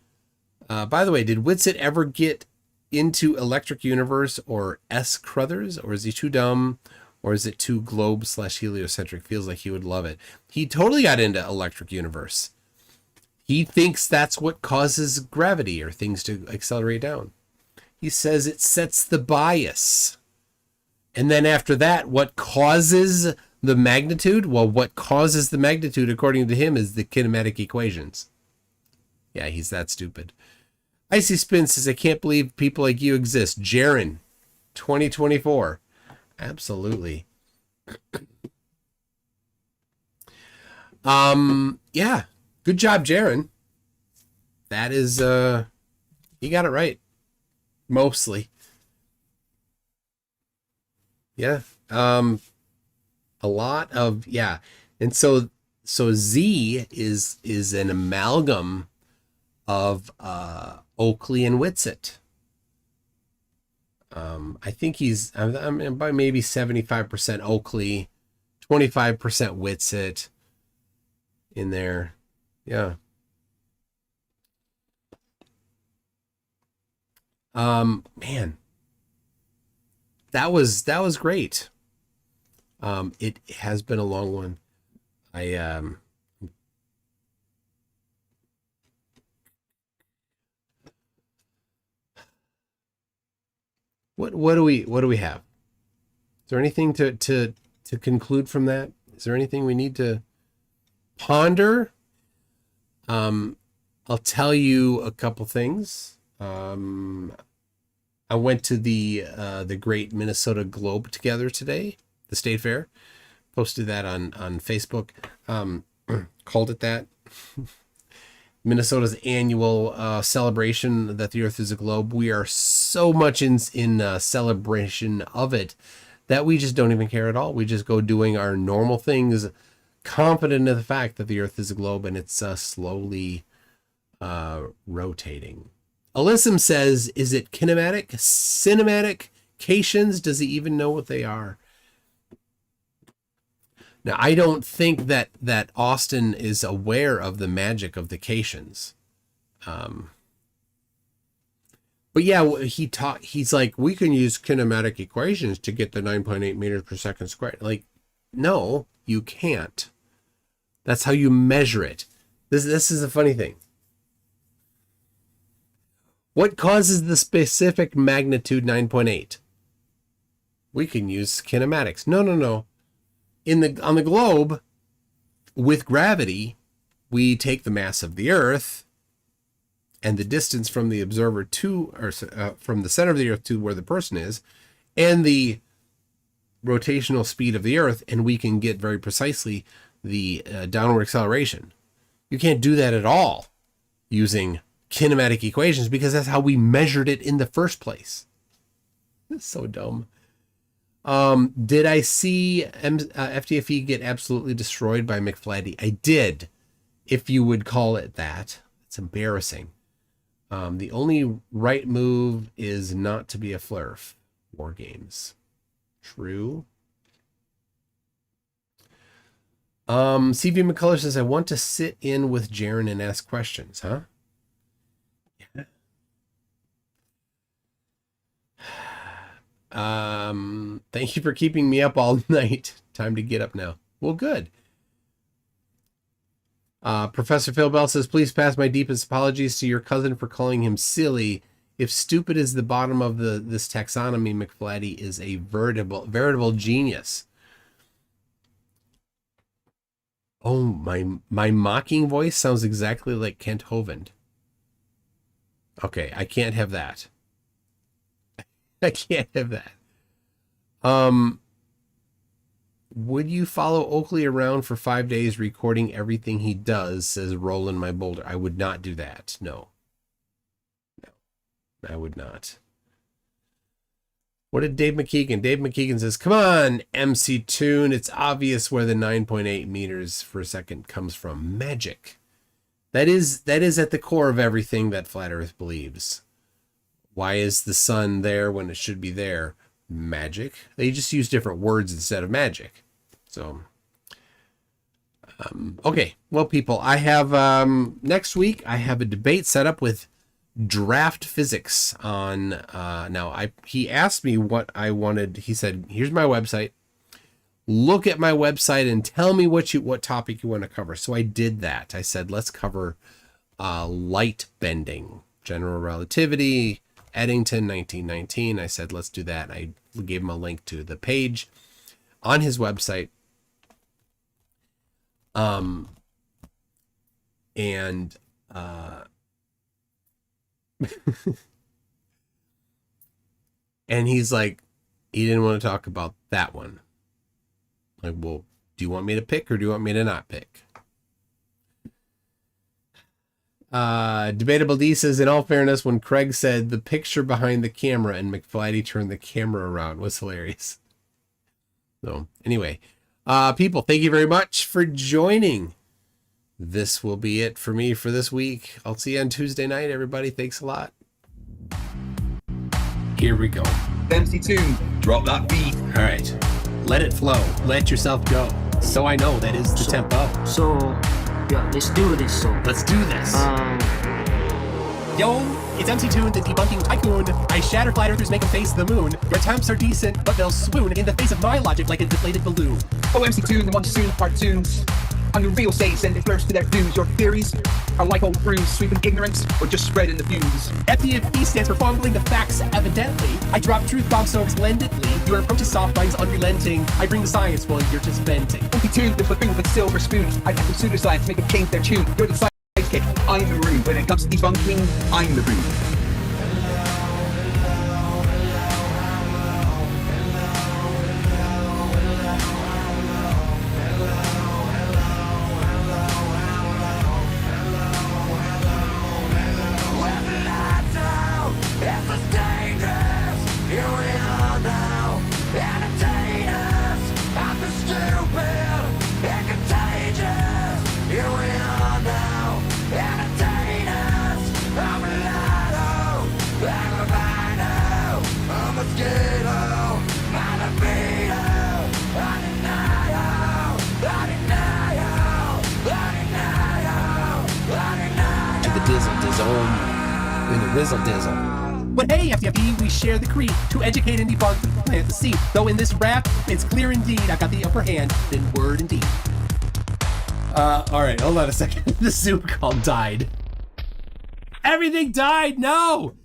By the way, did Witsit ever get into Electric Universe or S. Crothers? Or is he too dumb? Or is it too globe/heliocentric? Feels like he would love it. He totally got into Electric Universe. He thinks that's what causes gravity or things to accelerate down. He says it sets the bias. And then after that, what causes the magnitude? Well, what causes the magnitude, according to him, is the kinematic equations. Yeah, he's that stupid. Icy Spin says, I can't believe people like you exist. Jaron, 2024. Absolutely. Yeah. Good job, Jaron. That is, you got it right. Mostly. Yeah. A lot of, yeah. And so Z is an amalgam of Oakley and Witsit. I think I'm by maybe 75% Oakley, 25% Witsit in there. Yeah. Man, that was great. It has been a long one. What do we have? Is there anything to conclude from that? Is there anything we need to ponder? I'll tell you a couple things. I went to the Great Minnesota Globe Together today, the State Fair. Posted that on Facebook. Called it that. Minnesota's annual celebration that the Earth is a globe. We are so much in celebration of it that we just don't even care at all. We just go doing our normal things, confident in the fact that the Earth is a globe and it's slowly rotating. Alyssum says, is it kinematic, cinematic, cations? Does he even know what they are? Now, I don't think that Austin is aware of the magic of the cations. But yeah, he's like, we can use kinematic equations to get the 9.8 meters per second squared. Like, no, you can't. That's how you measure it. This is a funny thing. What causes the specific magnitude 9.8? We can use kinematics. No. On the globe, with gravity, we take the mass of the Earth and the distance from the observer to, or from the center of the Earth to where the person is, and the rotational speed of the Earth, and we can get very precisely the downward acceleration. You can't do that at all using kinematic equations because that's how we measured it in the first place. That's so dumb. Did I see FTFE get absolutely destroyed by McFlatty? I did, if you would call it that. It's embarrassing. The only right move is not to be a flurf. War games. True. CV McCullough says, I want to sit in with Jaron and ask questions, huh? Yeah. Thank you for keeping me up all night. Time to get up now. Well, good. Professor Phil Bell says, please pass my deepest apologies to your cousin for calling him silly. If stupid is the bottom of this taxonomy, McFlatty is a veritable genius. Oh, my mocking voice sounds exactly like Kent Hovind. Okay, I can't have that. I can't have that. Would you follow Oakley around for 5 days recording everything he does, says Roland My Boulder. I would not do that. No, I would not. What did Dave McKeegan? Dave McKeegan says, come on, MC Tune. It's obvious where the 9.8 meters per second comes from. Magic. That is at the core of everything that Flat Earth believes. Why is the sun there when it should be there? Magic. They just use different words instead of magic. So, okay. Well, people, I have, next week, I have a debate set up with Draft Physics on, he asked me what I wanted. He said, here's my website. Look at my website and tell me what topic you want to cover. So I did that. I said, let's cover, light bending, general relativity, Eddington, 1919. I said, let's do that. I gave him a link to the page on his website. And he's like, he didn't want to talk about that one. Like, well, do you want me to pick or do you want me to not pick? Debatable D says, in all fairness, when Craig said the picture behind the camera and McFlatty turned the camera around was hilarious. So anyway, people, thank you very much for joining. This will be it for me for this week. I'll see you on Tuesday night, everybody. Thanks a lot. Here we go. MC2, drop that beat. All right. Let it flow. Let yourself go. So I know that is the tempo. So, yeah, let's do this. Let's do this. Yo, it's MC2, the debunking tycoon. I shatter flat earthers, make them face the moon. Your attempts are decent, but they'll swoon in the face of my logic like a deflated balloon. Oh, MC2, the one to soon cartoons. On your real say, send it first to their dues. Your theories are like old brews, sweeping ignorance or just spreading the views. FDFE stands for fumbling the facts, evidently. I drop truth bombs so splendidly. Your approach is soft, mine's unrelenting. I bring the science while you're just venting. MC2, the buffoon with silver spoon. I have some pseudoscience, make them change their tune. You're the sidekick, I'm the room. When it comes to debunking, I'm the room. But hey, FTFE, we share the creed to educate and debunk, plant the seed. Though in this rap, it's clear indeed I got the upper hand in word and deed. All right, hold on a second. The Zoom call died. Everything died. No,